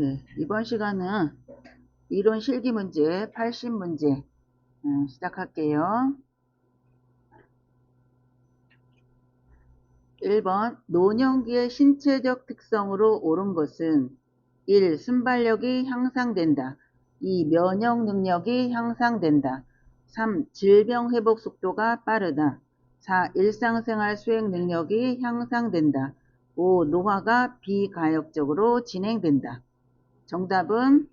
네, 이번 시간은 이론 실기 문제 80문제 시작할게요. 1번 노년기의 신체적 특성으로 옳은 것은 1. 순발력이 향상된다. 2. 면역 능력이 향상된다. 3. 질병 회복 속도가 빠르다. 4. 일상생활 수행 능력이 향상된다. 5. 노화가 비가역적으로 진행된다. 정답은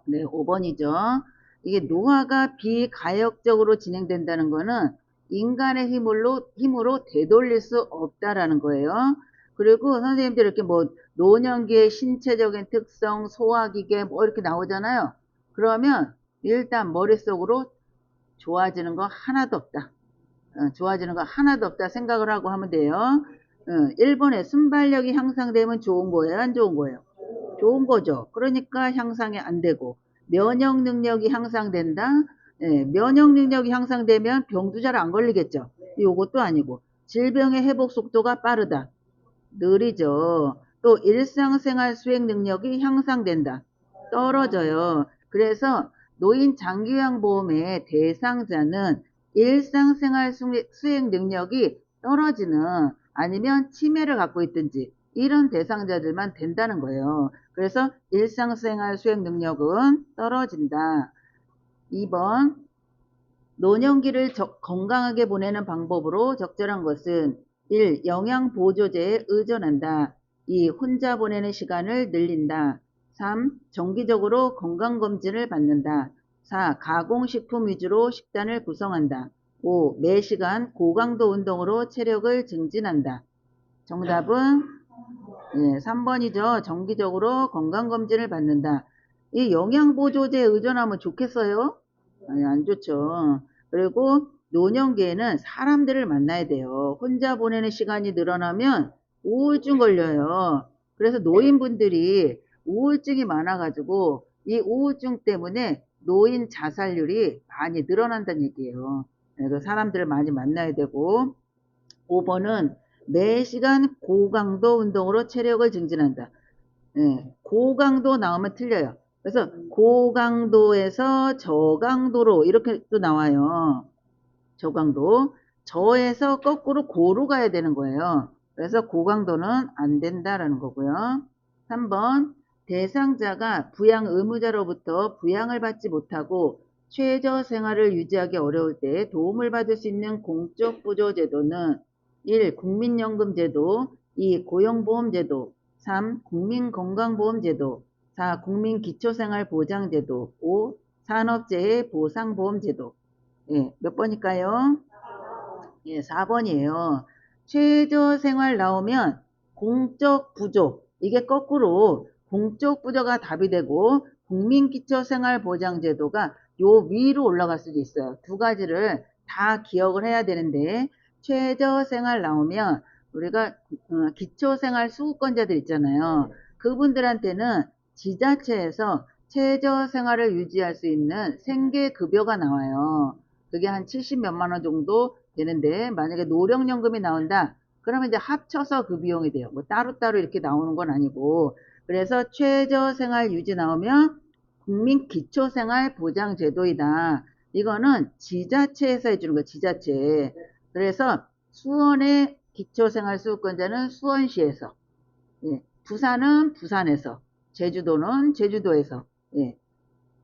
네, 5번이죠. 이게 노화가 비가역적으로 진행된다는 거는 인간의 힘으로 되돌릴 수 없다라는 거예요. 그리고 선생님들 이렇게 뭐 노년기의 신체적인 특성, 소화기계 뭐 이렇게 나오잖아요. 그러면 일단 머릿속으로 좋아지는 거 하나도 없다. 좋아지는 거 하나도 없다 생각을 하고 하면 돼요. 1번에 순발력이 향상되면 좋은 거예요? 안 좋은 거예요? 좋은 거죠. 그러니까 향상이 안 되고 면역 능력이 향상된다. 예, 면역 능력이 향상되면 병도 잘 안 걸리겠죠. 요것도 아니고 질병의 회복 속도가 빠르다. 느리죠. 또 일상생활 수행 능력이 향상된다. 떨어져요. 그래서 노인 장기요양보험의 대상자는 일상생활 수행 능력이 떨어지는 아니면 치매를 갖고 있든지 이런 대상자들만 된다는 거예요. 그래서 일상생활 수행 능력은 떨어진다. 2번 노년기를 건강하게 보내는 방법으로 적절한 것은 1. 영양보조제에 의존한다. 2. 혼자 보내는 시간을 늘린다. 3. 정기적으로 건강검진을 받는다. 4. 가공식품 위주로 식단을 구성한다. 5. 매시간 고강도 운동으로 체력을 증진한다. 정답은 3번이죠. 정기적으로 건강검진을 받는다. 이 영양보조제에 의존하면 좋겠어요? 아니, 안 좋죠. 그리고 노년기에는 사람들을 만나야 돼요. 혼자 보내는 시간이 늘어나면 우울증 걸려요. 그래서 노인분들이 우울증이 많아가지고 이 우울증 때문에 노인 자살률이 많이 늘어난다는 얘기예요. 그래서 사람들을 많이 만나야 되고 5번은 매 시간 고강도 운동으로 체력을 증진한다. 고강도 나오면 틀려요. 그래서 고강도에서 저강도로 이렇게 또 나와요. 저강도. 저에서 거꾸로 고로 가야 되는 거예요. 그래서 고강도는 안 된다라는 거고요. 3번 대상자가 부양 의무자로부터 부양을 받지 못하고 최저 생활을 유지하기 어려울 때 도움을 받을 수 있는 공적 부조 제도는 1. 국민연금제도 2. 고용보험제도 3. 국민건강보험제도 4. 국민기초생활보장제도 5. 산업재해 보상보험제도 몇 번일까요? 4번이에요. 최저생활 나오면 공적 부조 이게 거꾸로 공적 부조가 답이 되고 국민기초생활보장제도가 요 위로 올라갈 수도 있어요. 두 가지를 다 기억을 해야 되는데 최저생활 나오면 우리가 기초생활수급권자들 있잖아요. 그분들한테는 지자체에서 최저생활을 유지할 수 있는 생계급여가 나와요. 그게 한 70몇만 원 정도 되는데 만약에 노령연금이 나온다 그러면 이제 합쳐서 그 비용이 돼요. 뭐 따로따로 이렇게 나오는 건 아니고 그래서 최저생활 유지 나오면 국민기초생활보장제도이다. 이거는 지자체에서 해주는 거예요. 지자체. 그래서 수원의 기초생활수급권자는 수원시에서 부산은 부산에서 제주도는 제주도에서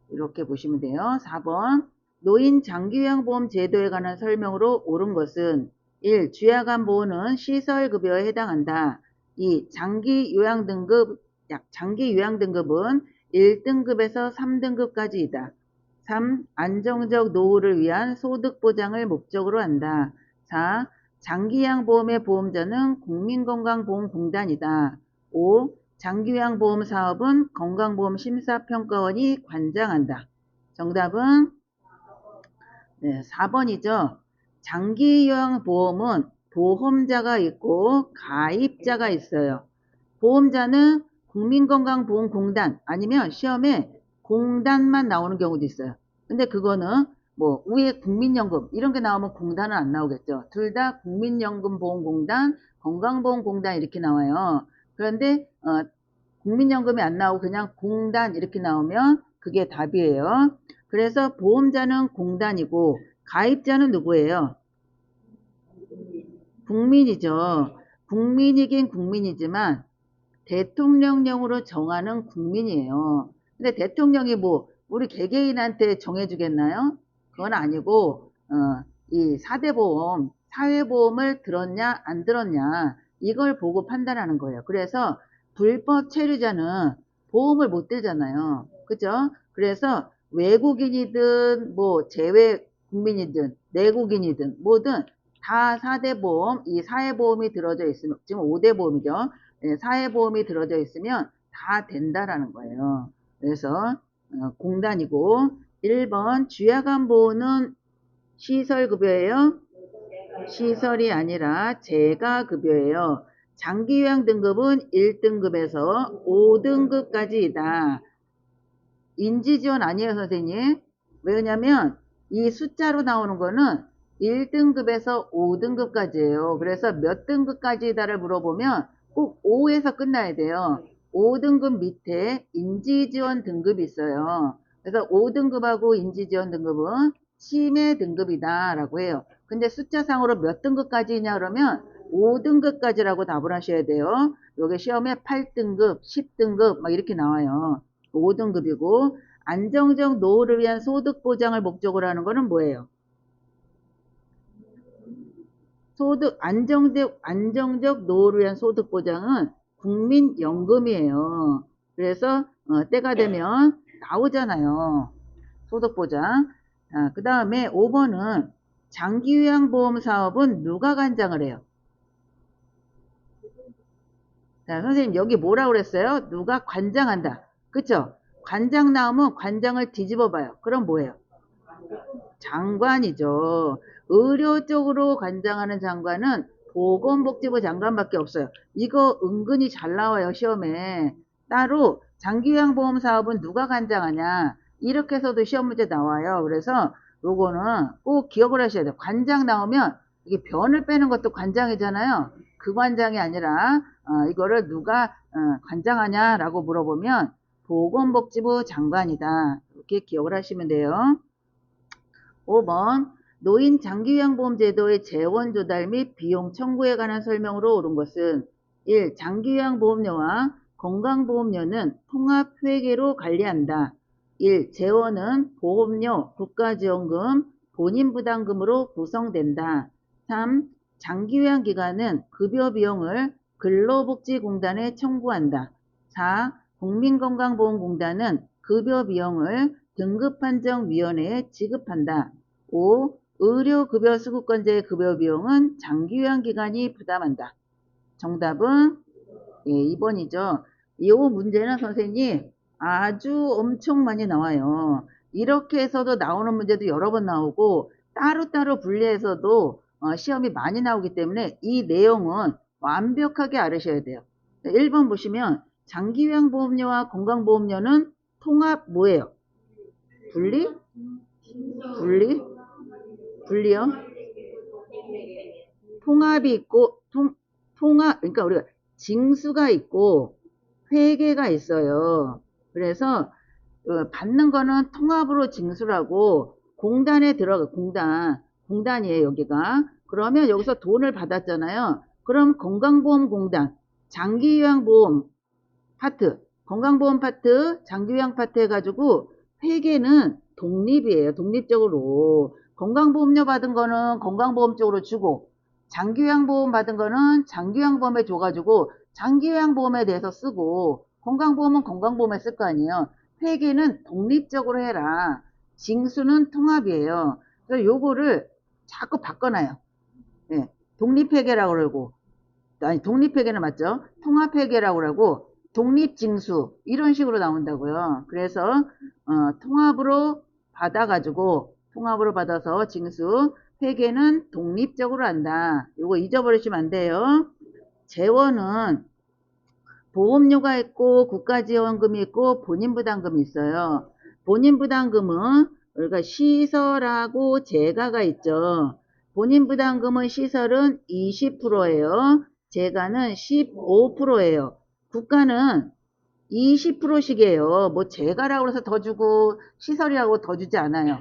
이렇게 보시면 돼요. 4번 노인 장기요양보험 제도에 관한 설명으로 옳은 것은 1. 주야간 시설급여에 해당한다. 2. 장기요양등급은 1등급에서 3등급까지이다. 3. 안정적 노후를 위한 소득보장을 목적으로 한다. 4. 장기요양보험의 보험자는 국민건강보험공단이다. 5. 장기요양보험 사업은 건강보험심사평가원이 관장한다. 정답은 4번이죠. 장기요양보험은 보험자가 있고 가입자가 있어요. 보험자는 국민건강보험공단 아니면 시험에 공단만 나오는 경우도 있어요. 근데 그거는 뭐 위에 국민연금 이런 게 나오면 공단은 안 나오겠죠. 둘 다 국민연금보험공단, 건강보험공단 이렇게 나와요. 그런데 국민연금이 안 나오고 그냥 공단 이렇게 나오면 그게 답이에요. 그래서 보험자는 공단이고 가입자는 누구예요? 국민이죠. 국민이긴 국민이지만 대통령령으로 정하는 국민이에요. 근데 대통령이 뭐 우리 개개인한테 정해주겠나요? 그건 아니고 이 4대 보험, 사회보험을 들었냐 안 들었냐 이걸 보고 판단하는 거예요. 그래서 불법 체류자는 보험을 못 들잖아요. 그죠? 그래서 외국인이든 뭐 재외 국민이든 내국인이든 뭐든 다 4대 보험, 이 사회보험이 들어져 있으면 지금 5대 보험이죠. 사회보험이 들어져 있으면 다 된다라는 거예요. 그래서 공단이고 1번 주야간 보호는 시설급여예요? 시설이 아니라 재가급여예요. 장기요양 등급은 1등급에서 5등급까지이다. 인지지원 아니에요, 선생님. 왜냐면 이 숫자로 나오는 거는 1등급에서 5등급까지예요. 그래서 몇 등급까지다를 물어보면 꼭 5에서 끝나야 돼요. 5등급 밑에 인지지원 등급이 있어요. 그래서 5등급하고 인지지원 등급은 치매 등급이다 라고 해요. 근데 숫자상으로 몇 등급까지냐 그러면 5등급까지라고 답을 하셔야 돼요. 여기 시험에 8등급, 10등급 막 이렇게 나와요. 5등급이고 안정적 노후를 위한 소득 보장을 목적으로 하는 거는 뭐예요? 안정적 노후를 위한 소득 보장은 국민연금이에요. 그래서 때가 되면 나오잖아요. 소득 보장. 그 다음에 5번은 장기요양보험 사업은 누가 관장을 해요? 자, 선생님 여기 뭐라고 그랬어요? 누가 관장한다. 그쵸? 관장 나오면 관장을 뒤집어 봐요. 그럼 뭐예요? 장관이죠. 의료 쪽으로 관장하는 장관은 보건복지부 장관밖에 없어요. 이거 은근히 잘 나와요, 시험에. 따로 장기요양보험 사업은 누가 관장하냐. 이렇게 해서도 시험 문제 나와요. 그래서 요거는 꼭 기억을 하셔야 돼요. 관장 나오면 이게 변을 빼는 것도 관장이잖아요. 그 관장이 아니라 이거를 누가 관장하냐라고 물어보면 보건복지부 장관이다. 이렇게 기억을 하시면 돼요. 5번 노인 장기요양보험제도의 재원 조달 및 비용 청구에 관한 설명으로 옳은 것은 1. 장기요양보험료와 건강보험료는 통합회계로 관리한다. 1. 재원은 보험료, 국가지원금, 본인부담금으로 구성된다. 3. 장기요양기간은 급여비용을 근로복지공단에 청구한다. 4. 국민건강보험공단은 급여비용을 등급판정위원회에 지급한다. 5. 의료급여 수급권자의 급여비용은 장기요양기관이 부담한다. 정답은 2번이죠. 이 문제는 선생님 아주 엄청 많이 나와요. 이렇게 해서도 나오는 문제도 여러 번 나오고 따로따로 분리해서도 시험이 많이 나오기 때문에 이 내용은 완벽하게 알으셔야 돼요. 1번 보시면 장기요양보험료와 건강보험료는 통합 뭐예요? 분리? 분리요? 통합이 있고 통합 그러니까 우리가 징수가 있고 회계가 있어요. 그래서 받는 거는 통합으로 징수를 하고 공단에 들어가 공단이에요 여기가. 그러면 여기서 돈을 받았잖아요. 그럼 건강보험공단 장기요양보험 파트 건강보험 파트 장기요양 파트 해가지고 회계는 독립이에요. 독립적으로 건강보험료 받은 거는 건강보험 쪽으로 주고 장기요양보험 받은 거는 장기요양보험에 줘가지고 장기요양보험에 대해서 쓰고 건강보험은 건강보험에 쓸 거 아니에요. 회계는 독립적으로 해라. 징수는 통합이에요. 그래서 요거를 자꾸 바꿔놔요. 예, 독립회계라고 그러고 아니 독립회계는 맞죠? 통합회계라고 그러고 독립징수 이런 식으로 나온다고요. 그래서 통합으로 받아서 징수 회계는 독립적으로 한다. 이거 잊어버리시면 안 돼요. 재원은 보험료가 있고 국가지원금이 있고 본인부담금이 있어요. 본인부담금은 우리가 시설하고 재가가 있죠. 본인부담금은 시설은 20%예요. 재가는 15%예요. 국가는 20%씩이에요. 뭐 재가라고 해서 더 주고 시설이라고 더 주지 않아요.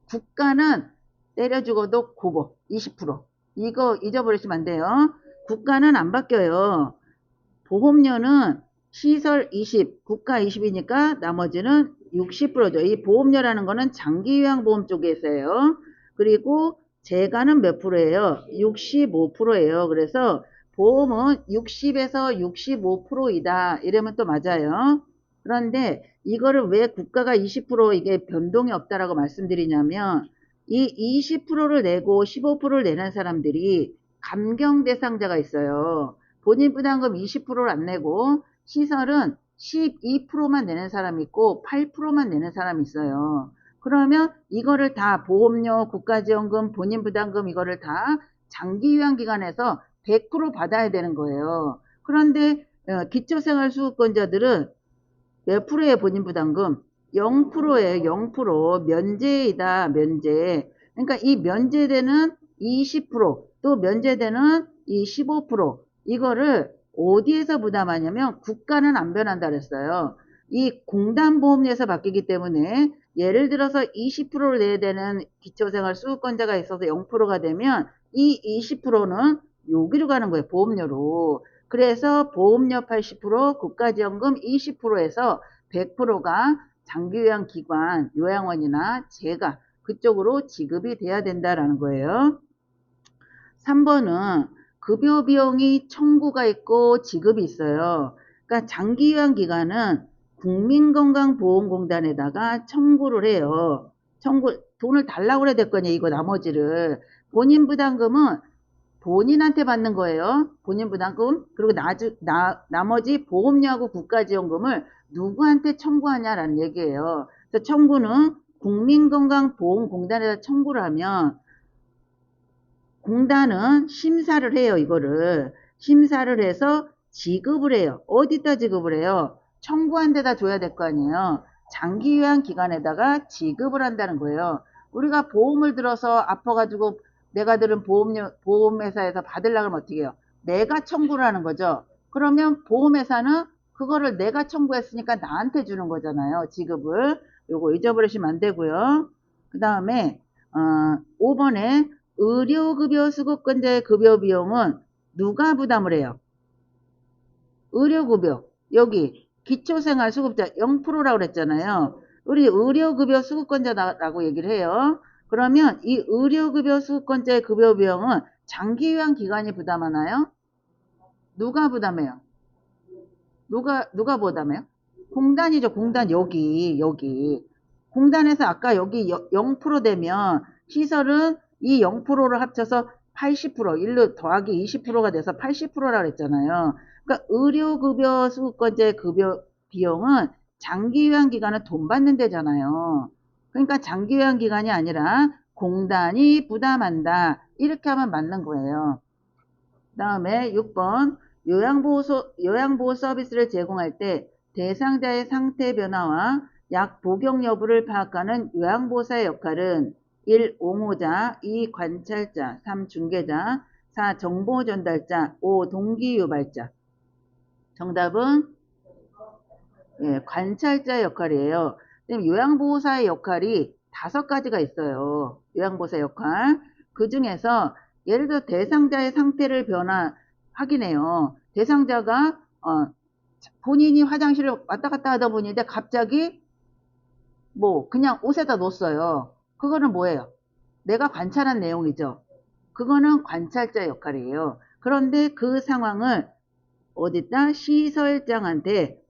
국가는 때려 죽어도 그거 20%. 이거 잊어버리시면 안 돼요. 국가는 안 바뀌어요. 보험료는 시설 20, 국가 20이니까 나머지는 60%죠. 이 보험료라는 거는 장기요양보험 쪽에 있어요. 그리고 재가는 몇 프로예요? 65%예요. 그래서 보험은 60에서 65%이다. 이러면 또 맞아요. 그런데 이거를 왜 국가가 20% 이게 변동이 없다라고 말씀드리냐면 이 20%를 내고 15%를 내는 사람들이 감경 대상자가 있어요. 본인 부담금 20%를 안 내고 시설은 12%만 내는 사람이 있고 8%만 내는 사람이 있어요. 그러면 이거를 다 보험료, 국가지원금, 본인 부담금 이거를 다 장기요양기관에서 100% 받아야 되는 거예요. 그런데 기초생활수급권자들은 몇 프로의 본인 부담금? 0%예요. 0%. 면제이다. 면제. 그러니까 이 면제되는 20%또 면제되는 이 15% 이거를 어디에서 부담하냐면 국가는 안 변한다 그랬어요. 이 공단보험료에서 바뀌기 때문에 예를 들어서 20%를 내야 되는 기초생활수급권자가 있어서 0%가 되면 이 20%는 여기로 가는 거예요. 보험료로. 그래서 보험료 80%, 국가지원금 20%에서 100%가 장기요양기관, 요양원이나 재가 그쪽으로 지급이 돼야 된다라는 거예요. 3번은 급여 비용이 청구가 있고 지급이 있어요. 그러니까 장기요양기관은 국민건강보험공단에다가 청구를 해요. 돈을 달라고 그래야 될 거 아니에요. 이거 나머지를. 본인 부담금은 본인한테 받는 거예요. 본인 부담금. 그리고 나머지 보험료하고 국가지원금을 누구한테 청구하냐라는 얘기예요. 그래서 청구는 국민건강보험공단에다 청구를 하면 공단은 심사를 해요. 이거를. 심사를 해서 지급을 해요. 어디다 지급을 해요? 청구한 데다 줘야 될 거 아니에요. 장기요양기관에다가 지급을 한다는 거예요. 우리가 보험을 들어서 아파가지고 내가 들은 보험회사에서 받으려고 하면 어떻게 해요? 내가 청구를 하는 거죠. 그러면 보험회사는 그거를 내가 청구했으니까 나한테 주는 거잖아요. 지급을. 요거 잊어버리시면 안 되고요. 그 다음에 5번에 의료급여 수급권자의 급여 비용은 누가 부담을 해요? 의료급여. 여기 기초생활수급자 0%라고 그랬잖아요. 우리 의료급여 수급권자라고 얘기를 해요. 그러면 이 의료급여 수급권자의 급여 비용은 장기요양기관이 부담하나요? 누가 부담해요? 누가 부담해요? 공단이죠. 공단 여기. 공단에서 아까 여기 0% 되면 시설은 이 0%를 합쳐서 80%, 1로 더하기 20%가 돼서 80%라고 했잖아요. 그러니까 의료급여 수급권자의 급여 비용은 장기요양기관은 돈 받는 데잖아요. 그러니까 장기요양기관이 아니라 공단이 부담한다. 이렇게 하면 맞는 거예요. 그 다음에 6번 요양보호 서비스를 제공할 때 대상자의 상태 변화와 약 복용 여부를 파악하는 요양보호사의 역할은 1. 옹호자, 2. 관찰자, 3. 중개자, 4. 정보 전달자, 5. 동기 유발자. 정답은 관찰자의 역할이에요. 요양보호사의 역할이 5가지가 있어요. 요양보호사 역할. 그 중에서 예를 들어 대상자의 상태를 확인해요. 대상자가 본인이 화장실을 왔다 갔다 하다 보니까 갑자기 뭐 그냥 옷에다 놓았어요. 그거는 뭐예요? 내가 관찰한 내용이죠. 그거는 관찰자 역할이에요. 그런데 그 상황을 어디다 시설장한테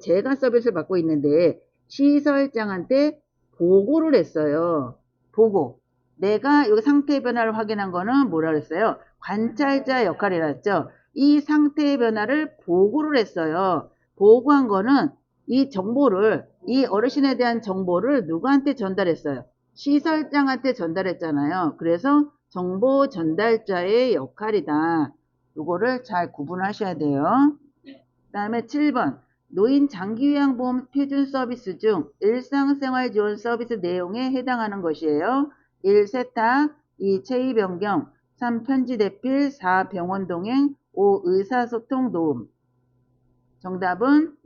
제가 서비스를 받고 있는데 시설장한테 보고를 했어요. 보고. 내가 여기 상태 변화를 확인한 거는 뭐라 그랬어요? 관찰자 역할이라 했죠. 이 상태의 변화를 보고를 했어요. 보고한 거는 이 정보를, 이 어르신에 대한 정보를 누구한테 전달했어요? 시설장한테 전달했잖아요. 그래서 정보 전달자의 역할이다. 이거를 잘 구분하셔야 돼요. 그 다음에 7번 노인 장기요양보험 표준 서비스 중 일상생활 지원 서비스 내용에 해당하는 것이에요. 1. 세탁, 2. 체위 변경, 3. 편지 대필, 4. 병원 동행, 5. 의사소통 도움. 정답은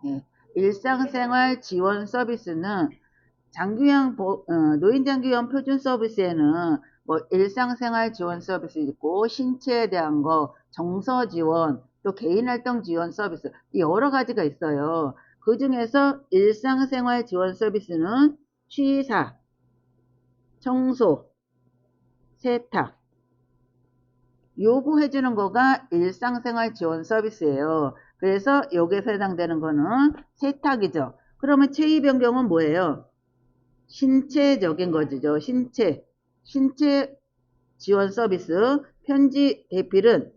예, 일상생활 지원 서비스는 노인장기요원 표준 서비스에는 뭐 일상생활 지원 서비스 있고 신체에 대한 거, 정서 지원, 또 개인활동 지원 서비스 여러 가지가 있어요. 그 중에서 일상생활 지원 서비스는 취사, 청소, 세탁 요구해주는 거가 일상생활 지원 서비스예요. 그래서 여기에서 해당되는 거는 세탁이죠. 그러면 체위 변경은 뭐예요? 신체적인 거죠. 신체 지원 서비스. 편지 대필은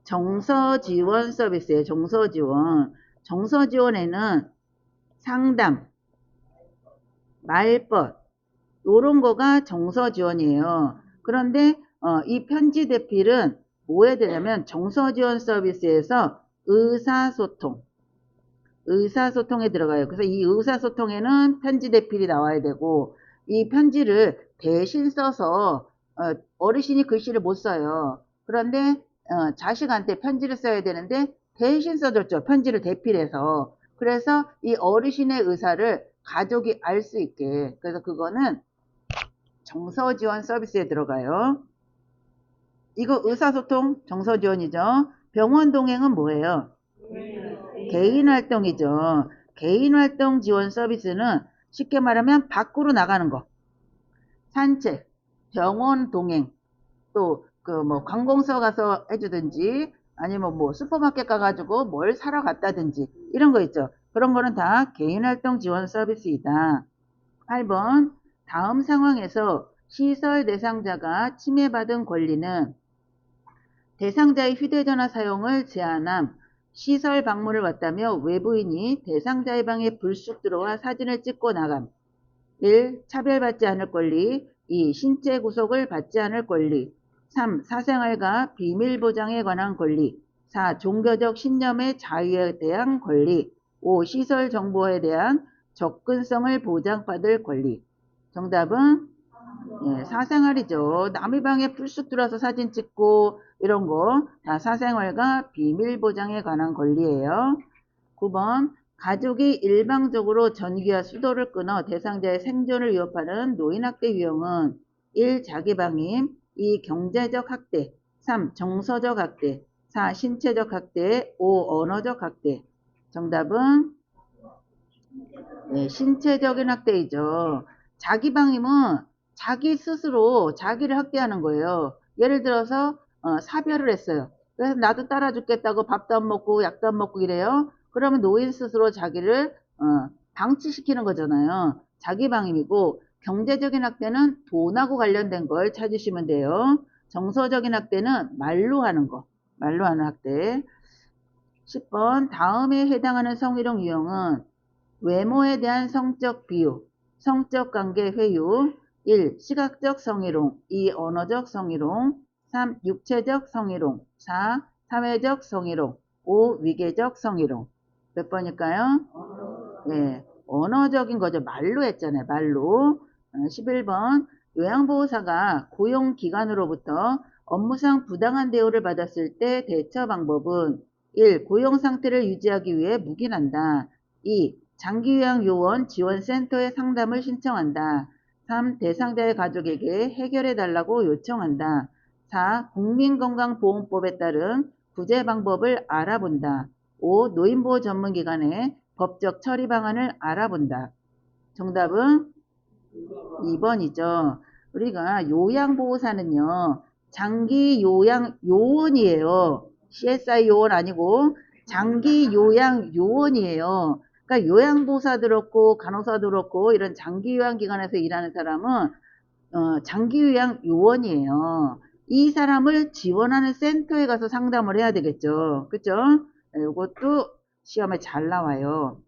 정서 지원 서비스예요. 정서 지원. 정서 지원에는 상담, 말벗 요런 거가 정서 지원이에요. 그런데 이 편지 대필은 뭐 해야 되냐면 정서 지원 서비스에서 의사소통에 들어가요. 그래서 이 의사소통에는 편지 대필이 나와야 되고 이 편지를 대신 써서 어르신이 글씨를 못 써요. 그런데 자식한테 편지를 써야 되는데 대신 써줬죠. 편지를 대필해서. 그래서 이 어르신의 의사를 가족이 알 수 있게. 그래서 그거는 정서지원 서비스에 들어가요. 이거 의사소통 정서지원이죠. 병원 동행은 뭐예요? 개인활동이죠. 개인활동 지원 서비스는 쉽게 말하면 밖으로 나가는 거. 산책, 병원 동행, 또 그 뭐 관공서 가서 해주든지 아니면 뭐 슈퍼마켓 가가지고 뭘 사러 갔다든지 이런 거 있죠. 그런 거는 다 개인활동 지원 서비스이다. 8번 다음 상황에서 시설 대상자가 침해받은 권리는 대상자의 휴대전화 사용을 제한함, 시설 방문을 왔다며 외부인이 대상자의 방에 불쑥 들어와 사진을 찍고 나감. 1. 차별받지 않을 권리. 2. 신체 구속을 받지 않을 권리. 3. 사생활과 비밀 보장에 관한 권리. 4. 종교적 신념의 자유에 대한 권리. 5. 시설 정보에 대한 접근성을 보장받을 권리. 정답은 사생활이죠. 남의 방에 불쑥 들어와서 사진 찍고 이런 거 다 사생활과 비밀 보장에 관한 권리예요. 9번 가족이 일방적으로 전기와 수도를 끊어 대상자의 생존을 위협하는 노인학대 유형은 1. 자기방임 2. 경제적 학대 3. 정서적 학대 4. 신체적 학대 5. 언어적 학대. 정답은 신체적인 학대이죠. 자기방임은 자기 스스로 자기를 학대하는 거예요. 예를 들어서 사별을 했어요. 그래서 나도 따라 죽겠다고 밥도 안 먹고 약도 안 먹고 이래요. 그러면 노인 스스로 자기를 방치시키는 거잖아요. 자기방임이고 경제적인 학대는 돈하고 관련된 걸 찾으시면 돼요. 정서적인 학대는 말로 하는 거. 말로 하는 학대. 10번 다음에 해당하는 성희롱 유형은 외모에 대한 성적 비유, 성적 관계 회유. 1. 시각적 성희롱 2. 언어적 성희롱 3. 육체적 성희롱 4. 사회적 성희롱 5. 위계적 성희롱. 몇 번일까요? 네, 언어적인 거죠. 말로 했잖아요. 말로. 11번 요양보호사가 고용기관으로부터 업무상 부당한 대우를 받았을 때 대처 방법은 1. 고용 상태를 유지하기 위해 묵인한다. 2. 장기요양요원 지원센터에 상담을 신청한다. 3. 대상자의 가족에게 해결해달라고 요청한다. 4. 국민건강보험법에 따른 구제 방법을 알아본다. 5. 노인보호 전문기관에 법적 처리 방안을 알아본다. 정답은 2번이죠. 우리가 요양보호사는요. 장기요양요원이에요. CSI 요원 아니고 장기요양요원이에요. 그러니까 요양보호사도 그렇고 간호사도 그렇고 이런 장기요양기관에서 일하는 사람은 장기요양요원이에요. 이 사람을 지원하는 센터에 가서 상담을 해야 되겠죠. 그죠? 이것도 시험에 잘 나와요.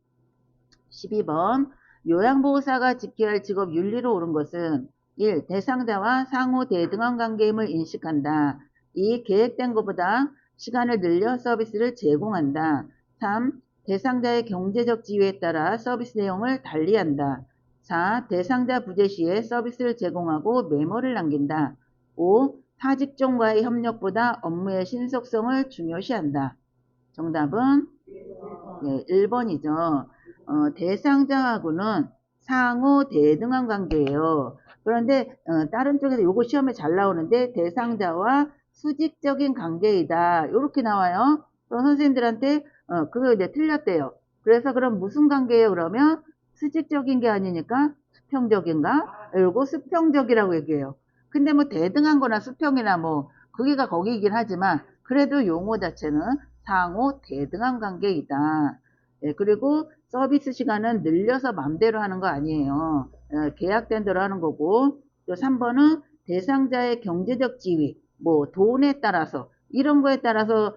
12번 요양보호사가 지켜야 할 직업 윤리로 옳은 것은 1. 대상자와 상호 대등한 관계임을 인식한다. 2. 계획된 것보다 시간을 늘려 서비스를 제공한다. 3. 대상자의 경제적 지위에 따라 서비스 내용을 달리한다. 4. 대상자 부재 시에 서비스를 제공하고 메모를 남긴다. 5. 타직종과의 협력보다 업무의 신속성을 중요시한다. 정답은 네, 1번이죠. 대상자하고는 상호 대등한 관계예요. 그런데 다른 쪽에서 요거 시험에 잘 나오는데 대상자와 수직적인 관계이다. 이렇게 나와요. 그럼 선생님들한테 그거 이제 틀렸대요. 그래서 그럼 무슨 관계예요? 그러면 수직적인 게 아니니까 수평적인가? 요거 수평적이라고 얘기해요. 근데 뭐 대등한 거나 수평이나 뭐 그게가 거기이긴 하지만 그래도 용어 자체는 상호 대등한 관계이다. 예, 그리고 서비스 시간은 늘려서 맘대로 하는 거 아니에요. 계약된 대로 하는 거고. 또 3번은 대상자의 경제적 지위, 뭐 돈에 따라서 이런 거에 따라서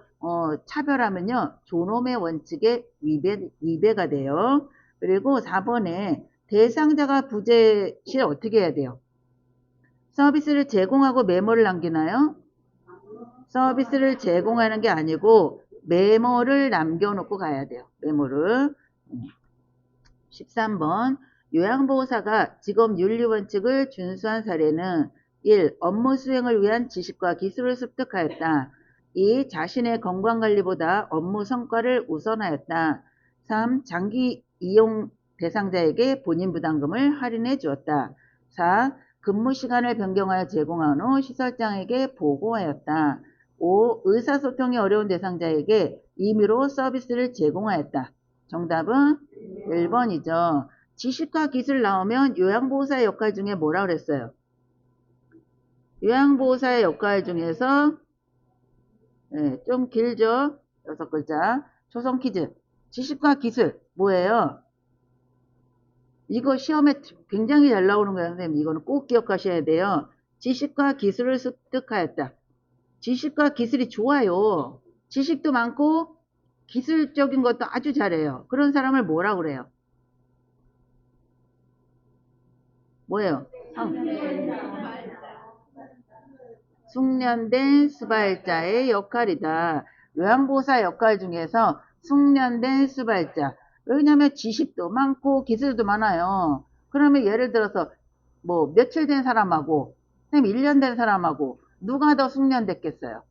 차별하면요. 존엄의 원칙에 위배가 돼요. 그리고 4번에 대상자가 부재 시 어떻게 해야 돼요? 서비스를 제공하고 메모를 남기나요? 서비스를 제공하는 게 아니고 메모를 남겨놓고 가야 돼요. 메모를. 13번 요양보호사가 직업윤리원칙을 준수한 사례는 1. 업무 수행을 위한 지식과 기술을 습득하였다. 2. 자신의 건강관리보다 업무 성과를 우선하였다. 3. 장기 이용 대상자에게 본인 부담금을 할인해 주었다. 4. 근무 시간을 변경하여 제공한 후 시설장에게 보고하였다. 5. 의사소통이 어려운 대상자에게 임의로 서비스를 제공하였다. 정답은 1번이죠. 지식과 기술 나오면 요양보호사의 역할 중에 뭐라 그랬어요? 요양보호사의 역할 중에서 네, 좀 길죠? 6글자. 초성 퀴즈. 지식과 기술 뭐예요? 이거 시험에 굉장히 잘 나오는 거예요, 선생님. 이거는 꼭 기억하셔야 돼요. 지식과 기술을 습득하였다. 지식과 기술이 좋아요. 지식도 많고 기술적인 것도 아주 잘해요. 그런 사람을 뭐라 그래요? 뭐예요? 숙련된 수발자의 역할이다. 요양보호사 역할 중에서 숙련된 수발자. 왜냐면 지식도 많고 기술도 많아요. 그러면 예를 들어서 뭐 며칠 된 사람하고 선생님 1년 된 사람하고 누가 더 숙련됐겠어요?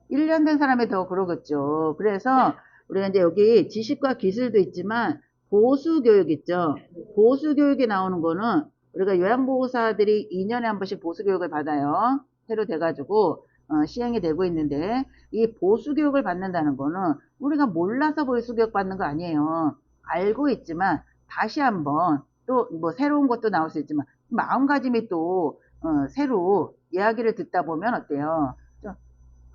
1년 된 사람이 더 그러겠죠. 그래서 우리가 이제 여기 지식과 기술도 있지만 보수교육 있죠. 보수교육에 나오는 거는 우리가 요양보호사들이 2년에 한 번씩 보수교육을 받아요. 새로 돼가지고 시행이 되고 있는데 이 보수교육을 받는다는 거는 우리가 몰라서 보수교육 받는 거 아니에요. 알고 있지만 다시 한번 또 뭐 새로운 것도 나올 수 있지만 마음가짐이 또 새로 이야기를 듣다 보면 어때요?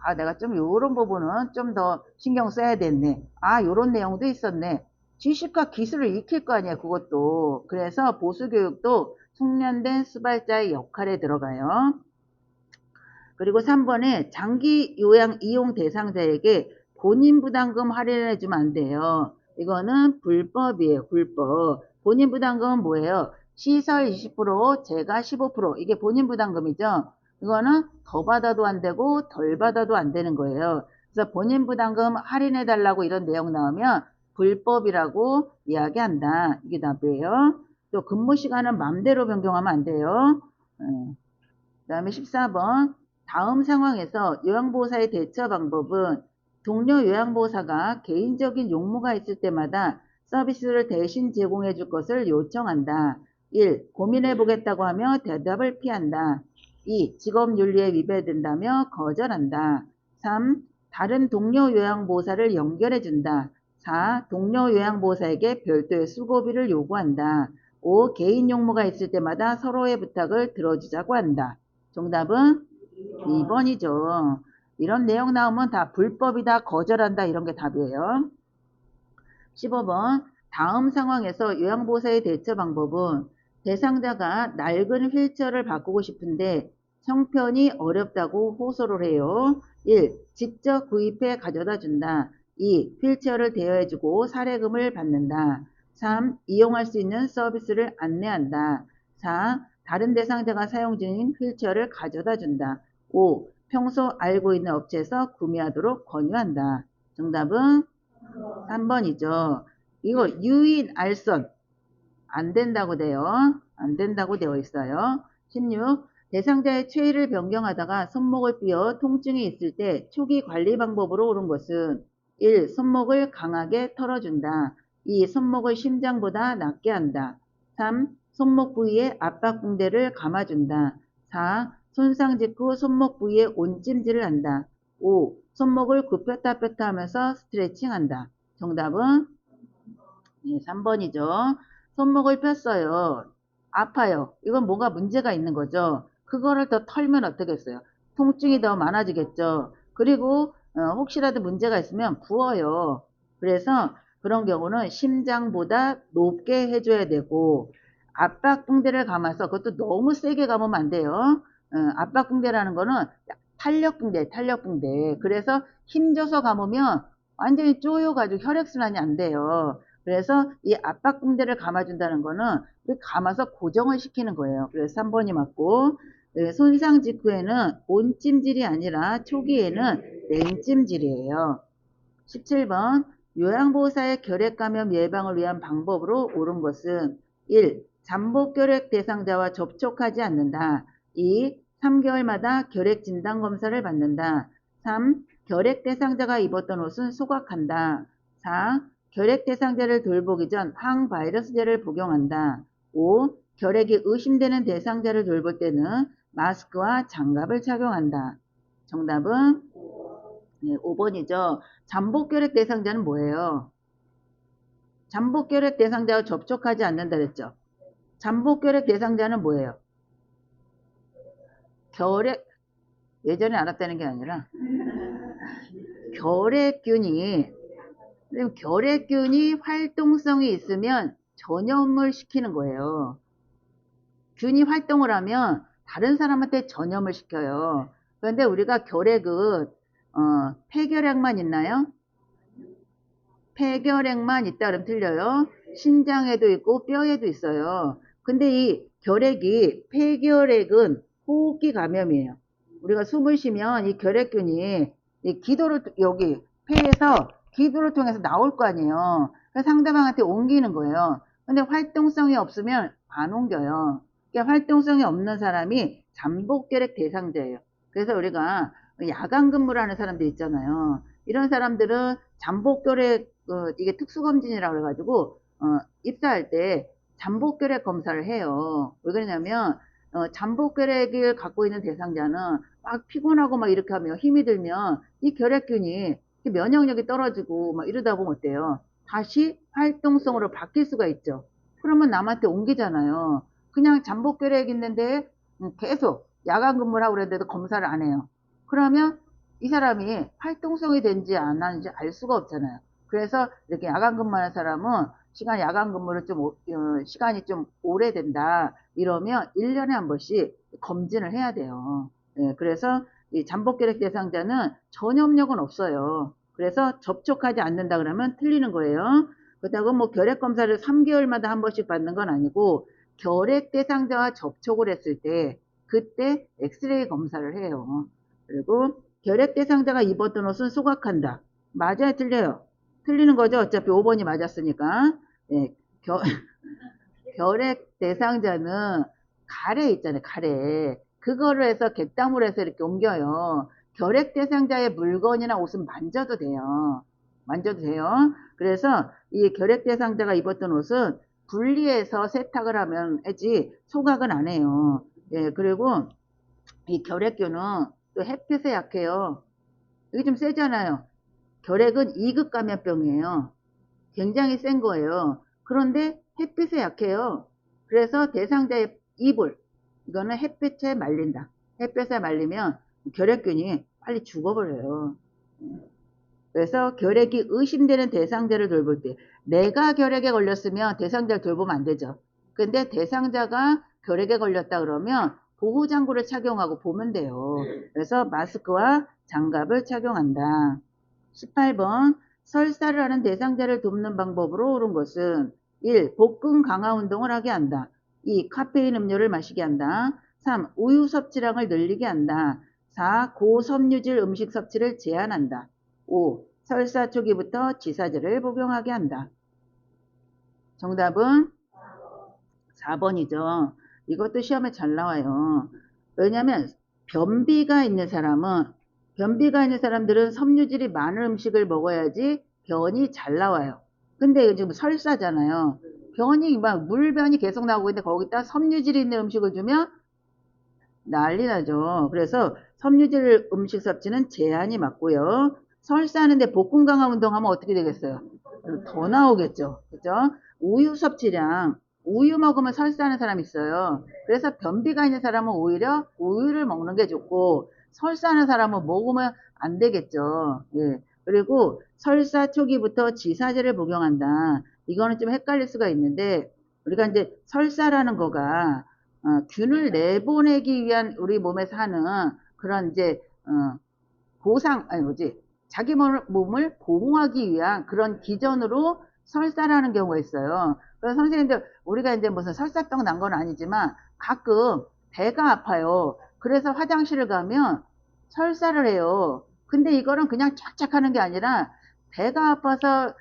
아, 내가 좀 요런 부분은 좀 더 신경 써야 됐네. 아, 요런 내용도 있었네. 지식과 기술을 익힐 거 아니야, 그것도. 그래서 보수교육도 숙련된 수발자의 역할에 들어가요. 그리고 3번에 장기 요양 이용 대상자에게 본인 부담금 할인해 주면 안 돼요. 이거는 불법이에요, 불법. 본인 부담금은 뭐예요? 시설 20%, 제가 15%. 이게 본인 부담금이죠. 이거는 더 받아도 안 되고 덜 받아도 안 되는 거예요. 그래서 본인 부담금 할인해 달라고 이런 내용 나오면 불법이라고 이야기한다. 이게 답이에요. 또 근무 시간은 맘대로 변경하면 안 돼요. 그 다음에 14번 다음 상황에서 요양보호사의 대처 방법은 동료 요양보호사가 개인적인 용무가 있을 때마다 서비스를 대신 제공해 줄 것을 요청한다. 1. 고민해 보겠다고 하며 대답을 피한다. 2. 직업윤리에 위배된다며 거절한다. 3. 다른 동료 요양보호사를 연결해 준다. 4. 동료 요양보호사에게 별도의 수고비를 요구한다. 5. 개인 용무가 있을 때마다 서로의 부탁을 들어주자고 한다. 정답은 2번이죠. 이런 내용 나오면 다 불법이다, 거절한다 이런 게 답이에요. 15번 다음 상황에서 요양보호사의 대처 방법은 대상자가 낡은 휠체어를 바꾸고 싶은데 형편이 어렵다고 호소를 해요. 1. 직접 구입해 가져다 준다. 2. 휠체어를 대여해주고 사례금을 받는다. 3. 이용할 수 있는 서비스를 안내한다. 4. 다른 대상자가 사용 중인 휠체어를 가져다 준다. 5. 평소 알고 있는 업체에서 구매하도록 권유한다. 정답은 3번이죠. 이거 유인 알선 안 된다고 돼요. 안 된다고 되어 있어요. 16. 대상자의 체위를 변경하다가 손목을 삐어 통증이 있을 때 초기 관리 방법으로 옳은 것은 1. 손목을 강하게 털어준다. 2. 손목을 심장보다 낮게 한다. 3. 손목 부위에 압박 붕대를 감아준다. 4. 손상 직후 손목 부위에 온찜질을 한다. 5. 손목을 굽혔다 폈다 하면서 스트레칭한다. 정답은 3번이죠. 손목을 폈어요. 아파요. 이건 뭔가 문제가 있는 거죠. 그거를 더 털면 어떻겠어요? 통증이 더 많아지겠죠. 그리고 혹시라도 문제가 있으면 부어요. 그래서 그런 경우는 심장보다 높게 해줘야 되고 압박 붕대를 감아서 그것도 너무 세게 감으면 안 돼요. 압박 붕대라는 거는 탄력 붕대, 탄력 붕대. 그래서 힘줘서 감으면 완전히 쪼여가지고 혈액순환이 안 돼요. 그래서 이 압박 붕대를 감아준다는 거는 감아서 고정을 시키는 거예요. 그래서 3번이 맞고, 손상 직후에는 온찜질이 아니라 초기에는 냉찜질이에요. 17번 요양보호사의 결핵감염 예방을 위한 방법으로 옳은 것은 1. 잠복결핵 대상자와 접촉하지 않는다. 2. 3개월마다 결핵 진단검사를 받는다. 3. 결핵 대상자가 입었던 옷은 소각한다. 4. 결핵 대상자를 돌보기 전 항바이러스제를 복용한다. 5. 결핵이 의심되는 대상자를 돌볼 때는 마스크와 장갑을 착용한다. 정답은 5번이죠. 잠복결핵 대상자는 뭐예요? 잠복결핵 대상자와 접촉하지 않는다 그랬죠. 잠복결핵 대상자는 뭐예요? 결핵, 예전에 알았다는 게 아니라 결핵균이 활동성이 있으면 전염을 시키는 거예요. 균이 활동을 하면 다른 사람한테 전염을 시켜요. 그런데 우리가 결핵은 폐결핵만 있나요? 폐결핵만 있다 그러면 틀려요. 신장에도 있고 뼈에도 있어요. 근데 이 결핵이 폐결핵은 호흡기 감염이에요. 우리가 숨을 쉬면 이 결핵균이 이 기도를 여기 폐에서 기도를 통해서 나올 거 아니에요. 그래서 상대방한테 옮기는 거예요. 근데 활동성이 없으면 안 옮겨요. 그러니까 활동성이 없는 사람이 잠복결핵 대상자예요. 그래서 우리가 야간 근무를 하는 사람들 있잖아요. 이런 사람들은 잠복결핵 이게 특수검진이라고 그래가지고 입사할 때 잠복결핵 검사를 해요. 왜 그러냐면 잠복결핵을 갖고 있는 대상자는 막 피곤하고 막 이렇게 하면 힘이 들면 이 결핵균이 면역력이 떨어지고 막 이러다 보면 어때요? 다시 활동성으로 바뀔 수가 있죠. 그러면 남한테 옮기잖아요. 그냥 잠복결핵 있는데 계속 야간 근무를 하고 그랬는데도 검사를 안 해요. 그러면 이 사람이 활동성이 된지 안 하는지 알 수가 없잖아요. 그래서 이렇게 야간 근무하는 사람은 야간 근무를 시간이 좀 오래된다. 이러면 1년에 한 번씩 검진을 해야 돼요. 예, 그래서 이 잠복결핵 대상자는 전염력은 없어요. 그래서 접촉하지 않는다 그러면 틀리는 거예요. 그렇다고 뭐 결핵 검사를 3개월마다 한 번씩 받는 건 아니고 결핵 대상자와 접촉을 했을 때 그때 엑스레이 검사를 해요. 그리고 결핵 대상자가 입었던 옷은 소각한다. 맞아요, 틀려요? 틀리는 거죠. 어차피 5번이 맞았으니까. 예, 결핵 대상자는 가래 있잖아요. 가래. 그거를 해서 객담으로 해서 이렇게 옮겨요. 결핵 대상자의 물건이나 옷은 만져도 돼요. 만져도 돼요. 그래서 이 결핵 대상자가 입었던 옷은 분리해서 세탁을 하면 하지 소각은 안 해요. 예, 그리고 이 결핵균은 또 햇빛에 약해요. 이게 좀 세잖아요. 결핵은 2급 감염병이에요. 굉장히 센 거예요. 그런데 햇빛에 약해요. 그래서 대상자의 이불, 이거는 햇빛에 말린다. 햇빛에 말리면 결핵균이 빨리 죽어버려요. 그래서 결핵이 의심되는 대상자를 돌볼 때 내가 결핵에 걸렸으면 대상자를 돌보면 안 되죠. 근데 대상자가 결핵에 걸렸다 그러면 보호장구를 착용하고 보면 돼요. 그래서 마스크와 장갑을 착용한다. 18번 설사를 하는 대상자를 돕는 방법으로 옳은 것은 1. 복근 강화 운동을 하게 한다. 2. 카페인 음료를 마시게 한다. 3. 우유 섭취량을 늘리게 한다. 4. 고섬유질 음식 섭취를 제한한다. 5. 설사 초기부터 지사제를 복용하게 한다. 정답은 4번이죠. 이것도 시험에 잘 나와요. 왜냐하면 변비가 있는 사람은 변비가 있는 사람들은 섬유질이 많은 음식을 먹어야지 변이 잘 나와요. 근데 지금 설사잖아요. 변이 막 물변이 계속 나오고 있는데 거기다 섬유질이 있는 음식을 주면 난리 나죠. 그래서 섬유질 음식 섭취는 제한이 맞고요. 설사하는데 복근 강화 운동하면 어떻게 되겠어요? 더 나오겠죠. 그죠? 우유 섭취량, 우유 먹으면 설사하는 사람 있어요. 그래서 변비가 있는 사람은 오히려 우유를 먹는 게 좋고, 설사하는 사람은 먹으면 안 되겠죠. 예. 그리고 설사 초기부터 지사제를 복용한다. 이거는 좀 헷갈릴 수가 있는데, 우리가 이제 설사라는 거가 균을 내보내기 위한 우리 몸에서 하는 그런 이제 보상 아니 뭐지 자기 몸을 보호하기 위한 그런 기전으로 설사라는 경우가 있어요. 그래서 선생님들 우리가 이제 무슨 설사병 난 건 아니지만 가끔 배가 아파요. 그래서 화장실을 가면 설사를 해요. 근데 이거는 그냥 쫙쫙 하는 게 아니라 배가 아파서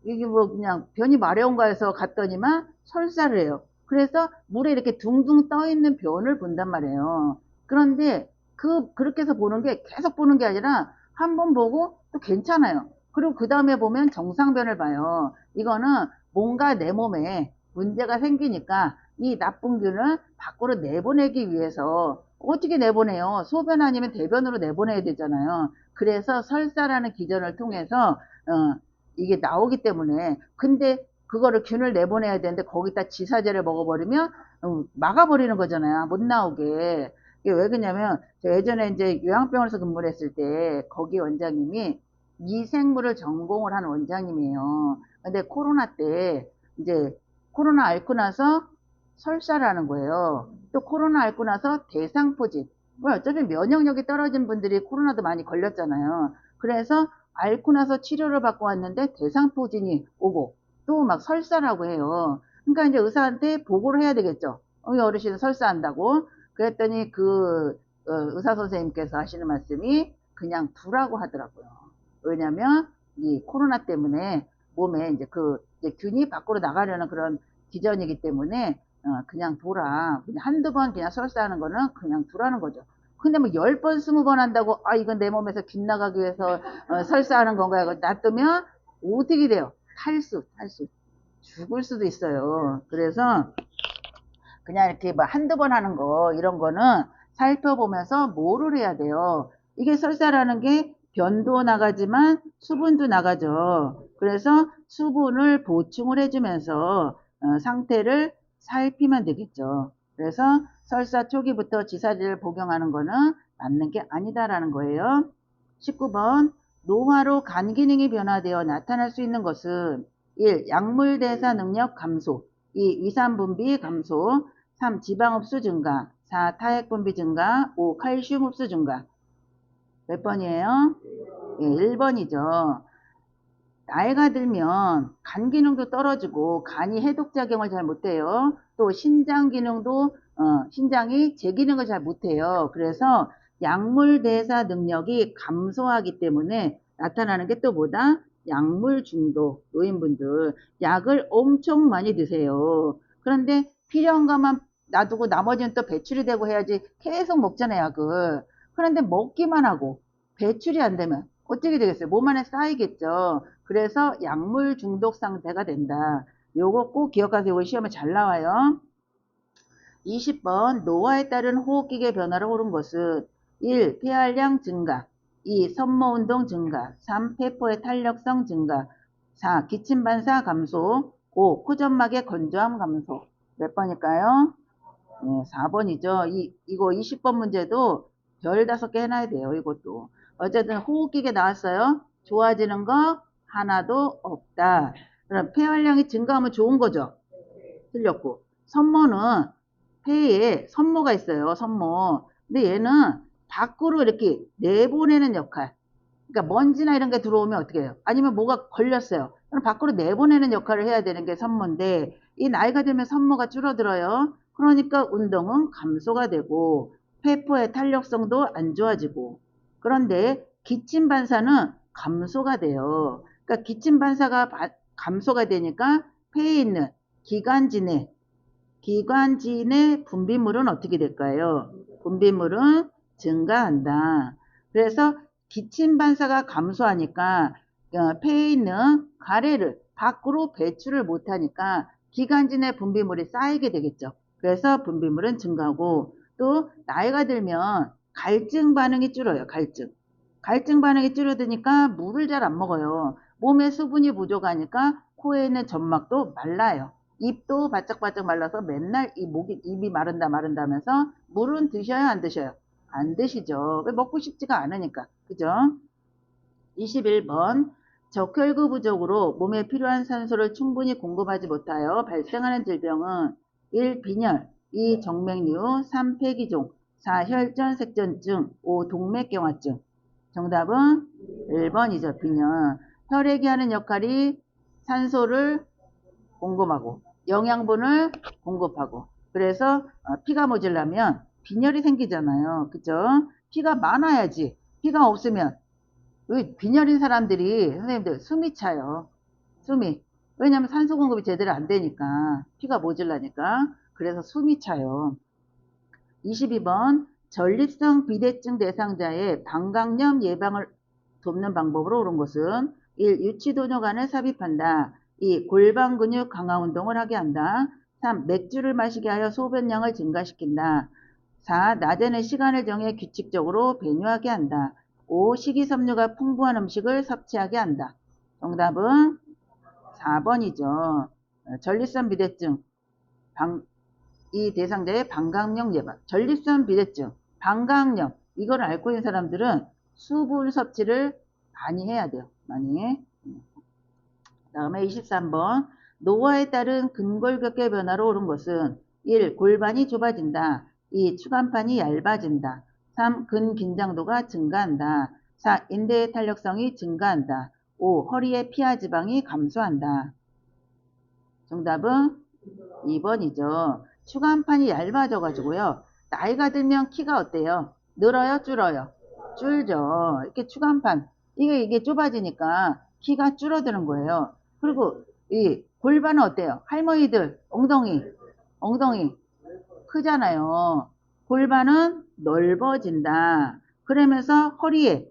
이게 뭐 그냥 변이 마려운가 해서 갔더니만 설사를 해요. 그래서 물에 이렇게 둥둥 떠 있는 변을 본단 말이에요. 그런데 그렇게 해서 보는 게 계속 보는 게 아니라 한 번 보고 또 괜찮아요. 그리고 그 다음에 보면 정상변을 봐요. 이거는 뭔가 내 몸에 문제가 생기니까 이 나쁜 균을 밖으로 내보내기 위해서 어떻게 내보내요? 소변 아니면 대변으로 내보내야 되잖아요. 그래서 설사라는 기전을 통해서 이게 나오기 때문에 근데 그거를 균을 내보내야 되는데 거기다 지사제를 먹어버리면 막아버리는 거잖아요. 못 나오게. 이게 왜 그러냐면 제가 예전에 이제 요양병원에서 근무를 했을 때 거기 원장님이 미생물을 전공을 한 원장님이에요. 근데 코로나 때 이제 코로나 앓고 나서 설사를 하는 거예요. 또 코로나 앓고 나서 대상포진. 어차피 면역력이 떨어진 분들이 코로나도 많이 걸렸잖아요. 그래서 앓고 나서 치료를 받고 왔는데 대상포진이 오고 또 막 설사라고 해요. 그러니까 이제 의사한테 보고를 해야 되겠죠. 이 어르신은 설사한다고. 그랬더니 의사 선생님께서 하시는 말씀이 그냥 두라고 하더라고요. 왜냐면 이 코로나 때문에 몸에 이제 이제 균이 밖으로 나가려는 그런 기전이기 때문에 그냥 둬라. 그냥 한두 번 그냥 설사하는 거는 그냥 두라는 거죠. 근데 뭐 10번, 20번 한다고 이건 내 몸에서 균 나가기 위해서 설사하는 건가 이거 놔두면 어떻게 돼요? 탈수. 죽을 수도 있어요. 그래서 그냥 이렇게 뭐 한두 번 하는 거 이런 거는 살펴보면서 뭐를 해야 돼요. 이게 설사라는 게 변도 나가지만 수분도 나가죠. 그래서 수분을 보충을 해주면서 상태를 살피면 되겠죠. 그래서 설사 초기부터 지사제를 복용하는 거는 맞는 게 아니다라는 거예요. 19번 노화로 간 기능이 변화되어 나타날 수 있는 것은 1. 약물 대사 능력 감소 2. 위산 분비 감소 3. 지방 흡수 증가 4. 타액 분비 증가 5. 칼슘 흡수 증가 몇 번이에요? 예, 1번이죠. 나이가 들면 간 기능도 떨어지고 간이 해독작용을 잘 못해요. 또 신장 기능도 신장이 제 기능을 잘 못해요. 그래서 약물 대사 능력이 감소하기 때문에 나타나는 게 또 뭐다? 약물 중독 노인분들 약을 엄청 많이 드세요. 그런데 필요한 것만 놔두고 나머지는 또 배출이 되고 해야지 계속 먹잖아요 약을. 그런데 먹기만 하고 배출이 안 되면 어떻게 되겠어요? 몸 안에 쌓이겠죠. 그래서 약물 중독 상태가 된다. 요거 꼭 기억하세요. 시험에 잘 나와요. 20번 노화에 따른 호흡기계 변화를 오른 것은 1. 폐활량 증가 2. 섬모운동 증가 3. 폐포의 탄력성 증가 4. 기침 반사 감소 5. 코점막의 건조함 감소 몇 번일까요? 네, 4번이죠. 이거 20번 문제도 별 5개 해놔야 돼요. 이것도. 어쨌든 호흡기계 나왔어요. 좋아지는 거 하나도 없다. 그럼 폐활량이 증가하면 좋은 거죠. 틀렸고. 섬모는 폐에 섬모가 있어요. 섬모. 근데 얘는 밖으로 이렇게 내보내는 역할. 그러니까 먼지나 이런 게 들어오면 어떻게 해요? 아니면 뭐가 걸렸어요. 그럼 밖으로 내보내는 역할을 해야 되는 게 섬모인데 이 나이가 들면 섬모가 줄어들어요. 그러니까 운동은 감소가 되고 폐포의 탄력성도 안 좋아지고 그런데 기침 반사는 감소가 돼요. 그러니까 기침 반사가 감소가 되니까 폐에 있는 기관지내 분비물은 어떻게 될까요? 분비물은 증가한다. 그래서 기침 반사가 감소하니까 폐에 있는 가래를 밖으로 배출을 못하니까 기관지 내 분비물이 쌓이게 되겠죠. 그래서 분비물은 증가하고 또 나이가 들면 갈증 반응이 줄어요. 갈증 반응이 줄어드니까 물을 잘 안 먹어요. 몸에 수분이 부족하니까 코에 있는 점막도 말라요. 입도 바짝바짝 말라서 맨날 입이 마른다 하면서 물은 드셔요, 안 드셔요? 안 드시죠. 왜? 먹고 싶지가 않으니까. 그죠? 21번. 적혈구 부족으로 몸에 필요한 산소를 충분히 공급하지 못하여 발생하는 질병은 1. 빈혈, 2. 정맥류, 3. 폐기종, 4. 혈전색전증, 5. 동맥경화증. 정답은 1번이죠. 빈혈. 혈액이 하는 역할이 산소를 공급하고 영양분을 공급하고 그래서 피가 모자라면 빈혈이 생기잖아요. 그죠? 피가 많아야지. 피가 없으면 빈혈인 사람들이 선생님들 숨이 차요. 숨이. 왜냐면 산소 공급이 제대로 안 되니까 피가 모자라니까 그래서 숨이 차요. 22번 전립성 비대증 대상자의 방광염 예방을 돕는 방법으로 옳은 것은 1. 유치도뇨간을 삽입한다. 2. 골반 근육 강화 운동을 하게 한다. 3. 맥주를 마시게 하여 소변량을 증가시킨다. 4. 낮에는 시간을 정해 규칙적으로 배뇨하게 한다. 5. 식이섬유가 풍부한 음식을 섭취하게 한다. 정답은 4번이죠. 전립선 비대증 이 대상자의 방광염 예방. 전립선 비대증, 방광염 이걸 앓고 있는 사람들은 수분 섭취를 많이 해야 돼요. 많이. 다음에 23번. 노화에 따른 근골격계 변화로 옳은 것은 1. 골반이 좁아진다. 2. 추간판이 얇아진다. 3. 근긴장도가 증가한다. 4. 인대의 탄력성이 증가한다. 5. 허리의 피하 지방이 감소한다. 정답은 2번이죠. 추간판이 얇아져가지고요. 나이가 들면 키가 어때요? 늘어요? 줄어요? 줄죠. 이렇게 추간판. 이게 좁아지니까 키가 줄어드는 거예요. 그리고 이 골반은 어때요? 할머니들 엉덩이 크잖아요. 골반은 넓어진다. 그러면서 허리에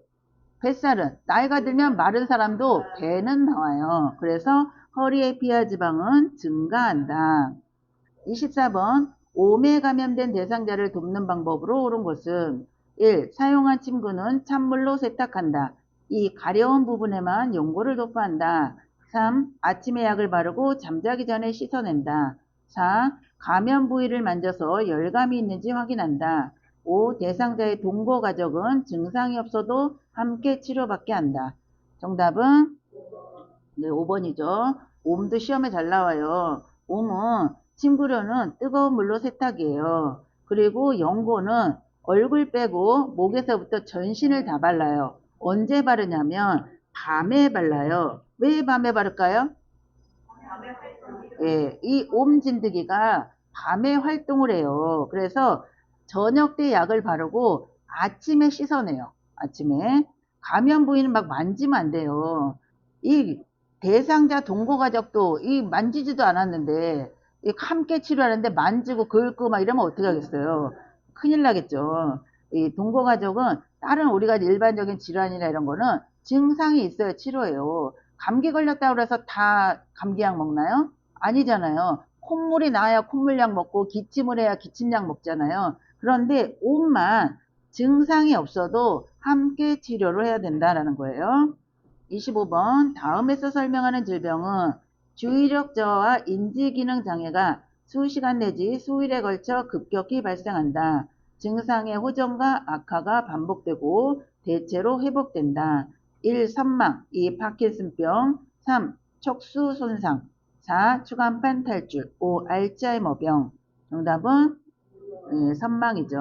뱃살은 나이가 들면 마른 사람도 배는 나와요. 그래서 허리의 피하 지방은 증가한다. 24번 오메 감염된 대상자를 돕는 방법으로 옳은 것은 1. 사용한 침구는 찬물로 세탁한다. 2. 가려운 부분에만 연고를 도포한다. 3. 아침에 약을 바르고 잠자기 전에 씻어낸다. 4. 감염 부위를 만져서 열감이 있는지 확인한다. 5. 대상자의 동거 가족은 증상이 없어도 함께 치료받게 한다. 정답은 네, 5번이죠. 옴도 시험에 잘 나와요. 옴은 침구류는 뜨거운 물로 세탁이에요. 그리고 연고는 얼굴 빼고 목에서부터 전신을 다 발라요. 언제 바르냐면 밤에 발라요. 왜 밤에 바를까요? 예, 이 옴진드기가 밤에 활동을 해요. 그래서 저녁 때 약을 바르고 아침에 씻어내요. 아침에. 감염 부위는 막 만지면 안 돼요. 이 대상자 동거가족도 이 만지지도 않았는데 이 함께 치료하는데 만지고 긁고 막 이러면 어떻게 하겠어요? 큰일 나겠죠. 이 동거가족은 다른 우리가 일반적인 질환이나 이런 거는 증상이 있어야 치료해요. 감기 걸렸다고 해서 다 감기약 먹나요? 아니잖아요. 콧물이 나야 콧물약 먹고 기침을 해야 기침약 먹잖아요. 그런데 옷만 증상이 없어도 함께 치료를 해야 된다는 거예요. 25번 다음에서 설명하는 질병은 주의력 저하와 인지기능 장애가 수시간 내지 수일에 걸쳐 급격히 발생한다. 증상의 호전과 악화가 반복되고 대체로 회복된다. 1. 선망 2. 파킨슨병 3. 척수 손상 4. 추간판 탈출 5. 알츠하이머병 정답은 선망이죠.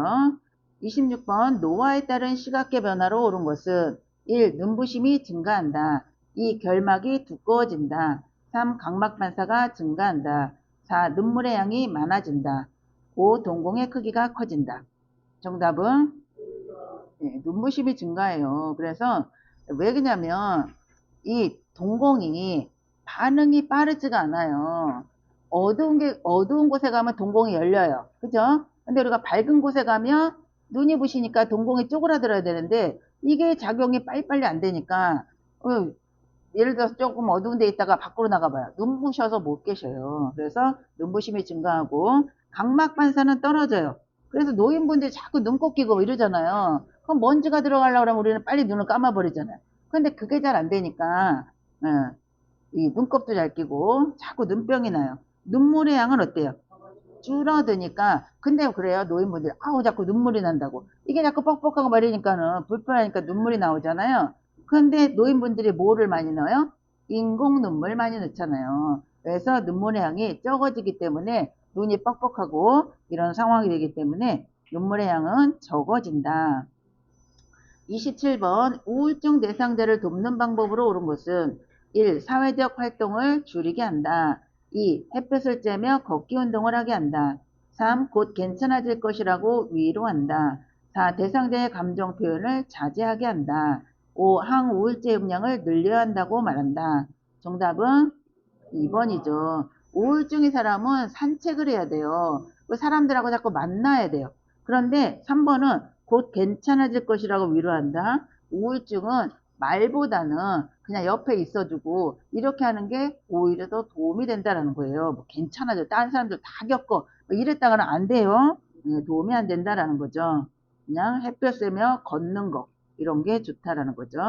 26번 노화에 따른 시각계 변화로 옳은 것은 1. 눈부심이 증가한다. 2. 결막이 두꺼워진다. 3. 각막 반사가 증가한다. 4. 눈물의 양이 많아진다. 5. 동공의 크기가 커진다. 정답은 눈부심이 증가해요. 그래서 왜 그러냐면 이 동공이 반응이 빠르지가 않아요. 어두운 곳에 가면 동공이 열려요. 그죠? 근데 우리가 밝은 곳에 가면 눈이 부시니까 동공이 쪼그라들어야 되는데 이게 작용이 빨리빨리 안 되니까 예를 들어서 조금 어두운 데 있다가 밖으로 나가봐요. 눈부셔서 못 계셔요. 그래서 눈부심이 증가하고 각막 반사는 떨어져요. 그래서 노인분들이 자꾸 눈곱 끼고 이러잖아요. 그럼 먼지가 들어가려고 그러면 우리는 빨리 눈을 감아버리잖아요. 근데 그게 잘 안 되니까 이 눈곱도 잘 끼고 자꾸 눈병이 나요. 눈물의 양은 어때요? 줄어드니까. 근데 그래요. 노인분들 아우 자꾸 눈물이 난다고. 이게 자꾸 뻑뻑하고 말이니까는 불편하니까 눈물이 나오잖아요. 근데 노인분들이 뭐를 많이 넣어요? 인공 눈물 많이 넣잖아요. 그래서 눈물의 양이 적어지기 때문에 눈이 뻑뻑하고 이런 상황이 되기 때문에 눈물의 양은 적어진다. 27번 우울증 대상자를 돕는 방법으로 옳은 것은 1. 사회적 활동을 줄이게 한다. 2. 햇볕을 쬐며 걷기 운동을 하게 한다. 3. 곧 괜찮아질 것이라고 위로한다. 4. 대상자의 감정 표현을 자제하게 한다. 5. 항우울제 음량을 늘려야 한다고 말한다. 정답은 2번이죠. 우울증의 사람은 산책을 해야 돼요. 그 사람들하고 자꾸 만나야 돼요. 그런데 3번은 곧 괜찮아질 것이라고 위로한다. 우울증은 말보다는 그냥 옆에 있어주고 이렇게 하는 게 오히려 더 도움이 된다는 거예요. 뭐 괜찮아져. 다른 사람들 다 겪어. 뭐 이랬다가는 안 돼요. 도움이 안 된다라는 거죠. 그냥 햇볕 쐬며 걷는 거 이런 게 좋다라는 거죠.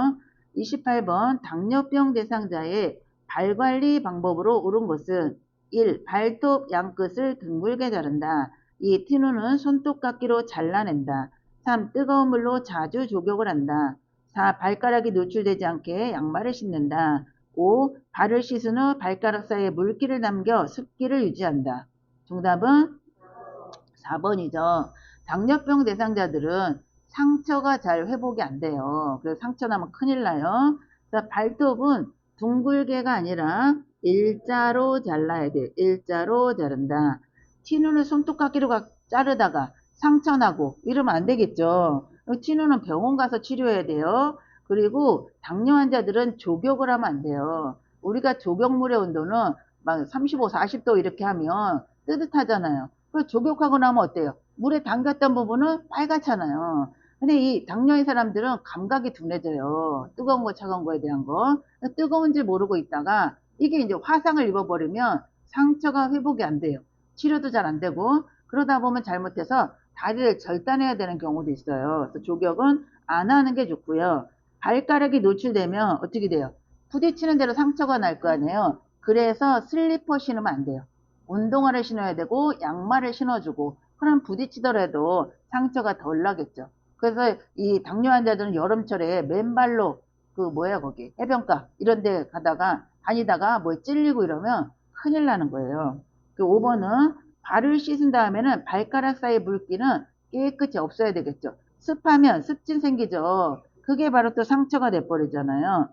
28번 당뇨병 대상자의 발 관리 방법으로 옳은 것은 1. 발톱 양끝을 둥글게 자른다. 2. 티누는 손톱깎이로 잘라낸다. 3. 뜨거운 물로 자주 족욕을 한다. 4. 발가락이 노출되지 않게 양말을 신는다. 5. 발을 씻은 후 발가락 사이에 물기를 남겨 습기를 유지한다. 정답은 4번이죠. 당뇨병 대상자들은 상처가 잘 회복이 안 돼요. 그래서 상처 나면 큰일 나요. 발톱은 둥글게가 아니라 일자로 잘라야 돼요. 일자로 자른다. 티눈을 손톱깎이로 자르다가 상처 나고 이러면 안 되겠죠. 티눈은 병원 가서 치료해야 돼요. 그리고 당뇨 환자들은 족욕을 하면 안 돼요. 우리가 족욕물의 온도는 막 35, 40도 이렇게 하면 뜨뜻하잖아요. 그 족욕하고 나면 어때요? 물에 담갔던 부분은 빨갛잖아요. 근데 이 당뇨인 사람들은 감각이 둔해져요. 뜨거운 거, 차가운 거에 대한 거. 뜨거운지 모르고 있다가 이게 이제 화상을 입어버리면 상처가 회복이 안 돼요. 치료도 잘 안 되고 그러다 보면 잘못해서 다리를 절단해야 되는 경우도 있어요. 그래서 족욕은 안 하는 게 좋고요. 발가락이 노출되면 어떻게 돼요? 부딪히는 대로 상처가 날 거 아니에요. 그래서 슬리퍼 신으면 안 돼요. 운동화를 신어야 되고 양말을 신어주고 그럼 부딪히더라도 상처가 덜 나겠죠. 그래서 이 당뇨 환자들은 여름철에 맨발로 그 뭐야 거기 해변가 이런 데 가다가 다니다가 뭐 찔리고 이러면 큰일 나는 거예요. 그 5번은 발을 씻은 다음에는 발가락 사이 물기는 깨끗이 없어야 되겠죠. 습하면 습진 생기죠. 그게 바로 또 상처가 돼버리잖아요.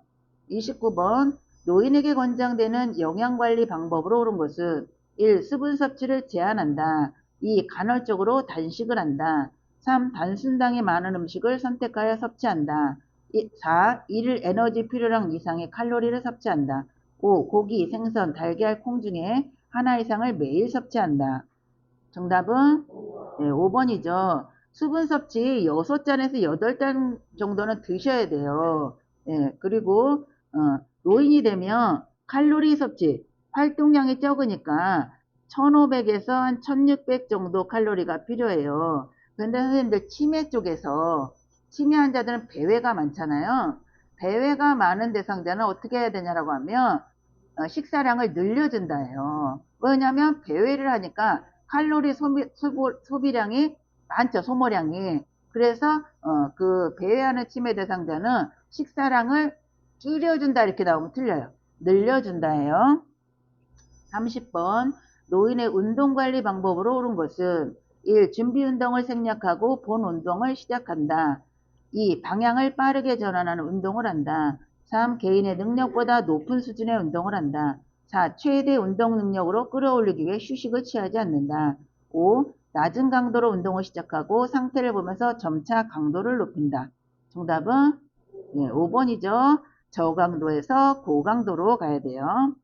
29번 노인에게 권장되는 영양관리 방법으로 옳은 것은 1. 수분 섭취를 제한한다. 2. 간헐적으로 단식을 한다. 3. 단순당이 많은 음식을 선택하여 섭취한다. 4. 1일 에너지 필요량 이상의 칼로리를 섭취한다. 5. 고기, 생선, 달걀, 콩 중에 하나 이상을 매일 섭취한다. 정답은 5번이죠. 수분 섭취 6잔에서 8잔 정도는 드셔야 돼요. 그리고 노인이 되면 칼로리 섭취, 활동량이 적으니까 1500에서 한 1600 정도 칼로리가 필요해요. 그런데 선생님들 치매 쪽에서 치매 환자들은 배회가 많잖아요. 배회가 많은 대상자는 어떻게 해야 되냐라고 하면 식사량을 늘려준다 해요. 왜냐하면 배회를 하니까 칼로리 소비량이 많죠. 소모량이. 그래서 그 배회하는 치매 대상자는 식사량을 줄여준다 이렇게 나오면 틀려요. 늘려준다 해요. 30번 노인의 운동관리 방법으로 옳은 것은 1. 준비운동을 생략하고 본 운동을 시작한다. 2. 방향을 빠르게 전환하는 운동을 한다. 3. 개인의 능력보다 높은 수준의 운동을 한다. 4. 최대 운동 능력으로 끌어올리기 위해 휴식을 취하지 않는다. 5. 낮은 강도로 운동을 시작하고 상태를 보면서 점차 강도를 높인다. 정답은 5번이죠. 저강도에서 고강도로 가야 돼요.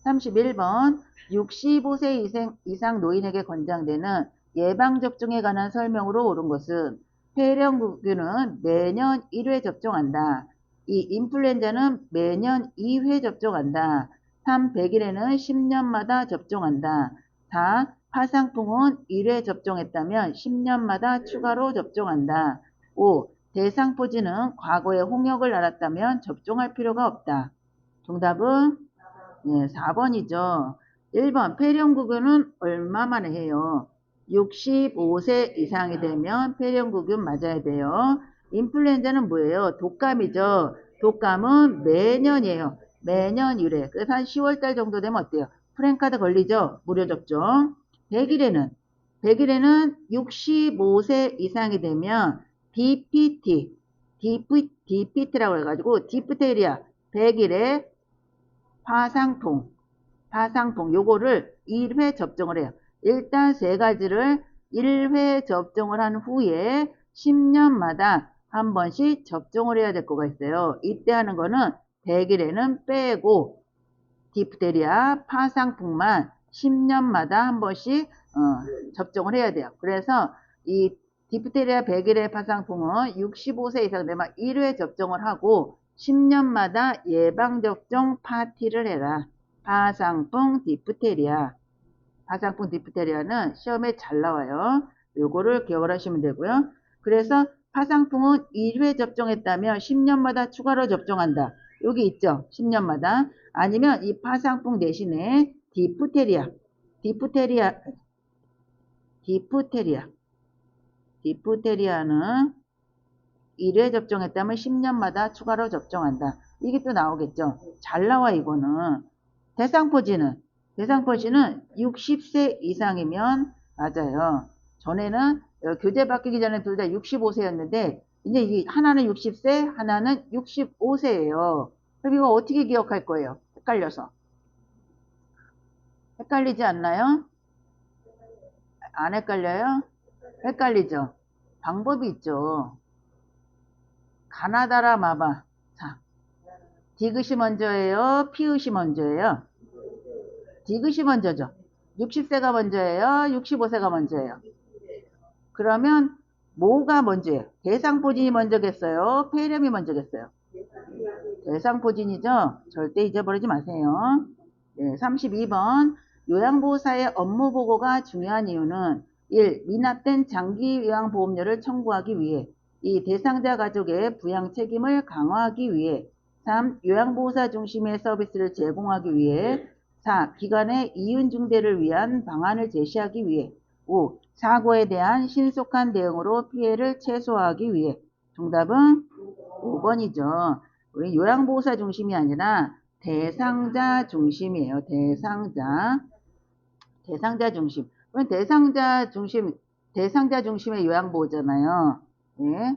31번 65세 이상 노인에게 권장되는 예방접종에 관한 설명으로 옳은 것은 폐렴구균은 매년 1회 접종한다. 이 인플루엔자는 매년 2회 접종한다. 3. 백일에는 10년마다 접종한다. 4. 파상풍은 1회 접종했다면 10년마다 추가로 접종한다. 5. 대상포진은 과거에 홍역을 앓았다면 접종할 필요가 없다. 정답은 4번이죠. 1번 폐렴구균은 얼마 만에 해요? 65세 이상이 되면 폐렴구균 맞아야 돼요. 인플루엔자는 뭐예요? 독감이죠. 독감은 매년이에요. 매년 1회. 그래서 한 10월달 정도 되면 어때요? 프랭카드 걸리죠? 무료 접종. 100일에는 65세 이상이 되면 DPT라고 해가지고 디프테리아 100일에 파상통 요거를 1회 접종을 해요. 일단 세 가지를 1회 접종을 한 후에 10년마다 한 번씩 접종을 해야 될 거가 있어요. 이때 하는 거는 100일에는 빼고 디프테리아, 파상풍만 10년마다 한 번씩 접종을 해야 돼요. 그래서 이 디프테리아 100일의 파상풍은 65세 이상 되면 1회 접종을 하고 10년마다 예방접종 파티를 해라. 파상풍 디프테리아. 파상풍 디프테리아는 시험에 잘 나와요. 요거를 기억을 하시면 되고요. 그래서 파상풍은 1회 접종했다면 10년마다 추가로 접종한다. 여기 있죠. 10년마다. 아니면 이 파상풍 대신에 디프테리아는 1회 접종했다면 10년마다 추가로 접종한다. 이게 또 나오겠죠. 잘 나와 이거는. 대상포진은 60세 이상이면 맞아요. 전에는 교재 바뀌기 전에 둘 다 65세였는데 이제 하나는 60세, 하나는 65세예요. 그럼 이거 어떻게 기억할 거예요? 헷갈려서. 헷갈리지 않나요? 안 헷갈려요? 헷갈리죠? 방법이 있죠. 가나다라 마바. 자, 디귿이 먼저예요? 피읒이 먼저예요? 디귿이 먼저죠. 60세가 먼저예요? 65세가 먼저예요? 그러면 뭐가 먼저예요? 대상포진이 먼저겠어요? 폐렴이 먼저겠어요? 대상포진이죠? 절대 잊어버리지 마세요. 32번 요양보호사의 업무보고가 중요한 이유는 1. 미납된 장기 요양보험료를 청구하기 위해 2. 대상자 가족의 부양 책임을 강화하기 위해 3. 요양보호사 중심의 서비스를 제공하기 위해 4. 기관의 이윤중대를 위한 방안을 제시하기 위해 5. 사고에 대한 신속한 대응으로 피해를 최소화하기 위해. 정답은 5번이죠. 우리 요양보호사 중심이 아니라 대상자 중심이에요. 대상자 중심. 그럼 대상자 중심의 요양보호잖아요. 네.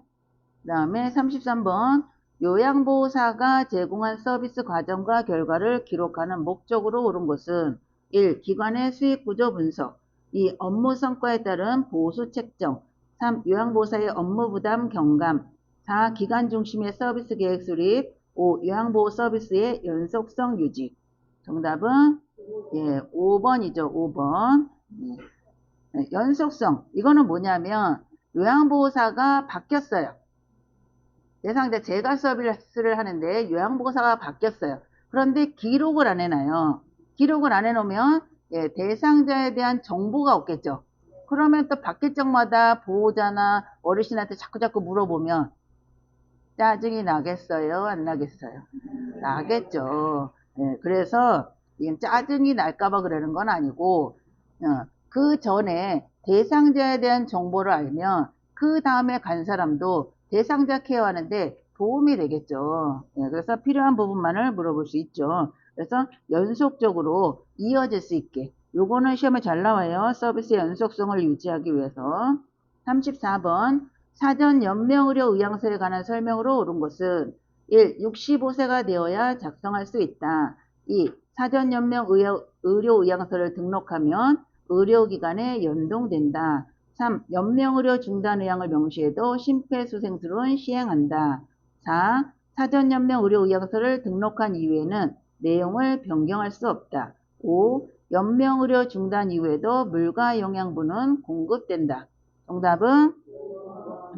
그 다음에 33번 요양보호사가 제공한 서비스 과정과 결과를 기록하는 목적으로 옳은 것은 1. 기관의 수익구조 분석 2. 업무 성과에 따른 보수 책정 3. 요양보호사의 업무 부담 경감 4. 기관 중심의 서비스 계획 수립 5. 요양보호 서비스의 연속성 유지. 정답은 5번이죠. 5번. 연속성. 이거는 뭐냐면 요양보호사가 바뀌었어요. 대상자 제가 서비스를 하는데 요양보호사가 바뀌었어요. 그런데 기록을 안 해놔요. 기록을 안 해놓으면 대상자에 대한 정보가 없겠죠. 그러면 또 바뀔 적마다 보호자나 어르신한테 자꾸 물어보면 짜증이 나겠어요? 안 나겠어요? 나겠죠. 그래서 짜증이 날까봐 그러는 건 아니고 그 전에 대상자에 대한 정보를 알면 그 다음에 간 사람도 대상자 케어하는데 도움이 되겠죠. 그래서 필요한 부분만을 물어볼 수 있죠. 그래서 연속적으로 이어질 수 있게. 요거는 시험에 잘 나와요. 서비스 연속성을 유지하기 위해서. 34번 사전 연명의료 의향서에 관한 설명으로 옳은 것은 1. 65세가 되어야 작성할 수 있다. 2. 사전 연명 의료 의향서를 등록하면 의료기관에 연동된다. 3. 연명의료 중단 의향을 명시해도 심폐소생술은 시행한다. 4. 사전 연명 의료 의향서를 등록한 이후에는 내용을 변경할 수 없다. 5. 연명의료 중단 이후에도 물과 영양분은 공급된다. 정답은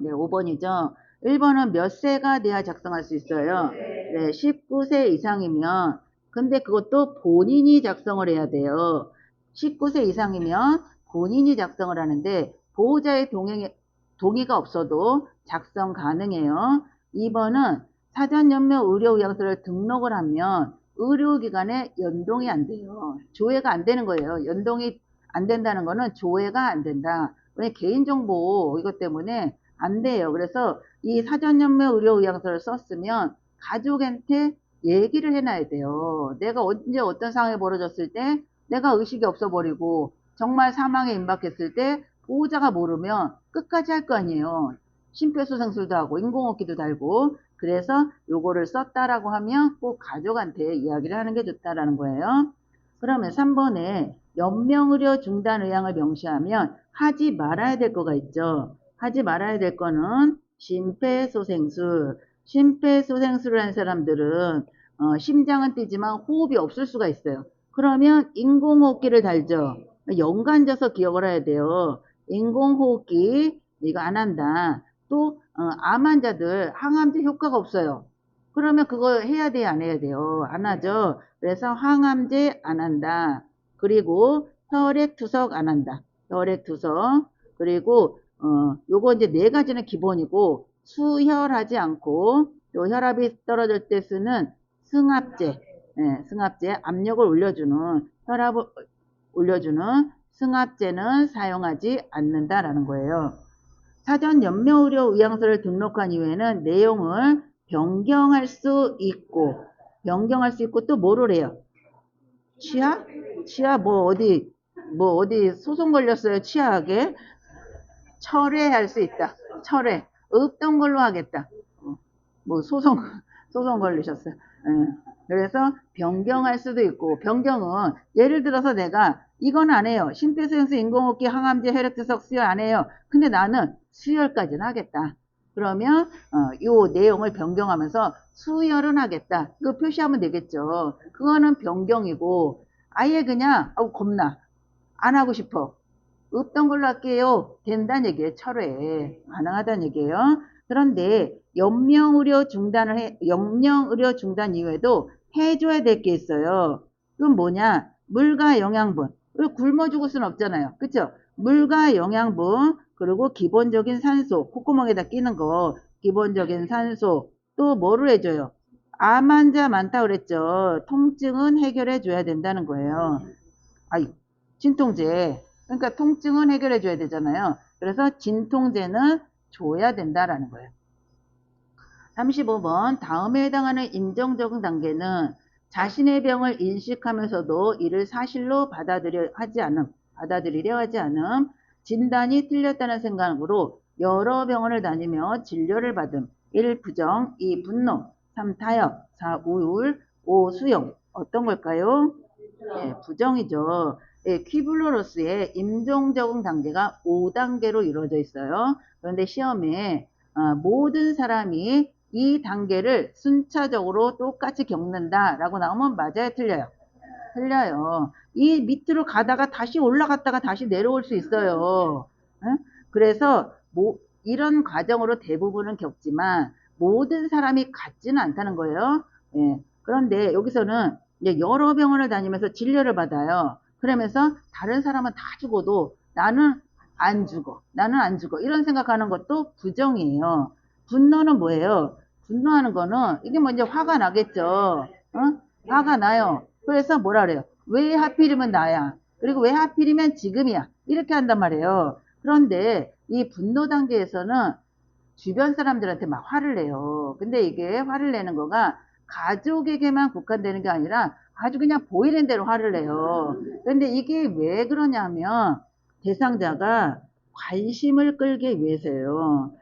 네, 5번이죠. 1번은 몇 세가 돼야 작성할 수 있어요? 네, 19세 이상이면, 근데 그것도 본인이 작성을 해야 돼요. 19세 이상이면 본인이 작성을 하는데, 보호자의 동의가 없어도 작성 가능해요. 2번은 사전연명 의료의약서를 등록을 하면 의료기관에 연동이 안 돼요. 조회가 안 되는 거예요. 연동이 안 된다는 거는 조회가 안 된다. 왜? 개인정보 이것 때문에 안 돼요. 그래서 이 사전연명 의료의약서를 썼으면 가족한테 얘기를 해놔야 돼요. 내가 언제 어떤 상황이 벌어졌을 때 내가 의식이 없어버리고 정말 사망에 임박했을 때 보호자가 모르면 끝까지 할 거 아니에요. 심폐소생술도 하고 인공호흡기도 달고 그래서 요거를 썼다라고 하면 꼭 가족한테 이야기를 하는 게 좋다라는 거예요. 그러면 3번에 연명의료 중단 의향을 명시하면 하지 말아야 될 거가 있죠. 하지 말아야 될 거는 심폐소생술. 심폐소생술을 한 사람들은 심장은 뛰지만 호흡이 없을 수가 있어요. 그러면 인공호흡기를 달죠. 연관져서 기억을 해야 돼요. 인공호흡기 이거 안 한다. 또 암 환자들 항암제 효과가 없어요. 그러면 그거 해야 돼요, 안 해야 돼요? 안 하죠. 그래서 항암제 안 한다. 그리고 혈액투석 안 한다. 혈액투석. 그리고 요거 이제 네 가지는 기본이고 수혈하지 않고 요 혈압이 떨어질 때 쓰는 승합제. 예, 승합제 압력을 올려주는 혈압을 올려주는 승합제는 사용하지 않는다라는 거예요. 사전 연명의료 의향서를 등록한 이후에는 내용을 변경할 수 있고 또 뭐를 해요? 치아? 치아 뭐 어디 소송 걸렸어요? 치아하게? 철회할 수 있다. 철회. 없던 걸로 하겠다. 뭐 소송 걸리셨어요. 예. 그래서 변경할 수도 있고 변경은 예를 들어서 내가 이건 안 해요. 심폐소생술 인공호흡기 항암제 혈액투석 수혈 안 해요. 근데 나는 수혈까지는 하겠다. 그러면 요 내용을 변경하면서 수혈은 하겠다. 이거 표시하면 되겠죠. 그거는 변경이고 아예 그냥 겁나 안 하고 싶어. 없던 걸로 할게요. 된다는 얘기예요. 철회. 가능하다는 얘기예요. 그런데 연명의료 중단 이후에도 해줘야 될 게 있어요. 그건 뭐냐? 물과 영양분. 그리고 굶어 죽을 수는 없잖아요. 그쵸? 물과 영양분, 그리고 기본적인 산소, 콧구멍에다 끼는 거, 기본적인 산소, 또 뭐를 해줘요? 암 환자 많다 그랬죠. 통증은 해결해 줘야 된다는 거예요. 아이, 진통제. 그러니까 통증은 해결해 줘야 되잖아요. 그래서 진통제는 줘야 된다라는 거예요. 35번 다음에 해당하는 임정적응 단계는 자신의 병을 인식하면서도 이를 사실로 받아들이려 하지 않음, 진단이 틀렸다는 생각으로 여러 병원을 다니며 진료를 받음, 1. 부정, 2. 분노, 3. 타협, 4. 우울, 5. 수용. 어떤 걸까요? 네, 부정이죠. 예, 퀴블로로스의 임종적응 단계가 5단계로 이루어져 있어요. 그런데 시험에 모든 사람이 이 단계를 순차적으로 똑같이 겪는다라고 나오면 맞아요, 틀려요? 틀려요. 이 밑으로 가다가 다시 올라갔다가 다시 내려올 수 있어요. 응? 그래서 이런 과정으로 대부분은 겪지만 모든 사람이 같지는 않다는 거예요. 예. 그런데 여기서는 이제 여러 병원을 다니면서 진료를 받아요. 그러면서 다른 사람은 다 죽어도 나는 안 죽어. 나는 안 죽어. 이런 생각하는 것도 부정이에요. 분노는 뭐예요? 분노하는 거는 이게 먼저 화가 나겠죠. 어? 화가 나요. 그래서 뭐라 그래요? 왜 하필이면 나야? 그리고 왜 하필이면 지금이야? 이렇게 한단 말이에요. 그런데 이 분노 단계에서는 주변 사람들한테 막 화를 내요. 근데 이게 화를 내는 거가 가족에게만 국한되는 게 아니라 아주 그냥 보이는 대로 화를 내요. 근데 이게 왜 그러냐면 대상자가 관심을 끌기 위해서예요.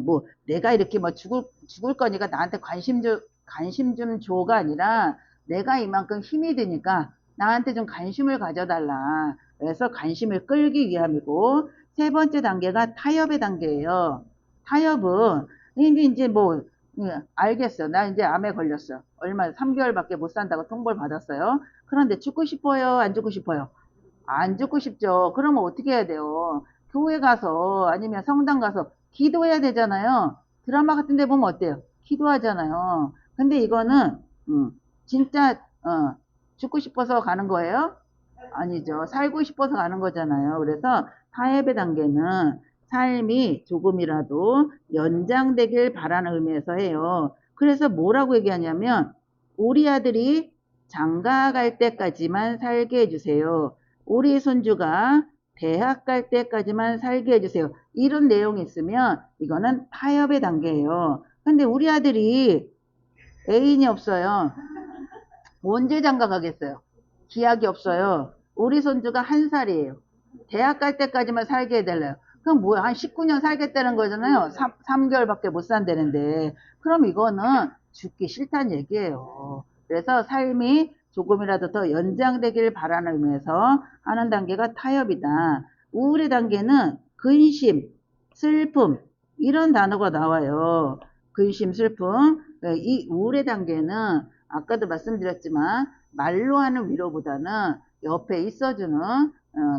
뭐 내가 이렇게 뭐 죽을 거니까 나한테 관심 좀 줘가 아니라 내가 이만큼 힘이 드니까 나한테 좀 관심을 가져달라. 그래서 관심을 끌기 위함이고 세 번째 단계가 타협의 단계예요. 타협은 이제 뭐 알겠어. 나 이제 암에 걸렸어. 얼마 3개월밖에 못 산다고 통보를 받았어요. 그런데 죽고 싶어요? 안 죽고 싶어요? 안 죽고 싶죠. 그러면 어떻게 해야 돼요? 교회 가서 아니면 성당 가서 기도해야 되잖아요. 드라마 같은 데 보면 어때요? 기도하잖아요. 근데 이거는 진짜 죽고 싶어서 가는 거예요? 아니죠. 살고 싶어서 가는 거잖아요. 그래서 타협의 단계는 삶이 조금이라도 연장되길 바라는 의미에서 해요. 그래서 뭐라고 얘기하냐면 우리 아들이 장가 갈 때까지만 살게 해주세요. 우리 손주가 대학 갈 때까지만 살게 해주세요. 이런 내용이 있으면 이거는 타협의 단계예요. 근데 우리 아들이 애인이 없어요. 언제 장가 가겠어요? 기약이 없어요. 우리 손주가 1살이에요. 대학 갈 때까지만 살게 해달래요. 그럼 뭐야? 한 19년 살겠다는 거잖아요. 3개월밖에 못 산다는데. 그럼 이거는 죽기 싫다는 얘기예요. 그래서 삶이 조금이라도 더 연장되길 바라는 의미에서 하는 단계가 타협이다. 우울의 단계는 근심, 슬픔 이런 단어가 나와요. 근심, 슬픔. 이 우울의 단계는 아까도 말씀드렸지만 말로 하는 위로보다는 옆에 있어주는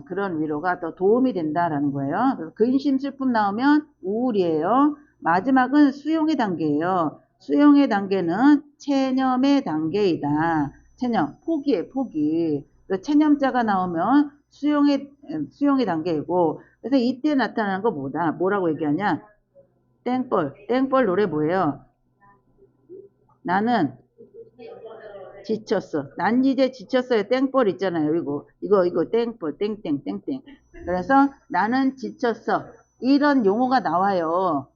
그런 위로가 더 도움이 된다라는 거예요. 그래서 근심, 슬픔 나오면 우울이에요. 마지막은 수용의 단계예요. 수용의 단계는 체념의 단계이다. 체념, 포기에 포기. 체념자가 나오면 수용의 단계이고, 그래서 이때 나타나는 거 뭐다? 뭐라고 얘기하냐? 땡벌. 땡벌 노래 뭐예요? 나는 지쳤어. 난 이제 지쳤어요. 땡벌 있잖아요. 이거 땡벌, 땡땡, 땡땡. 그래서 나는 지쳤어. 이런 용어가 나와요.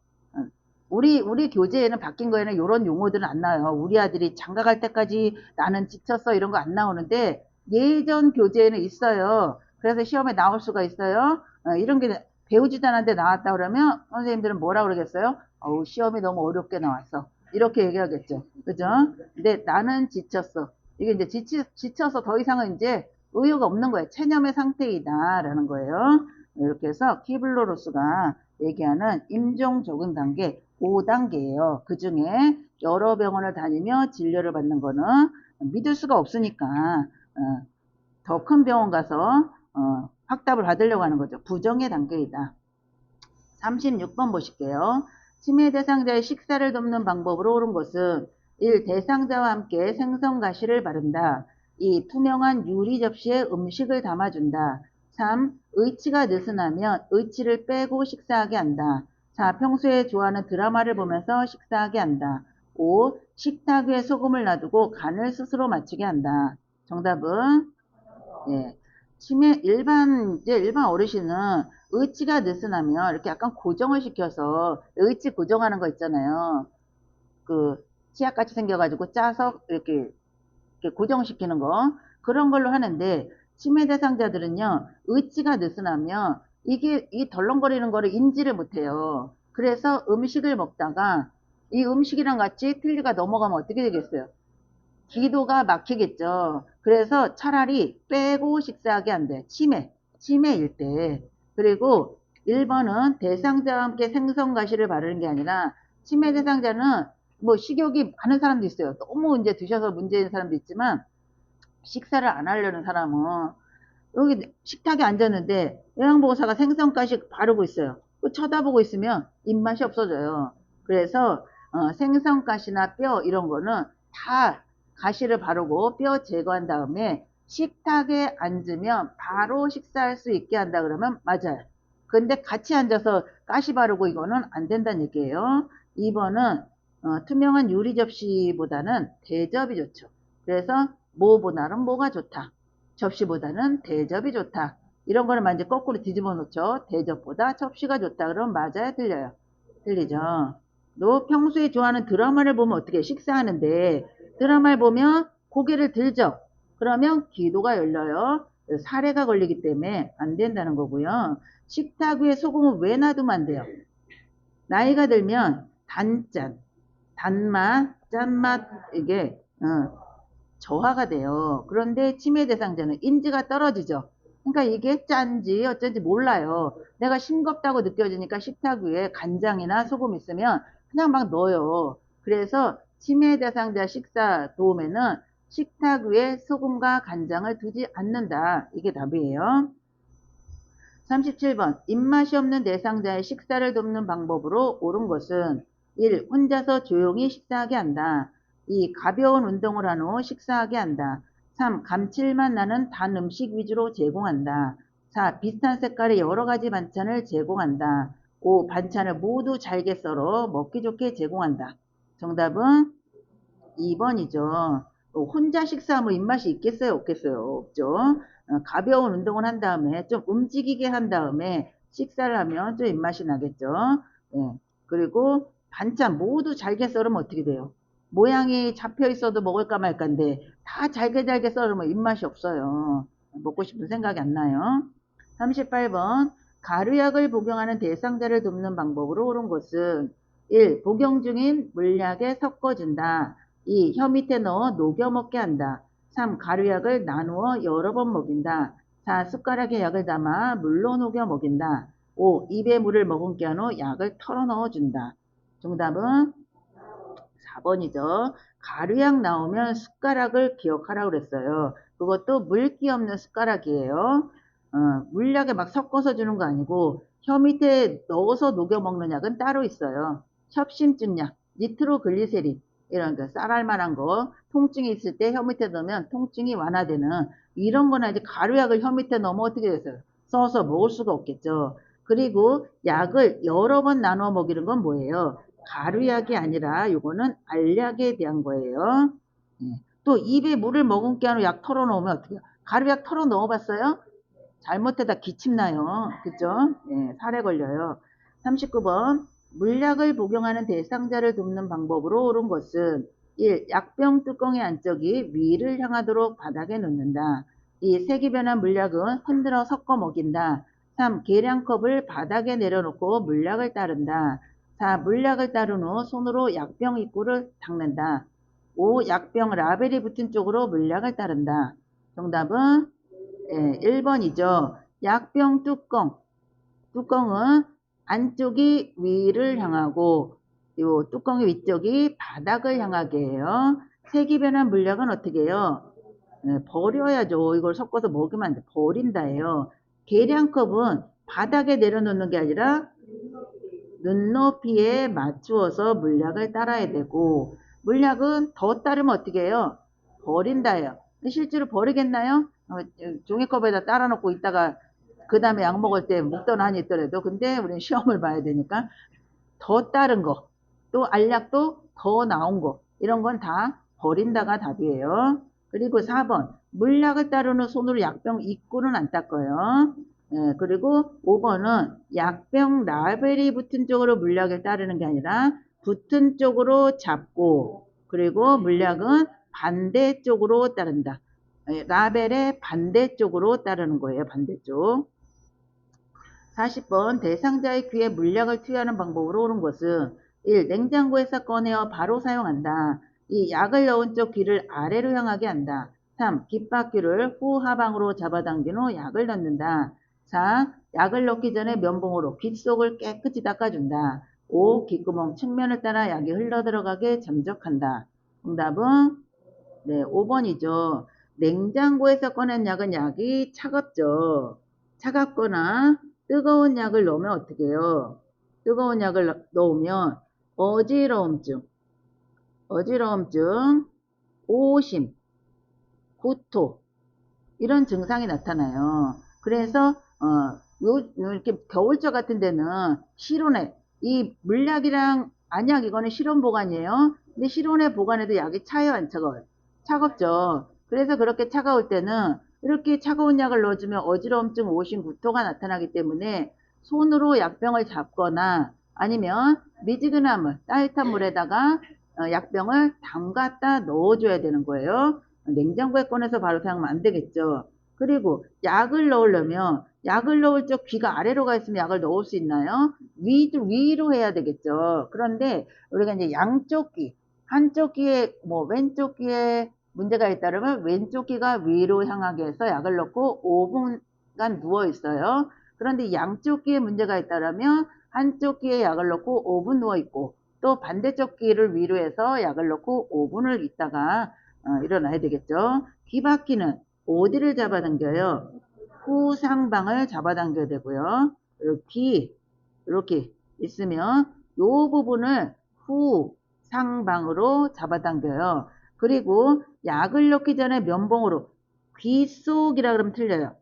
우리 교재에는 바뀐 거에는 이런 용어들은 안 나와요. 우리 아들이 장가 갈 때까지 나는 지쳤어. 이런 거 안 나오는데 예전 교재에는 있어요. 그래서 시험에 나올 수가 있어요. 이런 게 배우지도 않았는데 나왔다 그러면 선생님들은 뭐라 그러겠어요? 어우, 시험이 너무 어렵게 나왔어. 이렇게 얘기하겠죠. 그죠? 근데 나는 지쳤어. 이게 이제 지쳐서 더 이상은 이제 의욕가 없는 거예요. 체념의 상태이다. 라는 거예요. 이렇게 해서 키블로로스가 얘기하는 임종 적응 단계 5단계예요. 그 중에 여러 병원을 다니며 진료를 받는 거는 믿을 수가 없으니까 더 큰 병원 가서 확답을 받으려고 하는 거죠. 부정의 단계이다. 36번 보실게요. 치매 대상자의 식사를 돕는 방법으로 옳은 것은 1. 대상자와 함께 생선 가시를 바른다. 2. 투명한 유리 접시에 음식을 담아준다. 3. 의치가 느슨하면 의치를 빼고 식사하게 한다. 4. 평소에 좋아하는 드라마를 보면서 식사하게 한다. 5. 식탁 위에 소금을 놔두고 간을 스스로 맞추게 한다. 정답은 예. 일반 어르신은 의치가 느슨하면 이렇게 약간 고정을 시켜서 의치 고정하는 거 있잖아요. 그 치약같이 생겨가지고 짜서 이렇게 고정시키는 거 그런 걸로 하는데 치매 대상자들은요 의치가 느슨하면 이게 이 덜렁거리는 거를 인지를 못해요. 그래서 음식을 먹다가 이 음식이랑 같이 틀니가 넘어가면 어떻게 되겠어요? 기도가 막히겠죠. 그래서 차라리 빼고 식사하게 한대. 치매일 때. 그리고 1번은 대상자와 함께 생선 가시를 바르는 게 아니라 치매 대상자는 뭐 식욕이 많은 사람도 있어요. 너무 이제 드셔서 문제인 사람도 있지만 식사를 안 하려는 사람은 여기 식탁에 앉았는데 요양보호사가 생선가시 바르고 있어요. 쳐다보고 있으면 입맛이 없어져요. 그래서 생선가시나 뼈 이런 거는 다 가시를 바르고 뼈 제거한 다음에 식탁에 앉으면 바로 식사할 수 있게 한다 그러면 맞아요. 근데 같이 앉아서 가시 바르고 이거는 안 된다는 얘기예요. 2번은 투명한 유리 접시보다는 대접이 좋죠. 그래서 뭐보다는 뭐가 좋다. 접시보다는 대접이 좋다. 이런 거는 이제 거꾸로 뒤집어 놓죠. 대접보다 접시가 좋다. 그러면 맞아요? 틀려요? 틀리죠. 너 평소에 좋아하는 드라마를 보면 어떻게 식사하는데 드라마를 보면 고개를 들죠. 그러면 기도가 열려요. 사례가 걸리기 때문에 안 된다는 거고요. 식탁 위에 소금을 왜 놔두면 안 돼요? 나이가 들면 단짠, 단맛, 짠맛 이게 저하가 돼요. 그런데 치매 대상자는 인지가 떨어지죠. 그러니까 이게 짠지 어쩐지 몰라요. 내가 싱겁다고 느껴지니까 식탁 위에 간장이나 소금 있으면 그냥 막 넣어요. 그래서 치매 대상자 식사 도움에는 식탁 위에 소금과 간장을 두지 않는다. 이게 답이에요. 37번. 입맛이 없는 대상자의 식사를 돕는 방법으로 옳은 것은 1. 혼자서 조용히 식사하게 한다. 2. 가벼운 운동을 한 후 식사하게 한다. 3. 감칠맛 나는 단 음식 위주로 제공한다. 4. 비슷한 색깔의 여러 가지 반찬을 제공한다. 5. 반찬을 모두 잘게 썰어 먹기 좋게 제공한다. 정답은 2번이죠. 혼자 식사하면 입맛이 있겠어요? 없겠어요? 없죠. 가벼운 운동을 한 다음에 좀 움직이게 한 다음에 식사를 하면 좀 입맛이 나겠죠. 예. 그리고 반찬 모두 잘게 썰으면 어떻게 돼요? 모양이 잡혀 있어도 먹을까 말까인데 다 잘게 썰으면 입맛이 없어요. 먹고 싶은 생각이 안 나요. 38번. 가루약을 복용하는 대상자를 돕는 방법으로 옳은 것은 1. 복용 중인 물약에 섞어준다. 2. 혀 밑에 넣어 녹여 먹게 한다. 3. 가루약을 나누어 여러 번 먹인다. 4. 숟가락에 약을 담아 물로 녹여 먹인다. 5. 입에 물을 머금게 한 후 약을 털어 넣어준다. 정답은 4번이죠. 가루약 나오면 숟가락을 기억하라고 그랬어요. 그것도 물기 없는 숟가락이에요. 물약에 막 섞어서 주는 거 아니고 혀 밑에 넣어서 녹여 먹는 약은 따로 있어요. 협심증 약, 니트로글리세린 이런 거 쌀알 만한 거 통증이 있을 때 혀 밑에 넣으면 통증이 완화되는 이런 거나 이제 가루약을 혀 밑에 넣으면 어떻게 됐어요? 써서 먹을 수가 없겠죠. 그리고 약을 여러 번 나눠 먹이는 건 뭐예요? 가루약이 아니라 요거는 알약에 대한 거예요. 예. 또 입에 물을 머금게 하는 약 털어 놓으면 어떻게 해요? 가루약 털어 넣어 봤어요? 잘못하다 기침 나요. 그죠? 예, 살에 걸려요. 39번. 물약을 복용하는 대상자를 돕는 방법으로 옳은 것은 1. 약병 뚜껑의 안쪽이 위를 향하도록 바닥에 놓는다. 2. 색이 변한 물약은 흔들어 섞어 먹인다. 3. 계량컵을 바닥에 내려놓고 물약을 따른다. 4. 물약을 따른 후 손으로 약병 입구를 닦는다. 5. 약병 라벨이 붙은 쪽으로 물약을 따른다. 정답은 1번이죠. 약병 뚜껑은 안쪽이 위를 향하고 요 뚜껑의 위쪽이 바닥을 향하게 해요. 색이 변한 물약은 어떻게 해요? 버려야죠. 이걸 섞어서 먹으면 안 돼. 버린다예요. 계량컵은 바닥에 내려놓는 게 아니라 눈높이에 맞추어서 물약을 따라야 되고 물약은 더 따르면 어떻게 해요? 버린다예요. 근데 실제로 버리겠나요? 종이컵에다 따라 놓고 있다가 그 다음에 약 먹을 때 먹던 한이 있더라도 근데 우리는 시험을 봐야 되니까 더 따른 거, 또 알약도 더 나온 거 이런 건 다 버린다가 답이에요. 그리고 4번 물약을 따르는 손으로 약병 입구는 안 닦아요. 그리고 5번은 약병 라벨이 붙은 쪽으로 물약을 따르는 게 아니라 붙은 쪽으로 잡고 그리고 물약은 반대쪽으로 따른다. 라벨의 반대쪽으로 따르는 거예요. 반대쪽. 40번 대상자의 귀에 물약을 투여하는 방법으로 옳은 것은 1. 냉장고에서 꺼내어 바로 사용한다. 2. 약을 넣은 쪽 귀를 아래로 향하게 한다. 3. 귓바퀴를 후 하방으로 잡아당긴 후 약을 넣는다. 4. 약을 넣기 전에 면봉으로 귓속을 깨끗이 닦아준다. 5. 귓구멍 측면을 따라 약이 흘러들어가게 잠적한다. 정답은 5번이죠. 냉장고에서 꺼낸 약은 약이 차갑죠. 차갑거나 뜨거운 약을 넣으면 어떻게 해요? 뜨거운 약을 넣으면 어지러움증, 오심, 구토 이런 증상이 나타나요. 그래서 이렇게 겨울철 같은 데는 실온에 이 물약이랑 안약 이거는 실온 보관이에요. 근데 실온에 보관해도 약이 차요, 안 차가워요? 차갑죠. 그래서 그렇게 차가울 때는 이렇게 차가운 약을 넣어주면 어지러움증, 오심, 구토가 나타나기 때문에 손으로 약병을 잡거나 아니면 미지근한 물, 따뜻한 물에다가 약병을 담갔다 넣어줘야 되는 거예요. 냉장고에 꺼내서 바로 사용하면 안 되겠죠. 그리고 약을 넣으려면 약을 넣을 적 귀가 아래로 가 있으면 약을 넣을 수 있나요? 위로 해야 되겠죠. 그런데 우리가 이제 양쪽 귀, 한쪽 귀에 뭐 왼쪽 귀에 문제가 있다면 왼쪽 귀가 위로 향하게 해서 약을 넣고 5분간 누워 있어요. 그런데 양쪽 귀에 문제가 있다면 한쪽 귀에 약을 넣고 5분 누워 있고 또 반대쪽 귀를 위로 해서 약을 넣고 5분을 있다가 일어나야 되겠죠. 귀바퀴는 어디를 잡아당겨요? 후상방을 잡아당겨야 되고요. 이렇게 있으면 요 부분을 후상방으로 잡아당겨요. 그리고 약을 넣기 전에 면봉으로 귓속이라 그러면 틀려요.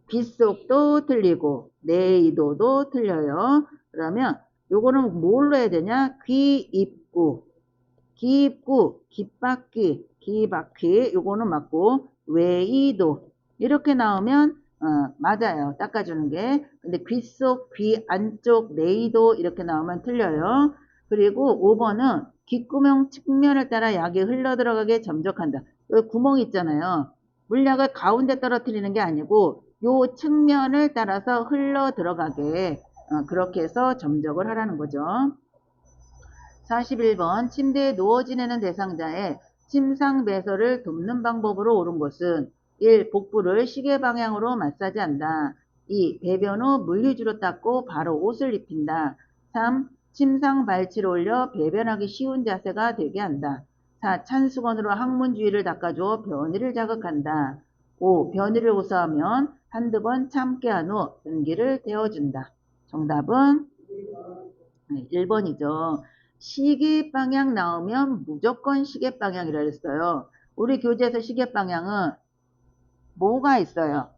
귓속도 틀리고 내이도도 틀려요. 그러면 요거는 뭘로 해야 되냐? 귀입구, 귓바퀴, 귀바퀴 요거는 맞고 외이도 이렇게 나오면 맞아요. 닦아주는 게. 근데 귓속, 귀 안쪽, 내이도 이렇게 나오면 틀려요. 그리고 5번은 귓구멍 측면을 따라 약이 흘러들어가게 점적한다. 여기 구멍 있잖아요. 물약을 가운데 떨어뜨리는 게 아니고 요 측면을 따라서 흘러들어가게 그렇게 해서 점적을 하라는 거죠. 41번 침대에 누워 지내는 대상자의 침상배설을 돕는 방법으로 옳은 것은 1. 복부를 시계 방향으로 마사지한다. 2. 배변 후 물류지로 닦고 바로 옷을 입힌다. 3. 침상 발치를 올려 배변하기 쉬운 자세가 되게 한다. 4. 찬 수건으로 항문 주위를 닦아줘 변이를 자극한다. 5. 변이를 호소하면 한두 번 참게 한 후 변기를 데워준다. 정답은 1번이죠. 시계 방향 나오면 무조건 시계 방향이라 그랬어요. 우리 교재에서 시계 방향은 뭐가 있어요?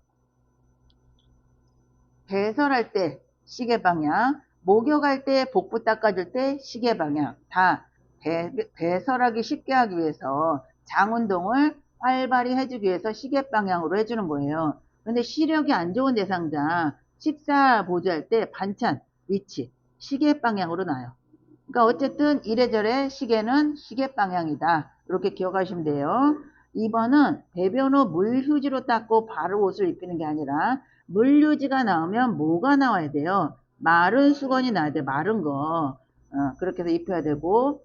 배설할 때 시계 방향, 목욕할 때 복부 닦아줄 때 시계 방향. 다 배설하기 쉽게 하기 위해서 장 운동을 활발히 해주기 위해서 시계 방향으로 해주는 거예요. 근데 시력이 안 좋은 대상자 식사 보조할 때 반찬 위치 시계 방향으로 나요. 그러니까 어쨌든 이래저래 시계는 시계 방향이다. 이렇게 기억하시면 돼요. 2번은 배변 후 물휴지로 닦고 바로 옷을 입히는 게 아니라 물휴지가 나오면 뭐가 나와야 돼요? 마른 수건이 나와야 돼. 마른 거. 그렇게 해서 입혀야 되고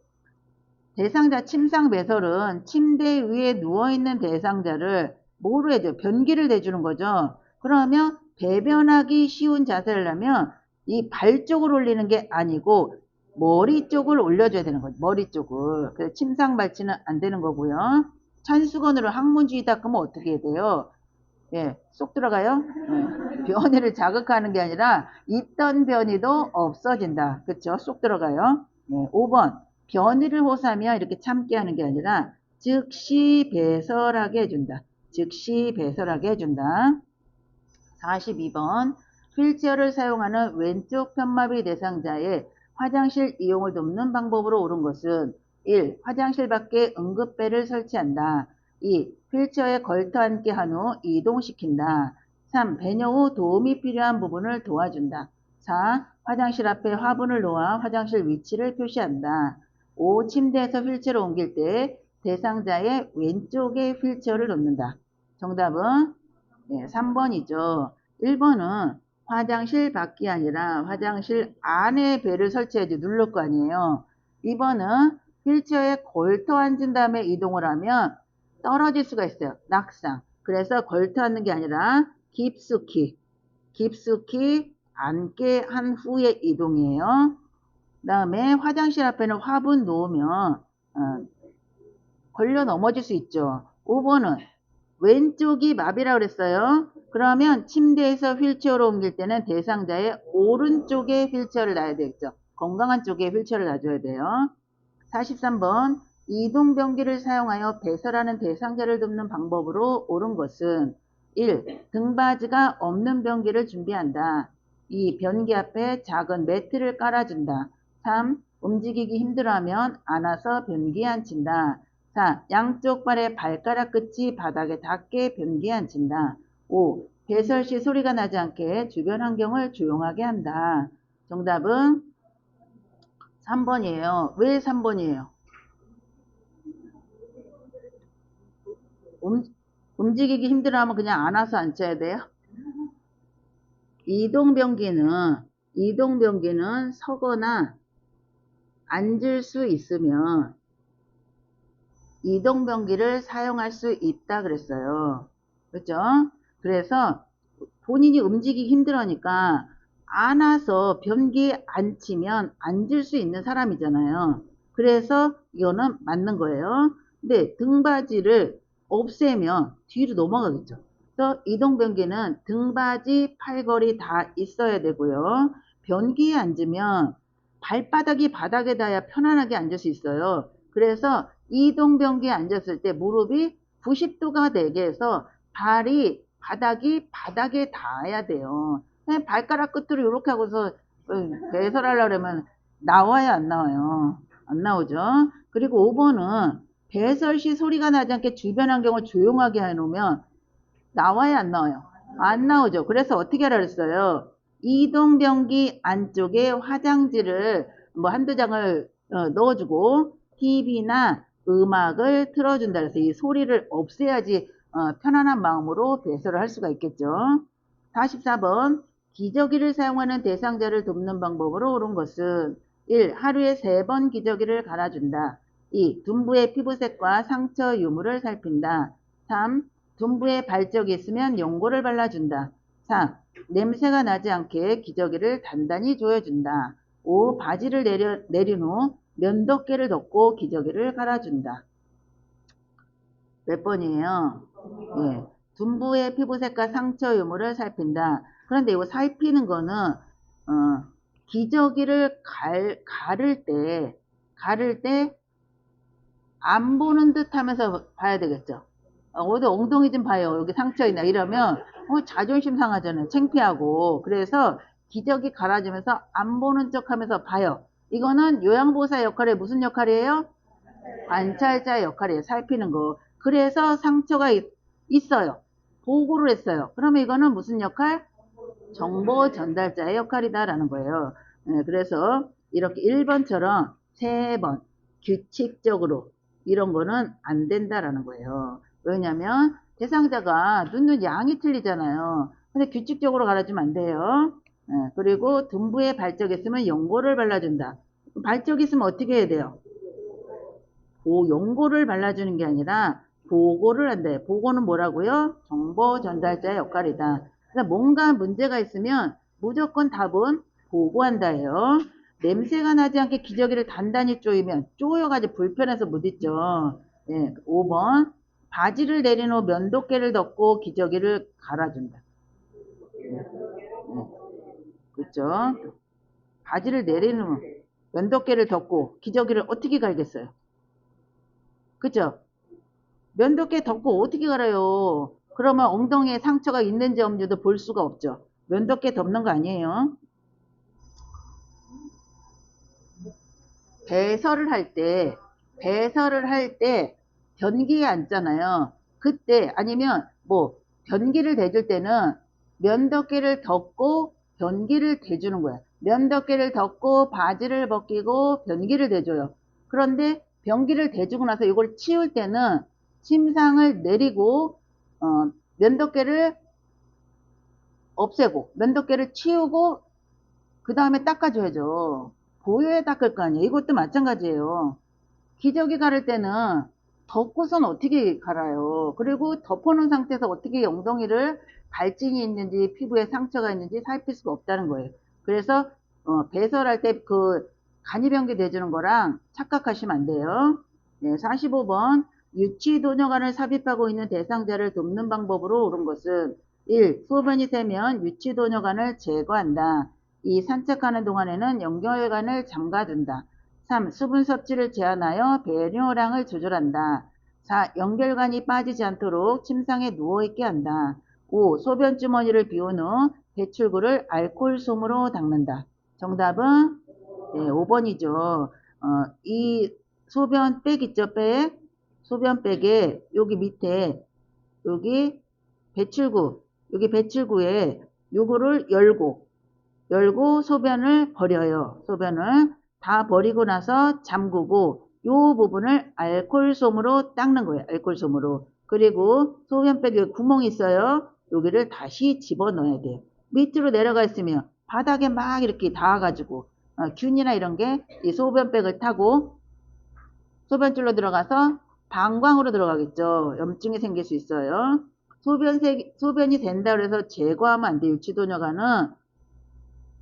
대상자 침상 배설은 침대 위에 누워있는 대상자를 뭐로 해줘요? 변기를 대주는 거죠. 그러면 배변하기 쉬운 자세를 하면 이 발 쪽을 올리는 게 아니고 머리 쪽을 올려줘야 되는 거죠. 머리 쪽을. 그래서 침상 발치는 안 되는 거고요. 찬수건으로 항문 주위 닦으면 어떻게 해야 돼요? 예, 쏙 들어가요? 변이를 자극하는 게 아니라 있던 변이도 없어진다. 그쵸? 쏙 들어가요. 5번. 변이를 호소하며 이렇게 참게 하는 게 아니라 즉시 배설하게 해준다. 즉시 배설하게 해준다. 42번. 휠체어를 사용하는 왼쪽 편마비 대상자의 화장실 이용을 돕는 방법으로 옳은 것은 1. 화장실 밖에 응급배를 설치한다. 2. 휠체어에 걸터 앉게 한 후 이동시킨다. 3. 배뇨 후 도움이 필요한 부분을 도와준다. 4. 화장실 앞에 화분을 놓아 화장실 위치를 표시한다. 5. 침대에서 휠체어를 옮길 때 대상자의 왼쪽에 휠체어를 놓는다. 정답은 3번이죠. 1번은 화장실 밖이 아니라 화장실 안에 배를 설치해야지 누를 거 아니에요. 2번은 휠체어에 걸터 앉은 다음에 이동을 하면 떨어질 수가 있어요. 낙상. 그래서 걸터 앉는 게 아니라 깊숙이 앉게 한 후에 이동이에요. 그 다음에 화장실 앞에는 화분 놓으면 걸려 넘어질 수 있죠. 5번은 왼쪽이 마비라고 그랬어요. 그러면 침대에서 휠체어로 옮길 때는 대상자의 오른쪽에 휠체어를 놔야 되겠죠. 건강한 쪽에 휠체어를 놔줘야 돼요. 43번 이동변기를 사용하여 배설하는 대상자를 돕는 방법으로 옳은 것은 1. 등받이가 없는 변기를 준비한다. 2. 변기 앞에 작은 매트를 깔아준다. 3. 움직이기 힘들어하면 안아서 변기에 앉힌다. 4. 양쪽 발의 발가락 끝이 바닥에 닿게 변기에 앉힌다. 5. 배설 시 소리가 나지 않게 주변 환경을 조용하게 한다. 정답은 3번이에요. 왜 3번이에요? 움직이기 힘들어하면 그냥 안아서 앉혀야 돼요? 이동변기는 서거나 앉을 수 있으면 이동변기를 사용할 수 있다 그랬어요. 그렇죠? 그래서 본인이 움직이기 힘들으니까 안아서 변기에 앉히면 앉을 수 있는 사람이잖아요. 그래서 이거는 맞는 거예요. 근데 등받이를 없애면 뒤로 넘어가겠죠. 또 이동변기는 등받이, 팔걸이 다 있어야 되고요. 변기에 앉으면 발바닥이 바닥에 닿아야 편안하게 앉을 수 있어요. 그래서 이동변기에 앉았을 때 무릎이 90도가 되게 해서 바닥이 바닥에 닿아야 돼요. 그냥 발가락 끝으로 이렇게 하고서 배설하려고 그러면 나와야 안 나와요. 안 나오죠. 그리고 5번은 배설 시 소리가 나지 않게 주변 환경을 조용하게 해놓으면 나와야 안 나와요? 안 나오죠. 그래서 어떻게 하라 그랬어요? 이동변기 안쪽에 화장지를 뭐 한두 장을 넣어주고 TV나 음악을 틀어준다. 그래서 이 소리를 없애야지 편안한 마음으로 배설을 할 수가 있겠죠. 44번 기저귀를 사용하는 대상자를 돕는 방법으로 옳은 것은 1. 하루에 3번 기저귀를 갈아준다. 2. 둔부의 피부색과 상처 유무를 살핀다. 3. 둔부에 발적이 있으면 연고를 발라준다. 4. 냄새가 나지 않게 기저귀를 단단히 조여준다. 5. 바지를 내린 후 면도개를 덮고 기저귀를 갈아준다. 몇 번이에요? 예. 둔부의 피부색과 상처 유무를 살핀다. 그런데 이거 살피는 거는 기저귀를 가를 때 안 보는 듯 하면서 봐야 되겠죠. 어디 엉덩이 좀 봐요. 여기 상처 있나 이러면 자존심 상하잖아요. 창피하고. 그래서 기저귀 갈아주면서 안 보는 척 하면서 봐요. 이거는 요양보호사 역할이 무슨 역할이에요? 관찰자 역할이에요. 살피는 거. 그래서 상처가 있어요. 보고를 했어요. 그러면 이거는 무슨 역할? 정보 전달자의 역할이다라는 거예요. 네, 그래서 이렇게 1번처럼 3번 규칙적으로 이런 거는 안 된다라는 거예요. 왜냐면 대상자가 눈 양이 틀리잖아요. 근데 규칙적으로 갈아주면 안 돼요. 네, 그리고 둔부에 발적이 있으면 연고를 발라준다. 발적이 있으면 어떻게 해야 돼요? 연고를 발라주는 게 아니라 보고를 한대. 보고는 뭐라고요? 정보 전달자의 역할이다. 그래서 뭔가 문제가 있으면 무조건 답은 보고한다예요. 냄새가 나지 않게 기저귀를 단단히 조이면 쪼여가지고 불편해서 못 있죠. 네, 5번 바지를 내린 후 면도개를 덮고 기저귀를 갈아준다. 네, 그렇죠. 바지를 내린 후 면도개를 덮고 기저귀를 어떻게 갈겠어요? 그죠? 면도개 덮고 어떻게 갈아요? 그러면 엉덩이에 상처가 있는지 없는지도 볼 수가 없죠. 면도개 덮는 거 아니에요. 배설을 할 때 변기에 앉잖아요. 그때 아니면 뭐 변기를 대줄 때는 면도개를 덮고 변기를 대주는 거야. 면도개를 덮고 바지를 벗기고 변기를 대줘요. 그런데 변기를 대주고 나서 이걸 치울 때는 침상을 내리고 면도개를 없애고 면도개를 치우고 그 다음에 닦아줘야죠. 보여야 닦을 거 아니에요. 이것도 마찬가지예요. 기저귀 가를 때는 덮고선 어떻게 갈아요. 그리고 덮어놓은 상태에서 어떻게 엉덩이를 발진이 있는지 피부에 상처가 있는지 살필 수가 없다는 거예요. 그래서 배설할 때 그 간이변기 대주는 거랑 착각하시면 안 돼요. 네, 45번 유치도뇨관을 삽입하고 있는 대상자를 돕는 방법으로 옳은 것은 1. 소변이 새면 유치도뇨관을 제거한다. 2. 산책하는 동안에는 연결관을 잠가둔다. 3. 수분 섭취를 제한하여 배뇨량을 조절한다. 4. 연결관이 빠지지 않도록 침상에 누워있게 한다. 5. 소변 주머니를 비운 후 배출구를 알코올 솜으로 닦는다. 정답은 네, 5번이죠. 이 소변백 있죠? 백. 소변백에 여기 밑에 여기 배출구에 요거를 열고 소변을 버려요. 소변을 다 버리고 나서 잠그고 요 부분을 알코올솜으로 닦는 거예요. 알코올솜으로. 그리고 소변백에 구멍이 있어요. 여기를 다시 집어넣어야 돼요. 밑으로 내려가 있으면 바닥에 막 이렇게 닿아가지고 균이나 이런 게 이 소변백을 타고 소변줄로 들어가서 방광으로 들어가겠죠. 염증이 생길 수 있어요. 소변이 된다 그래서 제거하면 안 돼요. 유치도뇨관은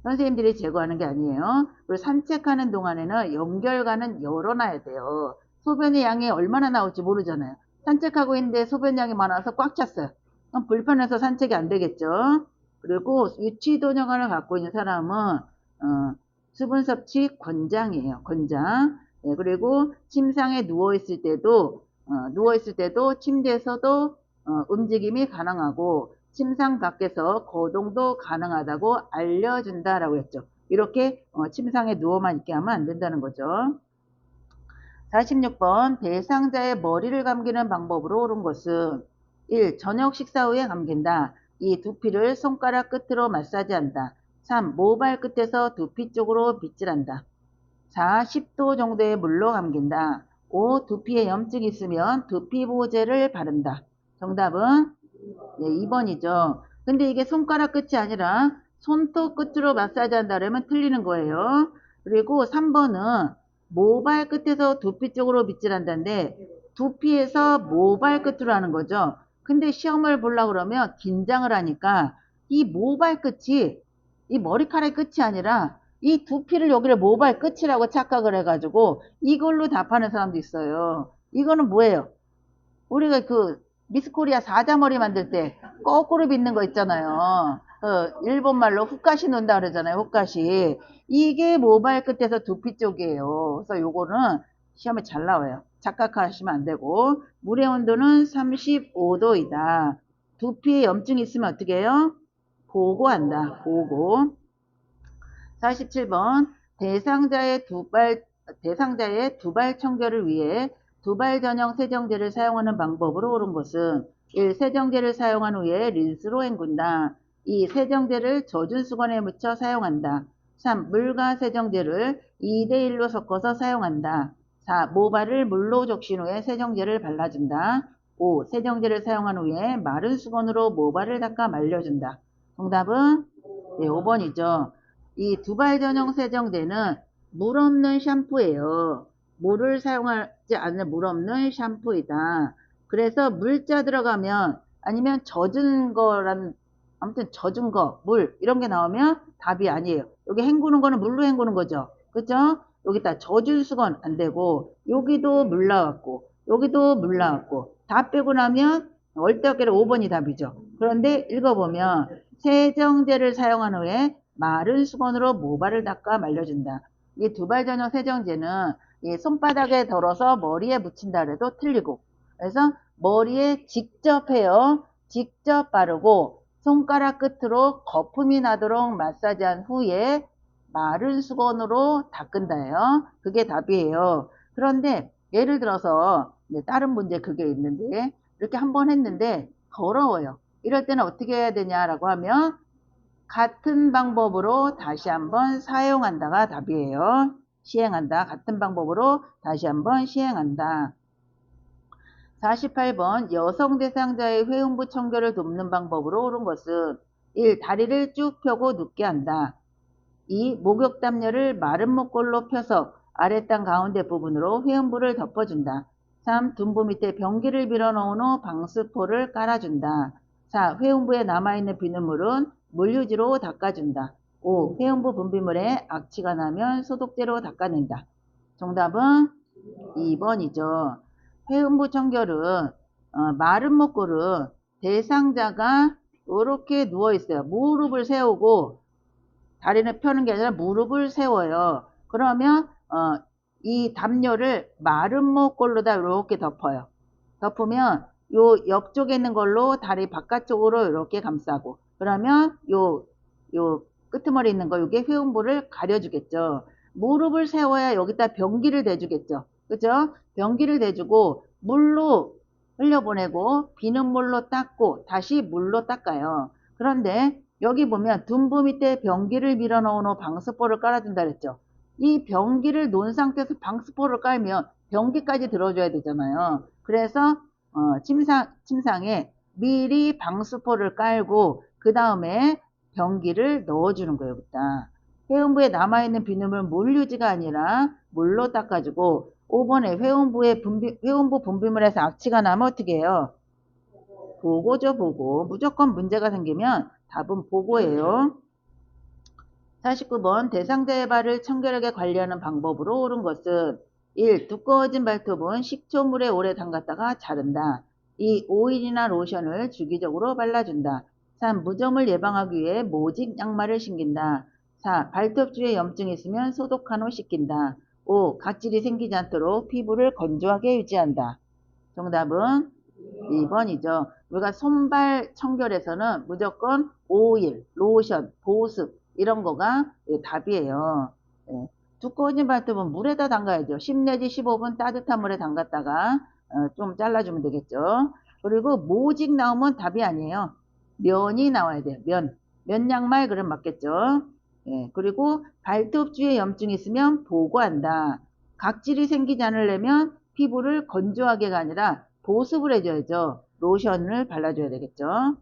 선생님들이 제거하는 게 아니에요. 그리고 산책하는 동안에는 연결관은 열어놔야 돼요. 소변의 양이 얼마나 나올지 모르잖아요. 산책하고 있는데 소변 양이 많아서 꽉 찼어요. 그럼 불편해서 산책이 안 되겠죠. 그리고 유치도뇨관을 갖고 있는 사람은 수분 섭취 권장이에요. 권장. 네, 그리고 침상에 누워 있을 때도 침대에서도 움직임이 가능하고 침상 밖에서 거동도 가능하다고 알려준다라고 했죠. 이렇게 침상에 누워만 있게 하면 안 된다는 거죠. 46번 대상자의 머리를 감기는 방법으로 옳은 것은 1. 저녁 식사 후에 감긴다. 2. 두피를 손가락 끝으로 마사지한다. 3. 모발 끝에서 두피 쪽으로 빗질한다. 4. 10도 정도의 물로 감긴다. 5. 두피에 염증이 있으면 두피 보호제를 바른다. 정답은 네, 2번이죠. 근데 이게 손가락 끝이 아니라 손톱 끝으로 마사지한다 그러면 틀리는 거예요. 그리고 3번은 모발 끝에서 두피 쪽으로 빗질한다는데 두피에서 모발 끝으로 하는 거죠. 근데 시험을 보려고 그러면 긴장을 하니까 이 모발 끝이 이 머리카락 끝이 아니라 이 두피를 여기를 모발 끝이라고 착각을 해가지고 이걸로 답하는 사람도 있어요. 이거는 뭐예요? 우리가 그 미스코리아 사자머리 만들 때 거꾸로 빗는 거 있잖아요. 일본 말로 훅가시 논다 그러잖아요. 훅가시. 이게 모발 끝에서 두피 쪽이에요. 그래서 요거는 시험에 잘 나와요. 착각하시면 안 되고. 물의 온도는 35도이다. 두피에 염증이 있으면 어떻게 해요? 보고한다. 보고. 47번 대상자의 두발 청결을 위해 두발 전용 세정제를 사용하는 방법으로 옳은 것은 1. 세정제를 사용한 후에 린스로 헹군다. 2. 세정제를 젖은 수건에 묻혀 사용한다. 3. 물과 세정제를 2대1로 섞어서 사용한다. 4. 모발을 물로 적신 후에 세정제를 발라준다. 5. 세정제를 사용한 후에 마른 수건으로 모발을 닦아 말려준다. 정답은 네, 5번이죠. 이 두발 전용 세정제는 물 없는 샴푸예요. 물을 사용하지 않는 물 없는 샴푸이다. 그래서 물자 들어가면 아니면 아무튼 젖은 거, 물 이런 게 나오면 답이 아니에요. 여기 헹구는 거는 물로 헹구는 거죠. 그죠? 여기다 젖은 수건 안 되고 여기도 물 나왔고 여기도 물 나왔고 다 빼고 나면 얼떨결에 5번이 답이죠. 그런데 읽어보면 세정제를 사용한 후에 마른 수건으로 모발을 닦아 말려준다. 이 두발 전용 세정제는 이 손바닥에 덜어서 머리에 묻힌다 그래도 틀리고 그래서 머리에 직접 해요. 직접 바르고 손가락 끝으로 거품이 나도록 마사지한 후에 마른 수건으로 닦은다예요. 그게 답이에요. 그런데 예를 들어서 다른 문제 그게 있는데 이렇게 한번 했는데 더러워요. 이럴 때는 어떻게 해야 되냐라고 하면 같은 방법으로 다시 한번 사용한다가 답이에요. 시행한다. 같은 방법으로 다시 한번 시행한다. 48번 여성 대상자의 회음부 청결을 돕는 방법으로 옳은 것은 1. 다리를 쭉 펴고 눕게 한다. 2. 목욕담요를 마른 목골로 펴서 아랫땅 가운데 부분으로 회음부를 덮어준다. 3. 둔부 밑에 변기를 밀어넣은 후 방수포를 깔아준다. 4. 회음부에 남아있는 비눗물은 물유지로 닦아준다. 5. 회음부 분비물에 악취가 나면 소독제로 닦아낸다. 정답은 2번이죠. 회음부 청결은 마른 목골은 대상자가 이렇게 누워있어요. 무릎을 세우고 다리는 펴는 게 아니라 무릎을 세워요. 그러면 이 담요를 마른 목골로다 이렇게 덮어요. 덮으면 요 옆쪽에 있는 걸로 다리 바깥쪽으로 이렇게 감싸고 그러면 요 끄트머리 있는 거 요게 회음부를 가려주겠죠. 무릎을 세워야 여기다 변기를 대주겠죠. 그죠? 변기를 대주고 물로 흘려보내고 비눗물로 닦고 다시 물로 닦아요. 그런데 여기 보면 둔부 밑에 변기를 밀어넣은 후 방수포를 깔아준다 그랬죠. 이 변기를 놓은 상태에서 방수포를 깔면 변기까지 들어줘야 되잖아요. 그래서 침상에 미리 방수포를 깔고 그 다음에 변기를 넣어주는 거예요. 여기다. 회음부에 남아있는 비눗물 물유지가 아니라 물로 닦아주고 5번에 회음부 분비물에서 악취가 나면 어떻게 해요? 보고죠, 보고. 무조건 문제가 생기면 답은 보고예요. 49번 대상자의 발을 청결하게 관리하는 방법으로 옳은 것은 1. 두꺼워진 발톱은 식초물에 오래 담갔다가 자른다. 이 오일이나 로션을 주기적으로 발라준다. 3. 무좀을 예방하기 위해 모직 양말을 신긴다. 4. 발톱주에 염증이 있으면 소독한 후 씻긴다. 5. 각질이 생기지 않도록 피부를 건조하게 유지한다. 정답은 2번이죠. 우리가 손발 청결에서는 무조건 오일, 로션, 보습 이런 거가 답이에요. 예. 두꺼워진 발톱은 물에다 담가야죠. 10 내지 15분 따뜻한 물에 담갔다가 좀 잘라주면 되겠죠. 그리고 모직 나오면 답이 아니에요. 면이 나와야 돼요. 면 양말 그럼 맞겠죠. 예. 그리고 발톱 주에 염증이 있으면 보고한다. 각질이 생기지 않으려면 피부를 건조하게가 아니라 보습을 해줘야죠. 로션을 발라줘야 되겠죠.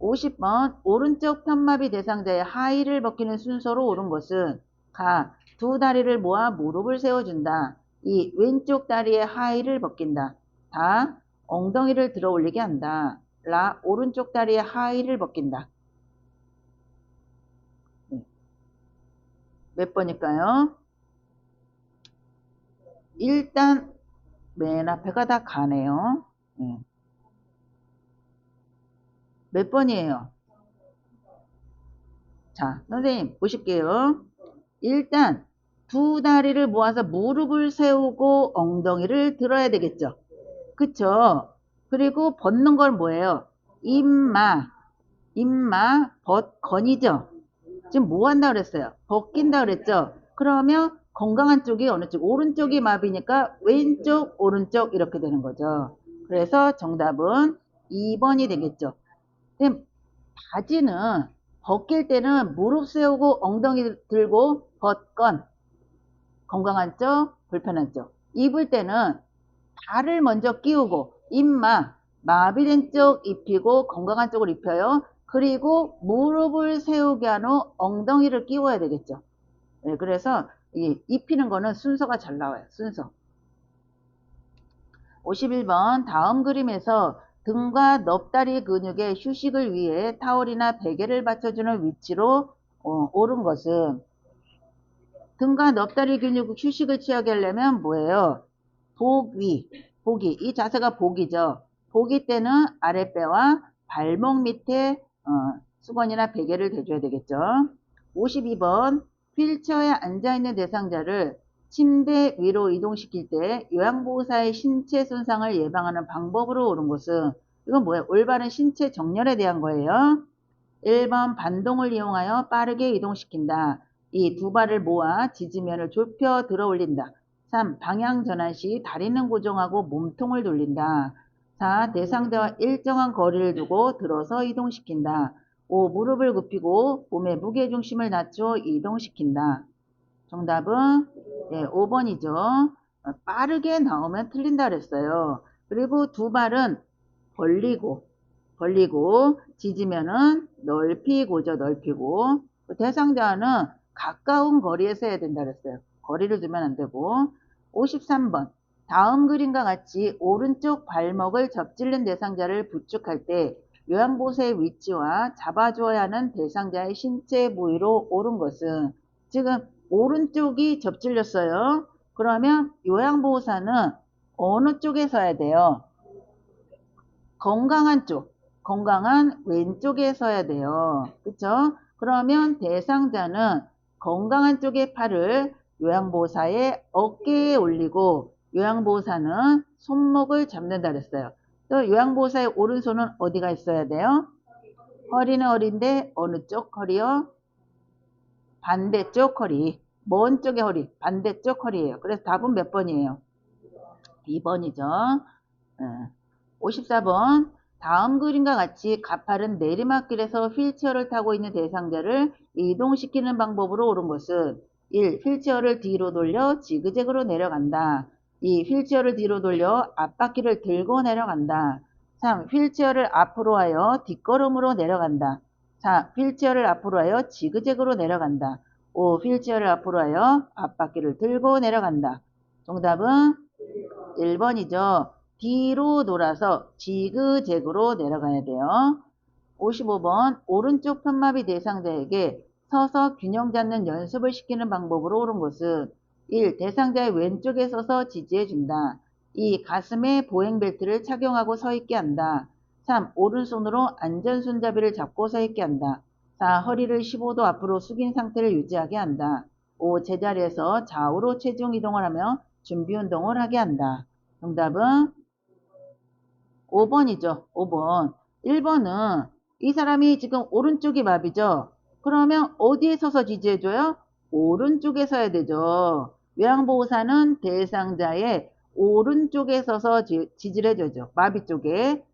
50번 오른쪽 편마비 대상자의 하의를 벗기는 순서로 옳은 것은 가. 두 다리를 모아 무릎을 세워준다. 2. 왼쪽 다리의 하의를 벗긴다. 다. 엉덩이를 들어 올리게 한다. 라. 오른쪽 다리의 하의를 벗긴다. 몇 번일까요? 일단 맨 앞에가 다 가네요. 몇 번이에요? 자, 선생님 보실게요. 일단 두 다리를 모아서 무릎을 세우고 엉덩이를 들어야 되겠죠. 그쵸? 그리고 벗는 걸 뭐예요? 임마, 건이죠. 지금 뭐 한다 그랬어요? 벗긴다 그랬죠? 그러면 건강한 쪽이 어느 쪽? 오른쪽이 마비니까 왼쪽, 오른쪽 이렇게 되는 거죠. 그래서 정답은 2번이 되겠죠. 근데 바지는 벗길 때는 무릎 세우고 엉덩이 들고 벗건 건강한 쪽, 불편한 쪽. 입을 때는 발을 먼저 끼우고 마비된 쪽 입히고 건강한 쪽을 입혀요. 그리고 무릎을 세우게 한 후 엉덩이를 끼워야 되겠죠. 네, 그래서 이 입히는 거는 순서가 잘 나와요. 순서. 51번 다음 그림에서 등과 넙다리 근육의 휴식을 위해 타월이나 베개를 받쳐주는 위치로 옳은 것은 등과 넙다리 근육 휴식을 취하게 하려면 뭐예요? 복위. 이 자세가 복이죠. 복위 때는 아랫배와 발목 밑에 수건이나 베개를 대줘야 되겠죠. 52번 휠체어에 앉아있는 대상자를 침대 위로 이동시킬 때 요양보호사의 신체 손상을 예방하는 방법으로 옳은 것은 이건 뭐예요? 올바른 신체 정렬에 대한 거예요. 1번 반동을 이용하여 빠르게 이동시킨다. 2. 두 발을 모아 지지면을 좁혀 들어 올린다. 3. 방향 전환 시 다리는 고정하고 몸통을 돌린다. 4. 대상자와 일정한 거리를 두고 들어서 이동시킨다. 5. 무릎을 굽히고 몸의 무게중심을 낮춰 이동시킨다. 정답은 5번이죠. 빠르게 나오면 틀린다 그랬어요. 그리고 두 발은 벌리고 지지면은 넓히고죠. 넓히고 대상자는 가까운 거리에서 해야 된다 그랬어요. 거리를 두면 안 되고 53번 다음 그림과 같이 오른쪽 발목을 접질른 대상자를 부축할 때 요양보호사의 위치와 잡아주어야 하는 대상자의 신체 부위로 옳은 것은 지금 오른쪽이 접질렸어요. 그러면 요양보호사는 어느 쪽에 서야 돼요? 건강한 쪽, 건강한 왼쪽에 서야 돼요. 그쵸? 그러면 대상자는 건강한 쪽의 팔을 요양보호사의 어깨에 올리고 요양보호사는 손목을 잡는다 그랬어요. 또 요양보호사의 오른손은 어디가 있어야 돼요? 허리는 허리인데 어느 쪽 허리요? 반대쪽 허리. 먼 쪽의 허리, 반대쪽 허리예요. 그래서 답은 몇 번이에요? 2번이죠. 54번 다음 그림과 같이 가파른 내리막길에서 휠체어를 타고 있는 대상자를 이동시키는 방법으로 옳은 것은 1. 휠체어를 뒤로 돌려 지그재그로 내려간다. 2. 휠체어를 뒤로 돌려 앞바퀴를 들고 내려간다. 3. 휠체어를 앞으로 하여 뒷걸음으로 내려간다. 4. 휠체어를 앞으로 하여 지그재그로 내려간다. 5. 휠체어를 앞으로 하여 앞바퀴를 들고 내려간다. 정답은 1번이죠. 뒤로 돌아서 지그재그로 내려가야 돼요. 55번 오른쪽 편마비 대상자에게 서서 균형 잡는 연습을 시키는 방법으로 옳은 것은 1. 대상자의 왼쪽에 서서 지지해 준다. 2. 가슴에 보행벨트를 착용하고 서 있게 한다. 3. 오른손으로 안전손잡이를 잡고 서 있게 한다. 4. 허리를 15도 앞으로 숙인 상태를 유지하게 한다. 5. 제자리에서 좌우로 체중 이동을 하며 준비 운동을 하게 한다. 정답은 5번이죠. 5번. 1번은 이 사람이 지금 오른쪽이 마비죠. 그러면 어디에 서서 지지해줘요? 오른쪽에 서야 되죠. 요양보호사는 대상자의 오른쪽에 서서 지지를 해줘죠. 마비 쪽에.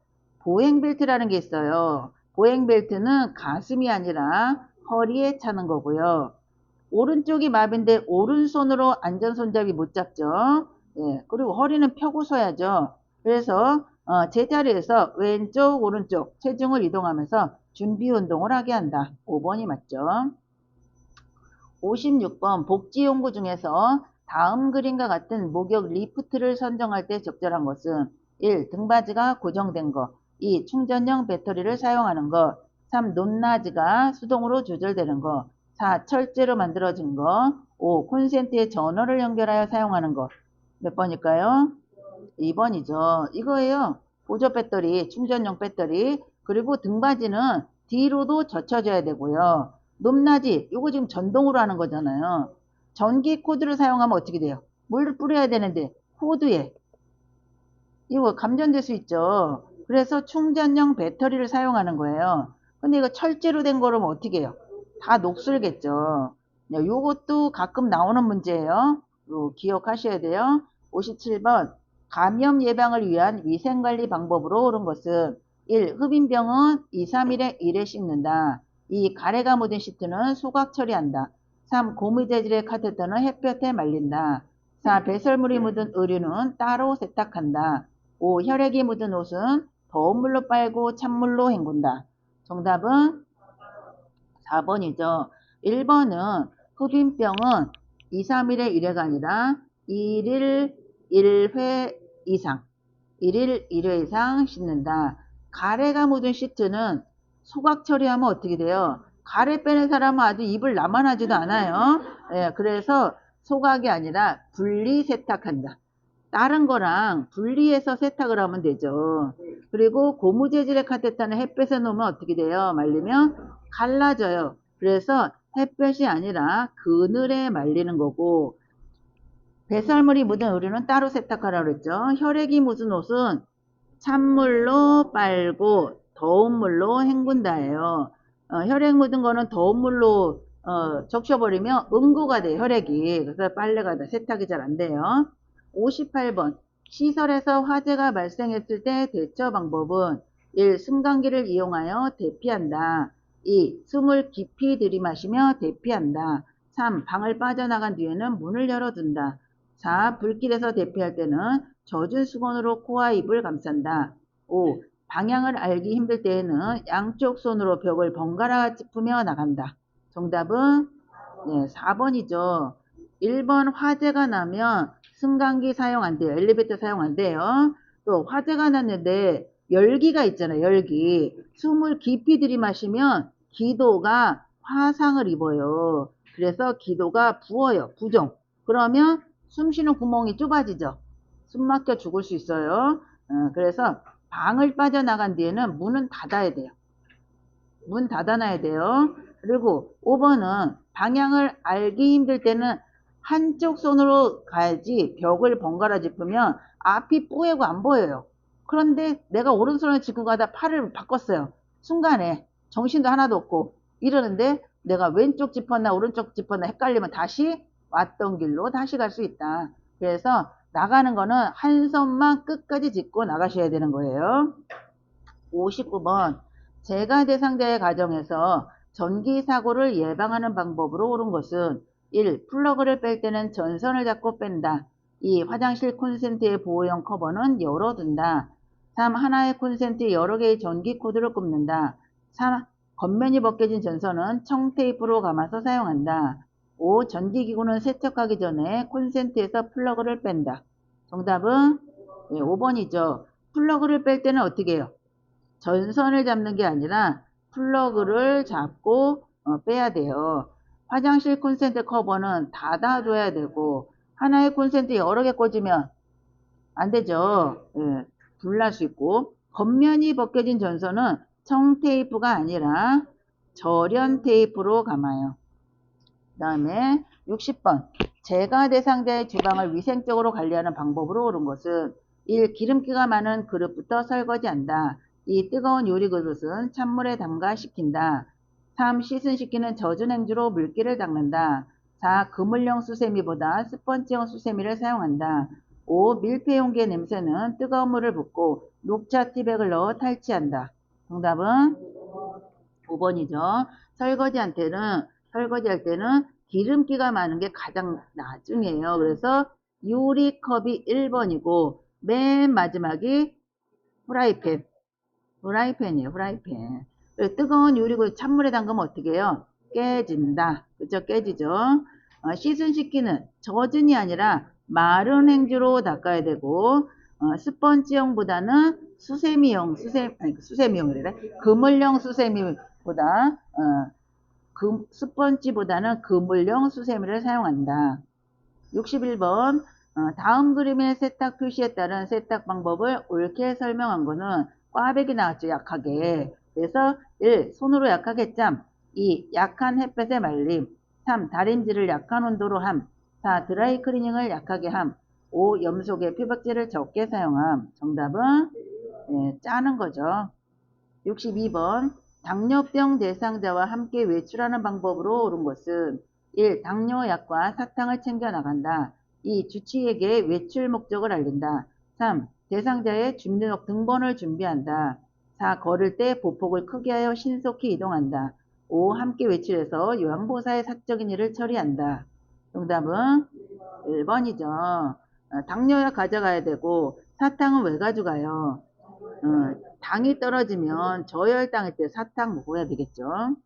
보행벨트라는 게 있어요. 보행벨트는 가슴이 아니라 허리에 차는 거고요. 오른쪽이 마비인데 오른손으로 안전손잡이 못 잡죠. 예, 그리고 허리는 펴고 서야죠. 그래서 제자리에서 왼쪽 오른쪽 체중을 이동하면서 준비 운동을 하게 한다. 5번이 맞죠. 56번 복지용구 중에서 다음 그림과 같은 목욕 리프트를 선정할 때 적절한 것은 1. 등받이가 고정된 것 2. 충전형 배터리를 사용하는 것 3. 높낮이가 수동으로 조절되는 것 4. 철제로 만들어진 것 5. 콘센트에 전원을 연결하여 사용하는 것 몇 번일까요? 2번이죠. 이거예요. 보조 배터리, 충전용 배터리 그리고 등받이는 뒤로도 젖혀줘야 되고요. 높낮이 이거 지금 전동으로 하는 거잖아요. 전기 코드를 사용하면 어떻게 돼요? 물을 뿌려야 되는데 코드에 이거 감전될 수 있죠. 그래서 충전용 배터리를 사용하는 거예요. 근데 이거 철제로 된 거라면 어떻게 해요? 다 녹슬겠죠. 요것도 가끔 나오는 문제예요. 기억하셔야 돼요. 57번 감염 예방을 위한 위생관리 방법으로 옳은 것은 1. 흡인병은 2, 3일에 1회 씻는다. 2. 가래가 묻은 시트는 소각 처리한다. 3. 고무 재질의 카테터는 햇볕에 말린다. 4. 배설물이 묻은 의류는 따로 세탁한다. 5. 혈액이 묻은 옷은 더운 물로 빨고 찬물로 헹군다. 정답은 4번이죠. 1번은 흡인병은 2, 3일에 1회가 아니라 1일 1회 이상 1일 1회 이상 씻는다. 가래가 묻은 시트는 소각 처리하면 어떻게 돼요? 가래 빼는 사람은 아주 입을 나만하지도 않아요. 예, 그래서 소각이 아니라 분리 세탁한다. 다른 거랑 분리해서 세탁을 하면 되죠. 그리고 고무 재질의 카테타는 햇볕에 놓으면 어떻게 돼요? 말리면 갈라져요. 그래서 햇볕이 아니라 그늘에 말리는 거고 배설물이 묻은 의류는 따로 세탁하라고 그랬죠. 혈액이 묻은 옷은 찬물로 빨고 더운 물로 헹군다예요. 혈액 묻은 거는 더운 물로 적셔버리면 응고가 돼요. 혈액이. 그래서 빨래가 다 세탁이 잘 안 돼요. 58번 시설에서 화재가 발생했을 때 대처 방법은 1. 승강기를 이용하여 대피한다. 2. 숨을 깊이 들이마시며 대피한다. 3. 방을 빠져나간 뒤에는 문을 열어둔다. 4. 불길에서 대피할 때는 젖은 수건으로 코와 입을 감싼다. 5. 방향을 알기 힘들 때에는 양쪽 손으로 벽을 번갈아 짚으며 나간다. 정답은 네, 4번이죠. 1번 화재가 나면 승강기 사용 안 돼요. 엘리베이터 사용 안 돼요. 또 화재가 났는데 열기가 있잖아요. 열기. 숨을 깊이 들이마시면 기도가 화상을 입어요. 그래서 기도가 부어요. 부종. 그러면 숨 쉬는 구멍이 좁아지죠. 숨 막혀 죽을 수 있어요. 그래서 방을 빠져나간 뒤에는 문은 닫아야 돼요. 문 닫아놔야 돼요. 그리고 5번은 방향을 알기 힘들 때는 한쪽 손으로 가야지 벽을 번갈아 짚으면 앞이 뿌옇고 안 보여요. 그런데 내가 오른손을 짚고 가다 팔을 바꿨어요. 순간에 정신도 하나도 없고 이러는데 내가 왼쪽 짚었나 오른쪽 짚었나 헷갈리면 다시 왔던 길로 다시 갈 수 있다. 그래서 나가는 거는 한 손만 끝까지 짚고 나가셔야 되는 거예요. 59번 재가 대상자의 가정에서 전기 사고를 예방하는 방법으로 옳은 것은 1. 플러그를 뺄 때는 전선을 잡고 뺀다. 2. 화장실 콘센트의 보호용 커버는 열어둔다. 3. 하나의 콘센트에 여러 개의 전기 코드를 꼽는다. 3. 겉면이 벗겨진 전선은 청테이프로 감아서 사용한다. 5. 전기기구는 세척하기 전에 콘센트에서 플러그를 뺀다. 정답은 5번이죠. 플러그를 뺄 때는 어떻게 해요? 전선을 잡는 게 아니라 플러그를 잡고 빼야 돼요. 화장실 콘센트 커버는 닫아줘야 되고 하나의 콘센트 여러 개 꽂으면 안 되죠. 예, 불날 수 있고. 겉면이 벗겨진 전선은 청테이프가 아니라 절연 테이프로 감아요. 그 다음에 60번. 제가 대상자의 주방을 위생적으로 관리하는 방법으로 옳은 것은 1. 기름기가 많은 그릇부터 설거지한다. 2. 뜨거운 요리 그릇은 찬물에 담가 식힌다. 3. 씻은 식기는 젖은 행주로 물기를 닦는다. 4. 그물형 수세미보다 스펀지형 수세미를 사용한다. 5. 밀폐 용기의 냄새는 뜨거운 물을 붓고 녹차 티백을 넣어 탈취한다. 정답은 5번이죠. 설거지할 때는 기름기가 많은 게 가장 나중이에요. 그래서 유리컵이 1번이고 맨 마지막이 후라이팬. 후라이팬이에요. 후라이팬. 뜨거운 요리고 찬물에 담그면 어떻게 해요? 깨진다. 그죠? 깨지죠. 씻은 식기는 젖은이 아니라 마른 행주로 닦아야 되고 스펀지형보다는 수세미형이래. 그물형 수세미보다 스펀지보다는 그물형 수세미를 사용한다. 61번 다음 그림의 세탁 표시에 따른 세탁 방법을 옳게 설명한 거는 꽈배기 나왔죠. 약하게. 그래서 1. 손으로 약하게 짬. 2. 약한 햇볕에 말림. 3. 다림질을 약한 온도로 함. 4. 드라이 클리닝을 약하게 함. 5. 염소계 피박제를 적게 사용함. 정답은 짜는 거죠. 62번 당뇨병 대상자와 함께 외출하는 방법으로 옳은 것은 1. 당뇨약과 사탕을 챙겨 나간다. 2. 주치의에게 외출 목적을 알린다. 3. 대상자의 주민등록 등본을 준비한다. 4. 걸을 때 보폭을 크게 하여 신속히 이동한다. 5. 함께 외출해서 요양보호사의 사적인 일을 처리한다. 정답은 1번이죠. 당뇨약 가져가야 되고 사탕은 왜 가져가요? 당이 떨어지면 저혈당일 때 사탕 먹어야 되겠죠.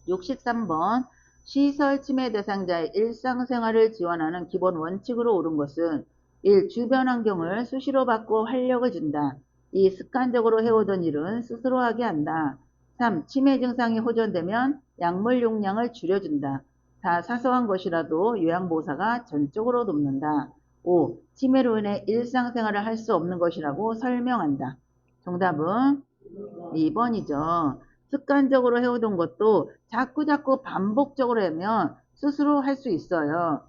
63번 시설 침해 대상자의 일상생활을 지원하는 기본 원칙으로 옳은 것은 1. 주변 환경을 수시로 바꿔 활력을 준다. 2. 습관적으로 해오던 일은 스스로 하게 한다. 3. 치매 증상이 호전되면 약물 용량을 줄여준다. 4. 사소한 것이라도 요양보호사가 전적으로 돕는다. 5. 치매로 인해 일상생활을 할 수 없는 것이라고 설명한다. 정답은 2번이죠. 습관적으로 해오던 것도 자꾸자꾸 반복적으로 하면 스스로 할 수 있어요.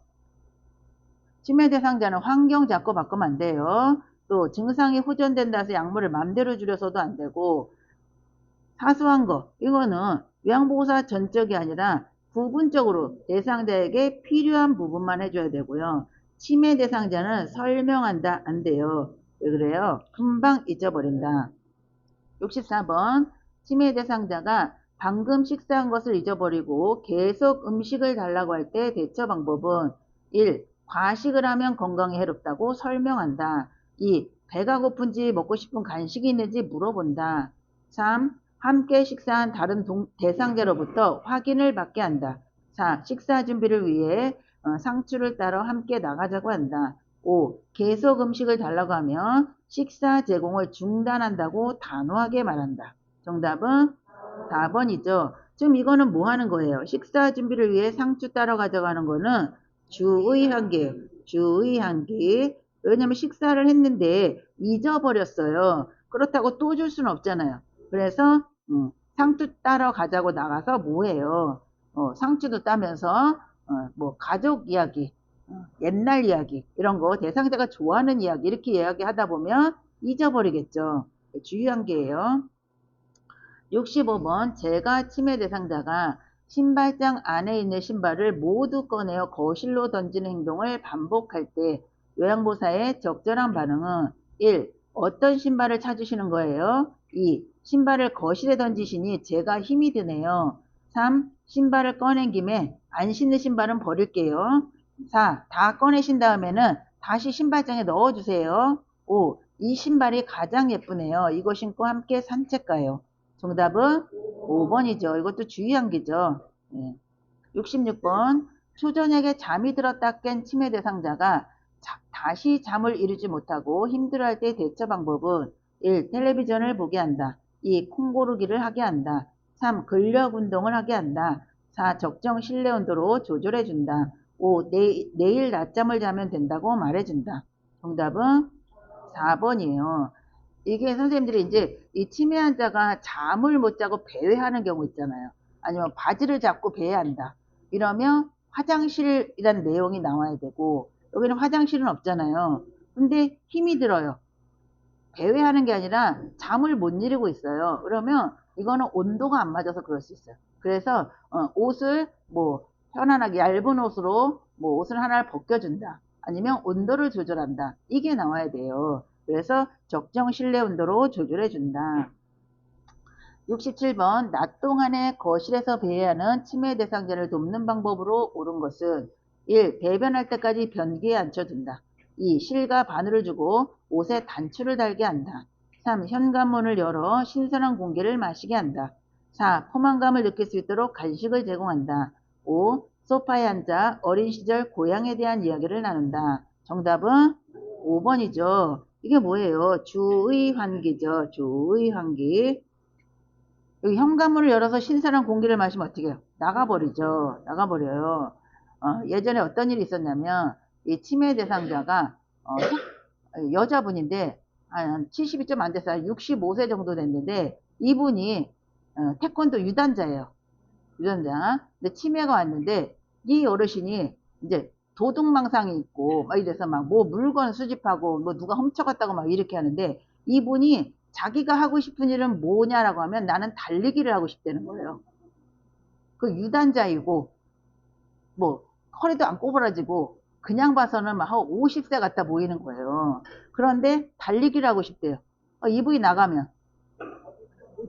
치매 대상자는 환경 자꾸 바꾸면 안 돼요. 또 증상이 호전된다 해서 약물을 맘대로 줄여서도 안 되고 사소한 거 이거는 요양보호사 전적이 아니라 부분적으로 대상자에게 필요한 부분만 해줘야 되고요. 치매 대상자는 설명한다 안 돼요. 왜 그래요? 금방 잊어버린다. 64번 치매 대상자가 방금 식사한 것을 잊어버리고 계속 음식을 달라고 할 때 대처 방법은 1. 과식을 하면 건강에 해롭다고 설명한다. 2. 배가 고픈지 먹고 싶은 간식이 있는지 물어본다. 3. 함께 식사한 다른 대상자로부터 확인을 받게 한다. 4. 식사 준비를 위해 상추를 따러 함께 나가자고 한다. 5. 계속 음식을 달라고 하면 식사 제공을 중단한다고 단호하게 말한다. 정답은 4번이죠. 지금 이거는 뭐 하는 거예요? 식사 준비를 위해 상추 따러 가져가는 거는 주의하기예요. 주의하기. 왜냐면 식사를 했는데 잊어버렸어요. 그렇다고 또 줄 수는 없잖아요. 그래서 상추 따러 가자고 나가서 뭐해요? 상추도 따면서 뭐 가족 이야기, 옛날 이야기 이런 거 대상자가 좋아하는 이야기 이렇게 이야기하다 보면 잊어버리겠죠. 주의한 게예요. 65번 제가 치매 대상자가 신발장 안에 있는 신발을 모두 꺼내어 거실로 던지는 행동을 반복할 때 요양보호사의 적절한 반응은 1. 어떤 신발을 찾으시는 거예요? 2. 신발을 거실에 던지시니 제가 힘이 드네요. 3. 신발을 꺼낸 김에 안 신는 신발은 버릴게요. 4. 다 꺼내신 다음에는 다시 신발장에 넣어주세요. 5. 이 신발이 가장 예쁘네요. 이거 신고 함께 산책 가요. 정답은 5번이죠. 이것도 주의한 게죠. 66번 초저녁에 잠이 들었다 깬 치매 대상자가 다시 잠을 이루지 못하고 힘들어할 때 대처 방법은 1. 텔레비전을 보게 한다. 2. 콩 고르기를 하게 한다. 3. 근력 운동을 하게 한다. 4. 적정 실내 온도로 조절해 준다. 5. 내일 낮잠을 자면 된다고 말해준다. 정답은 4번이에요. 이게 선생님들이 이제 이 치매 환자가 잠을 못 자고 배회하는 경우 있잖아요. 아니면 바지를 잡고 배회한다. 이러면 화장실이라는 내용이 나와야 되고, 여기는 화장실은 없잖아요. 근데 힘이 들어요. 배회하는 게 아니라 잠을 못 이루고 있어요. 그러면 이거는 온도가 안 맞아서 그럴 수 있어요. 그래서 옷을 뭐 편안하게 얇은 옷으로 뭐 옷을 하나를 벗겨준다. 아니면 온도를 조절한다. 이게 나와야 돼요. 그래서 적정 실내 온도로 조절해 준다. 67번 낮 동안에 거실에서 배회하는 치매 대상자를 돕는 방법으로 옳은 것은 1. 배변할 때까지 변기에 앉혀둔다. 2. 실과 바늘을 주고 옷에 단추를 달게 한다. 3. 현관문을 열어 신선한 공기를 마시게 한다. 4. 포만감을 느낄 수 있도록 간식을 제공한다. 5. 소파에 앉아 어린 시절 고향에 대한 이야기를 나눈다. 정답은 5번이죠. 이게 뭐예요? 주의 환기죠. 주의 환기. 여기 현관문을 열어서 신선한 공기를 마시면 어떻게 해요? 나가버리죠. 나가버려요. 예전에 어떤 일이 있었냐면 이 치매 대상자가 여자분인데 한 70이 좀 안 됐어요. 65세 정도 됐는데 이분이 태권도 유단자예요. 유단자. 근데 치매가 왔는데 이 어르신이 이제 도둑망상이 있고 막 이래서 막 뭐 물건 수집하고 뭐 누가 훔쳐갔다고 막 이렇게 하는데 이분이 자기가 하고 싶은 일은 뭐냐라고 하면 나는 달리기를 하고 싶다는 거예요. 그 유단자이고 뭐 허리도 안 꼬부라지고 그냥 봐서는 막 50세 같아 보이는 거예요. 그런데 달리기를 하고 싶대요. 이분이 나가면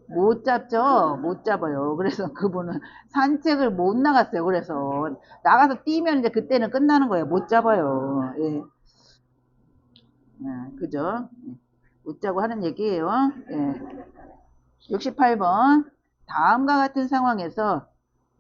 못 잡죠. 못 잡아요. 그래서 그분은 산책을 못 나갔어요. 그래서 나가서 뛰면 이제 그때는 끝나는 거예요. 못 잡아요. 예. 그죠? 웃자고 하는 얘기예요. 예. 68번. 다음과 같은 상황에서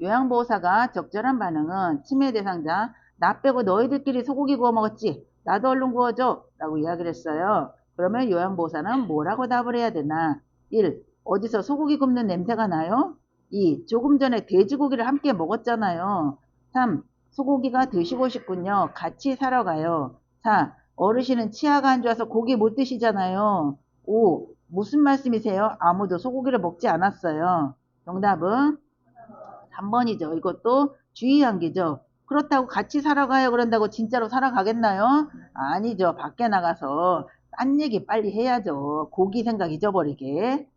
요양보호사가 적절한 반응은 치매 대상자 나 빼고 너희들끼리 소고기 구워 먹었지? 나도 얼른 구워줘 라고 이야기를 했어요. 그러면 요양보호사는 뭐라고 답을 해야 되나? 1. 어디서 소고기 굽는 냄새가 나요? 2. 조금 전에 돼지고기를 함께 먹었잖아요. 3. 소고기가 드시고 싶군요. 같이 사러 가요. 4. 어르신은 치아가 안 좋아서 고기 못 드시잖아요. 5. 무슨 말씀이세요? 아무도 소고기를 먹지 않았어요. 정답은 3번이죠. 이것도 주의한기죠. 그렇다고 같이 살아가요 그런다고 진짜로 살아가겠나요? 아니죠. 밖에 나가서 딴 얘기 빨리 해야죠. 고기 생각 잊어버리게.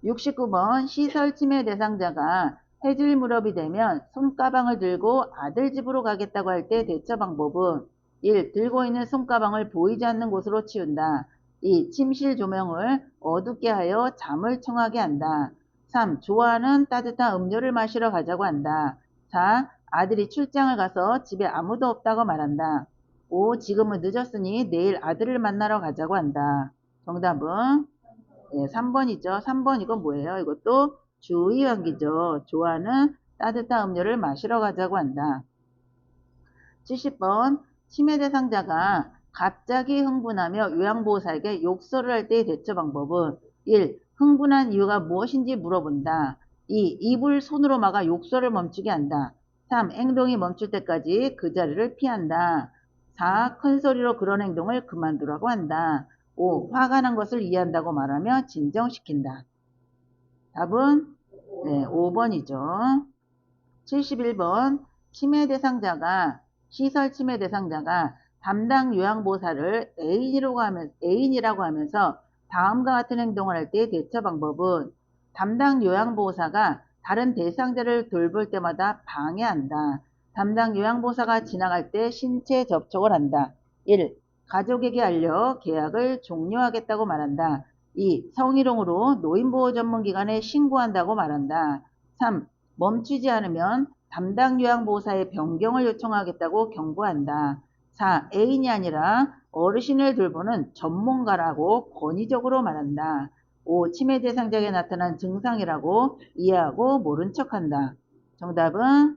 69번 시설 치매 대상자가 해질 무렵이 되면 손가방을 들고 아들 집으로 가겠다고 할 때 대처 방법은 1. 들고 있는 손가방을 보이지 않는 곳으로 치운다. 2. 침실 조명을 어둡게 하여 잠을 청하게 한다. 3. 좋아하는 따뜻한 음료를 마시러 가자고 한다. 4. 아들이 출장을 가서 집에 아무도 없다고 말한다. 5. 지금은 늦었으니 내일 아들을 만나러 가자고 한다. 정답은 3번이죠. 3번 이건 뭐예요? 이것도 주의 환기죠. 좋아하는 따뜻한 음료를 마시러 가자고 한다. 70번 치매 대상자가 갑자기 흥분하며 요양보호사에게 욕설을 할 때의 대처 방법은 1. 흥분한 이유가 무엇인지 물어본다. 2. 입을 손으로 막아 욕설을 멈추게 한다. 3. 행동이 멈출 때까지 그 자리를 피한다. 4. 큰 소리로 그런 행동을 그만두라고 한다. 5. 화가 난 것을 이해한다고 말하며 진정시킨다. 답은 5번이죠. 71번 치매 대상자가 시설 치매 대상자가 담당 요양보호사를 애인이라고 하면서 다음과 같은 행동을 할 때 대처 방법은 담당 요양보호사가 다른 대상자를 돌볼 때마다 방해한다. 담당 요양보호사가 지나갈 때 신체 접촉을 한다. 1. 가족에게 알려 계약을 종료하겠다고 말한다. 2. 성희롱으로 노인보호 전문기관에 신고한다고 말한다. 3. 멈추지 않으면 담당 요양보호사의 변경을 요청하겠다고 경고한다. 4. 애인이 아니라 어르신을 돌보는 전문가라고 권위적으로 말한다. 5. 치매 대상자에게 나타난 증상이라고 이해하고 모른 척한다. 정답은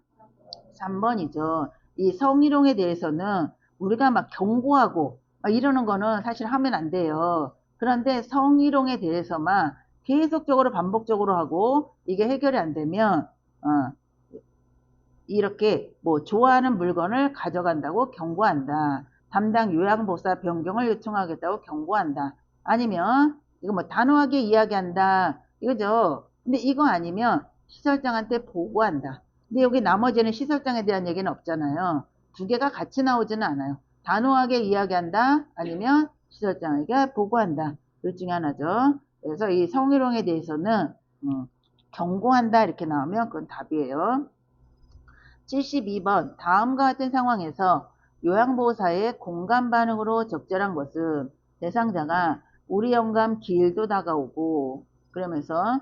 3번이죠. 이 성희롱에 대해서는 우리가 막 경고하고 막 이러는 거는 사실 하면 안 돼요. 그런데 성희롱에 대해서만 계속적으로 반복적으로 하고 이게 해결이 안 되면 이렇게 뭐 좋아하는 물건을 가져간다고 경고한다. 담당 요양보호사 변경을 요청하겠다고 경고한다. 아니면 이거 뭐 단호하게 이야기한다. 이거죠. 근데 이거 아니면 시설장한테 보고한다. 근데 여기 나머지는 시설장에 대한 얘기는 없잖아요. 두 개가 같이 나오지는 않아요. 단호하게 이야기한다. 아니면 시설장에게 보고한다. 둘 중에 하나죠. 그래서 이 성희롱에 대해서는 경고한다 이렇게 나오면 그건 답이에요. 72번 다음과 같은 상황에서 요양보호사의 공감 반응으로 적절한 것은 대상자가 우리 영감 기일도 다가오고 그러면서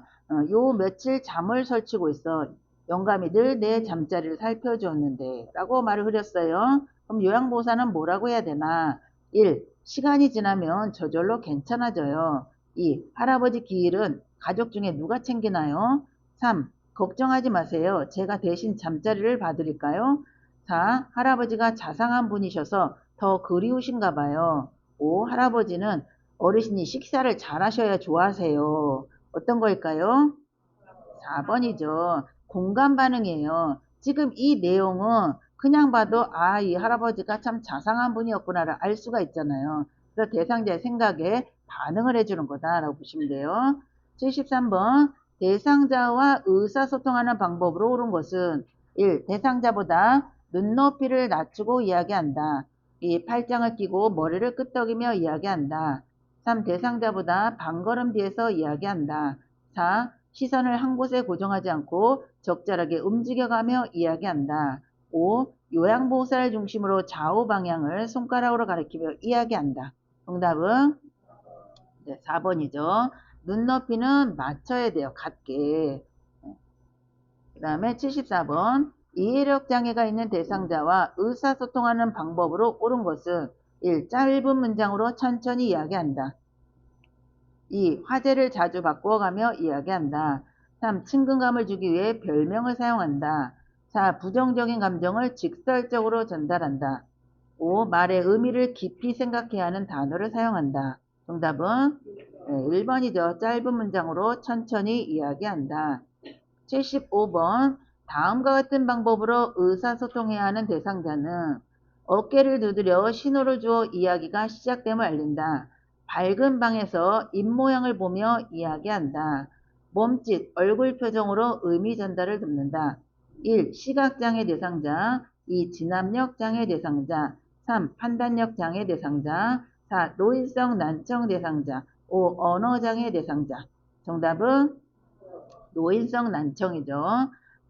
요 며칠 잠을 설치고 있어 영감이 늘 내 잠자리를 살펴주었는데 라고 말을 흐렸어요. 그럼 요양보호사는 뭐라고 해야 되나? 1. 시간이 지나면 저절로 괜찮아져요. 2. 할아버지 기일은 가족 중에 누가 챙기나요? 3. 걱정하지 마세요. 제가 대신 잠자리를 봐드릴까요? 4. 할아버지가 자상한 분이셔서 더 그리우신가 봐요. 5. 할아버지는 어르신이 식사를 잘하셔야 좋아하세요. 어떤 거일까요? 4번이죠. 공감 반응이에요. 지금 이 내용은 그냥 봐도 이 할아버지가 참 자상한 분이었구나를 알 수가 있잖아요. 그래서 대상자의 생각에 반응을 해주는 거다라고 보시면 돼요. 73번 대상자와 의사소통하는 방법으로 옳은 것은 1. 대상자보다 눈높이를 낮추고 이야기한다. 2. 팔짱을 끼고 머리를 끄덕이며 이야기한다. 3. 대상자보다 반걸음 뒤에서 이야기한다. 4. 시선을 한 곳에 고정하지 않고 적절하게 움직여가며 이야기한다. 5. 요양보호사를 중심으로 좌우 방향을 손가락으로 가리키며 이야기한다. 정답은 4번이죠. 눈높이는 맞춰야 돼요. 같게. 그 다음에 74번 이해력 장애가 있는 대상자와 의사소통하는 방법으로 옳은 것은 1. 짧은 문장으로 천천히 이야기한다. 2. 화제를 자주 바꾸어가며 이야기한다. 3. 친근감을 주기 위해 별명을 사용한다. 4. 부정적인 감정을 직설적으로 전달한다. 5. 말의 의미를 깊이 생각해야 하는 단어를 사용한다. 정답은 1번이죠. 짧은 문장으로 천천히 이야기한다. 75번 다음과 같은 방법으로 의사소통해야 하는 대상자는 어깨를 두드려 신호를 주어 이야기가 시작됨을 알린다. 밝은 방에서 입모양을 보며 이야기한다. 몸짓, 얼굴 표정으로 의미 전달을 돕는다. 1. 시각장애 대상자 2. 진압력 장애 대상자 3. 판단력 장애 대상자 4. 노인성 난청 대상자 5. 언어장애 대상자 정답은 노인성 난청이죠.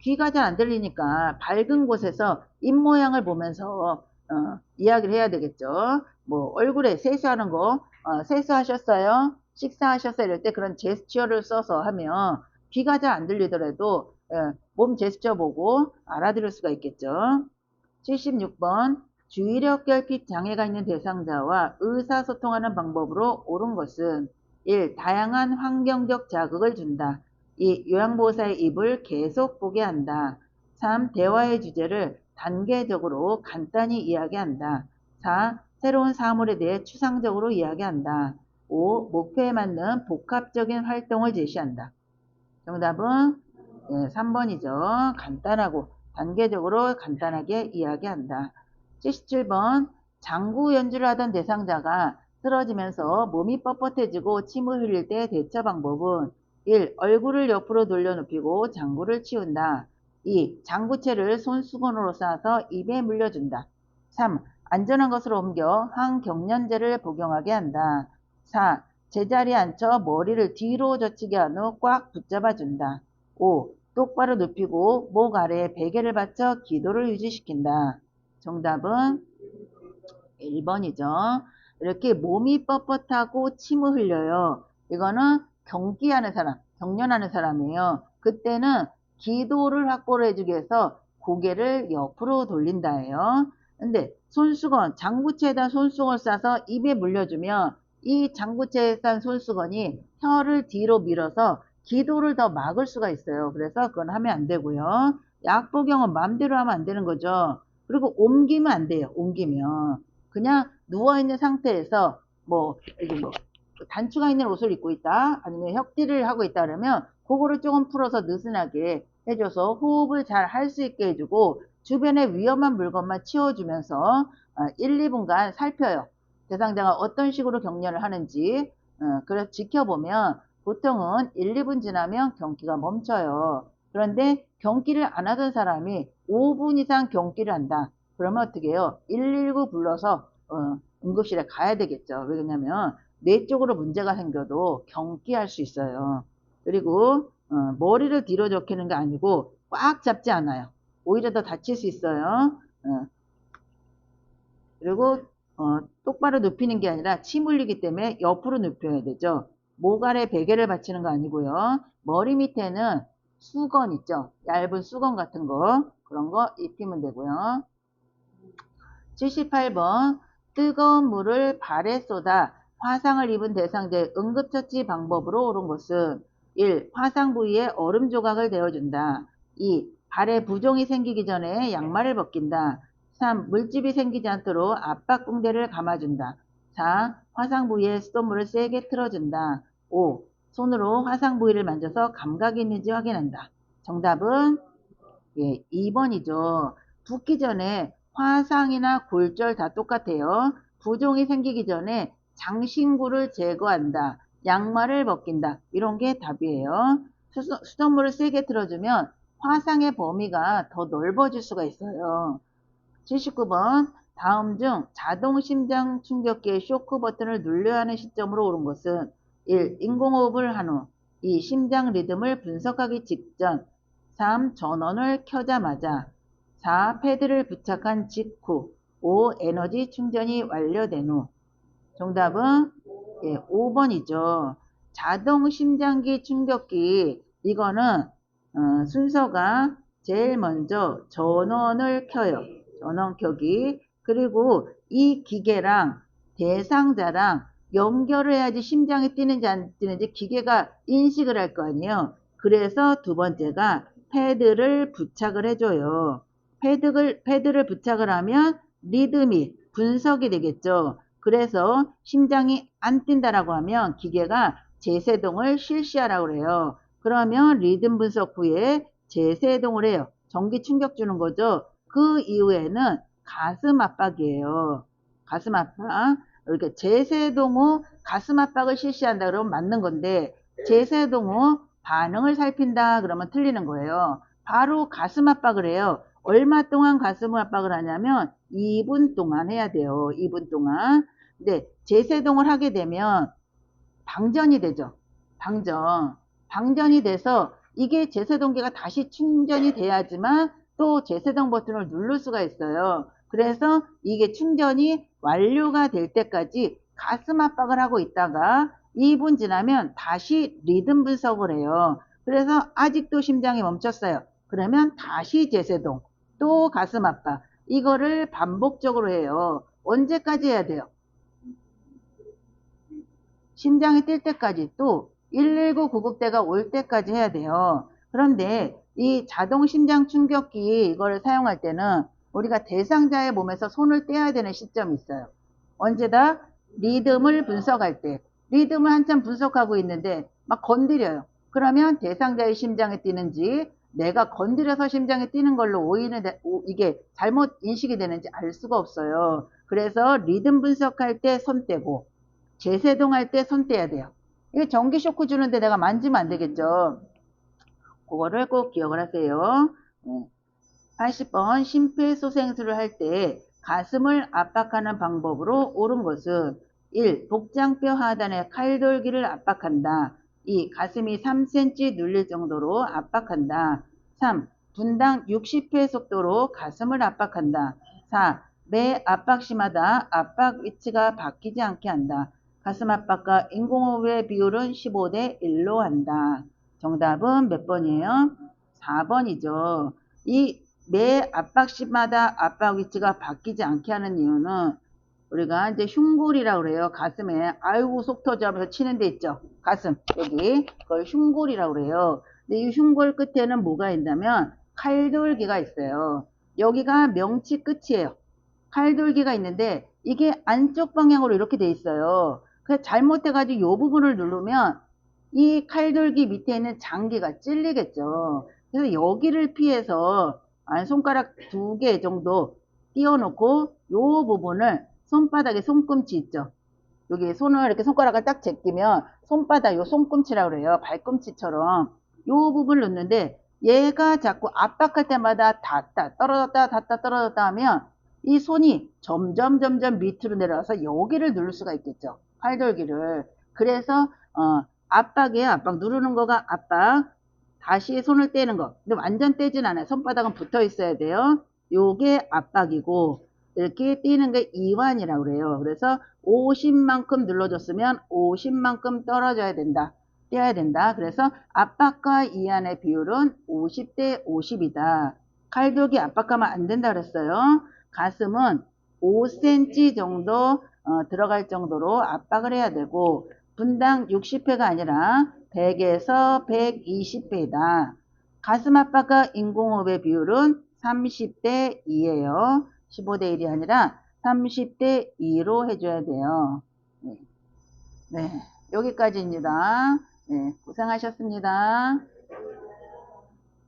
귀가 잘 안 들리니까 밝은 곳에서 입모양을 보면서 이야기를 해야 되겠죠. 뭐 얼굴에 세수하는 거 세수하셨어요? 식사하셨어요? 이럴 때 그런 제스처를 써서 하면 귀가 잘 안 들리더라도 몸 제스처 보고 알아들을 수가 있겠죠. 76번 주의력 결핍 장애가 있는 대상자와 의사소통하는 방법으로 옳은 것은 1. 다양한 환경적 자극을 준다. 2. 요양보호사의 입을 계속 보게 한다. 3. 대화의 주제를 단계적으로 간단히 이야기한다. 4. 새로운 사물에 대해 추상적으로 이야기한다. 5. 목표에 맞는 복합적인 활동을 제시한다. 정답은 3번이죠. 간단하고 단계적으로 간단하게 이야기한다. 77번 장구 연주를 하던 대상자가 쓰러지면서 몸이 뻣뻣해지고 침을 흘릴 때 대처 방법은 1. 얼굴을 옆으로 돌려 눕히고 장구를 치운다. 2. 장구채를 손수건으로 싸서 입에 물려준다. 3. 안전한 것으로 옮겨 항경련제를 복용하게 한다. 4. 제자리에 앉혀 머리를 뒤로 젖히게 한 후 꽉 붙잡아준다. 5. 똑바로 눕히고 목 아래에 베개를 받쳐 기도를 유지시킨다. 정답은 1번이죠. 이렇게 몸이 뻣뻣하고 침을 흘려요. 이거는 경기하는 사람, 경련하는 사람이에요. 그때는 기도를 확보를 해주기 위해서 고개를 옆으로 돌린다예요. 근데 손수건, 장구채에다 손수건을 싸서 입에 물려주면 이 장구채에 싼 손수건이 혀를 뒤로 밀어서 기도를 더 막을 수가 있어요. 그래서 그건 하면 안 되고요. 약복용은 마음대로 하면 안 되는 거죠. 그리고 옮기면 안 돼요. 옮기면. 그냥 누워있는 상태에서 이게 단추가 있는 옷을 입고 있다. 아니면 혁띠를 하고 있다 그러면 그거를 조금 풀어서 느슨하게 해줘서 호흡을 잘 할 수 있게 해주고 주변에 위험한 물건만 치워주면서 1, 2분간 살펴요. 대상자가 어떤 식으로 격려를 하는지. 그래서 지켜보면 보통은 1, 2분 지나면 경기가 멈춰요. 그런데 경기를 안 하던 사람이 5분 이상 경기를 한다. 그러면 어떻게 해요? 119 불러서 응급실에 가야 되겠죠. 왜냐면 뇌 쪽으로 문제가 생겨도 경기할 수 있어요. 그리고 머리를 뒤로 적히는 게 아니고 꽉 잡지 않아요. 오히려 더 다칠 수 있어요. 그리고 똑바로 눕히는 게 아니라 침 흘리기 때문에 옆으로 눕혀야 되죠. 목 아래 베개를 받치는 거 아니고요. 머리 밑에는 수건 있죠. 얇은 수건 같은 거 그런 거 입히면 되고요. 78번 뜨거운 물을 발에 쏟아 화상을 입은 대상자의 응급처치 방법으로 옳은 것은 1. 화상 부위에 얼음 조각을 대어준다. 2. 발에 부종이 생기기 전에 양말을 벗긴다. 3. 물집이 생기지 않도록 압박 붕대를 감아준다. 4. 화상 부위에 수돗물을 세게 틀어준다. 5. 손으로 화상 부위를 만져서 감각이 있는지 확인한다. 정답은 2번이죠. 붓기 전에 화상이나 골절 다 똑같아요. 부종이 생기기 전에 장신구를 제거한다. 양말을 벗긴다. 이런 게 답이에요. 수돗물을 세게 틀어주면 화상의 범위가 더 넓어질 수가 있어요. 79번 다음 중 자동 심장 충격기의 쇼크 버튼을 눌러야 하는 시점으로 옳은 것은 1. 인공호흡을 한 후 2. 심장 리듬을 분석하기 직전 3. 전원을 켜자마자 4. 패드를 부착한 직후 5. 에너지 충전이 완료된 후 정답은 5번이죠. 자동 심장기 충격기 이거는 순서가 제일 먼저 전원을 켜요. 전원 켜기. 그리고 이 기계랑 대상자랑 연결을 해야지 심장이 뛰는지 안 뛰는지 기계가 인식을 할 거 아니에요. 그래서 두 번째가 패드를 부착을 해줘요. 패드를 부착을 하면 리듬이 분석이 되겠죠. 그래서 심장이 안 뛴다라고 하면 기계가 재세동을 실시하라고 그래요. 그러면 리듬 분석 후에 재세동을 해요. 전기 충격 주는 거죠. 그 이후에는 가슴 압박이에요. 가슴 압박. 이렇게 재세동 후 가슴 압박을 실시한다 그러면 맞는 건데 재세동 후 반응을 살핀다 그러면 틀리는 거예요. 바로 가슴 압박을 해요. 얼마 동안 가슴 압박을 하냐면 2분 동안 해야 돼요. 2분 동안. 근데 재세동을 하게 되면 방전이 되죠. 방전이 돼서 이게 재세동기가 다시 충전이 돼야지만 또 재세동 버튼을 누를 수가 있어요. 그래서 이게 충전이 완료가 될 때까지 가슴 압박을 하고 있다가 2분 지나면 다시 리듬 분석을 해요. 그래서 아직도 심장이 멈췄어요. 그러면 다시 재세동, 또 가슴 압박. 이거를 반복적으로 해요. 언제까지 해야 돼요? 심장이 뛸 때까지 또 119 구급대가 올 때까지 해야 돼요. 그런데 이 자동 심장 충격기 이거를 사용할 때는 우리가 대상자의 몸에서 손을 떼야 되는 시점이 있어요. 언제다? 리듬을 분석할 때. 리듬을 한참 분석하고 있는데 막 건드려요. 그러면 대상자의 심장이 뛰는지 내가 건드려서 심장이 뛰는 걸로 이게 잘못 인식이 되는지 알 수가 없어요. 그래서 리듬 분석할 때 손 떼고 재세동할 때 손 떼야 돼요. 이거 전기 쇼크 주는데 내가 만지면 안 되겠죠. 그거를 꼭 기억을 하세요. 80번 심폐소생술을 할 때 가슴을 압박하는 방법으로 옳은 것은 1. 복장뼈 하단에 칼돌기를 압박한다. 2. 가슴이 3cm 눌릴 정도로 압박한다. 3. 분당 60회 속도로 가슴을 압박한다. 4. 매 압박시마다 압박 위치가 바뀌지 않게 한다. 가슴 압박과 인공호흡의 비율은 15대 1로 한다. 정답은 몇 번이에요? 4번이죠. 이 매 압박시마다 압박 위치가 바뀌지 않게 하는 이유는 우리가 이제 흉골이라고 그래요. 가슴에 아이고 속 터져 하면서 치는 데 있죠. 가슴 여기 그걸 흉골이라고 그래요. 근데 이 흉골 끝에는 뭐가 있냐면 칼돌기가 있어요. 여기가 명치 끝이에요. 칼돌기가 있는데 이게 안쪽 방향으로 이렇게 돼 있어요. 그래서 잘못해가지고 이 부분을 누르면 이 칼돌기 밑에 있는 장기가 찔리겠죠. 그래서 여기를 피해서 한 손가락 2개 정도 띄워놓고 요 부분을 손바닥에 손꿈치 있죠. 여기 손을 이렇게 손가락을 딱 제끼면 손바닥 요 손꿈치라고 그래요. 발꿈치처럼 요 부분을 넣는데 얘가 자꾸 압박할 때마다 닿다 떨어졌다 닿다 떨어졌다 하면 이 손이 점점 밑으로 내려와서 여기를 누를 수가 있겠죠. 팔돌기를. 그래서 압박이에요. 압박 누르는 거가 압박. 다시 손을 떼는 거. 근데 완전 떼진 않아요. 손바닥은 붙어 있어야 돼요. 요게 압박이고 이렇게 떼는 게 이완이라고 그래요. 그래서 50만큼 눌러줬으면 50만큼 떨어져야 된다. 떼야 된다. 그래서 압박과 이완의 비율은 50대 50이다. 칼돌기 압박하면 안 된다 그랬어요. 가슴은 5cm 정도 들어갈 정도로 압박을 해야 되고 분당 60회가 아니라 100에서 120회이다. 가슴 압박과 인공호흡의 비율은 30대 2예요. 15대 1이 아니라 30대 2로 해줘야 돼요. 네, 여기까지입니다. 네, 고생하셨습니다.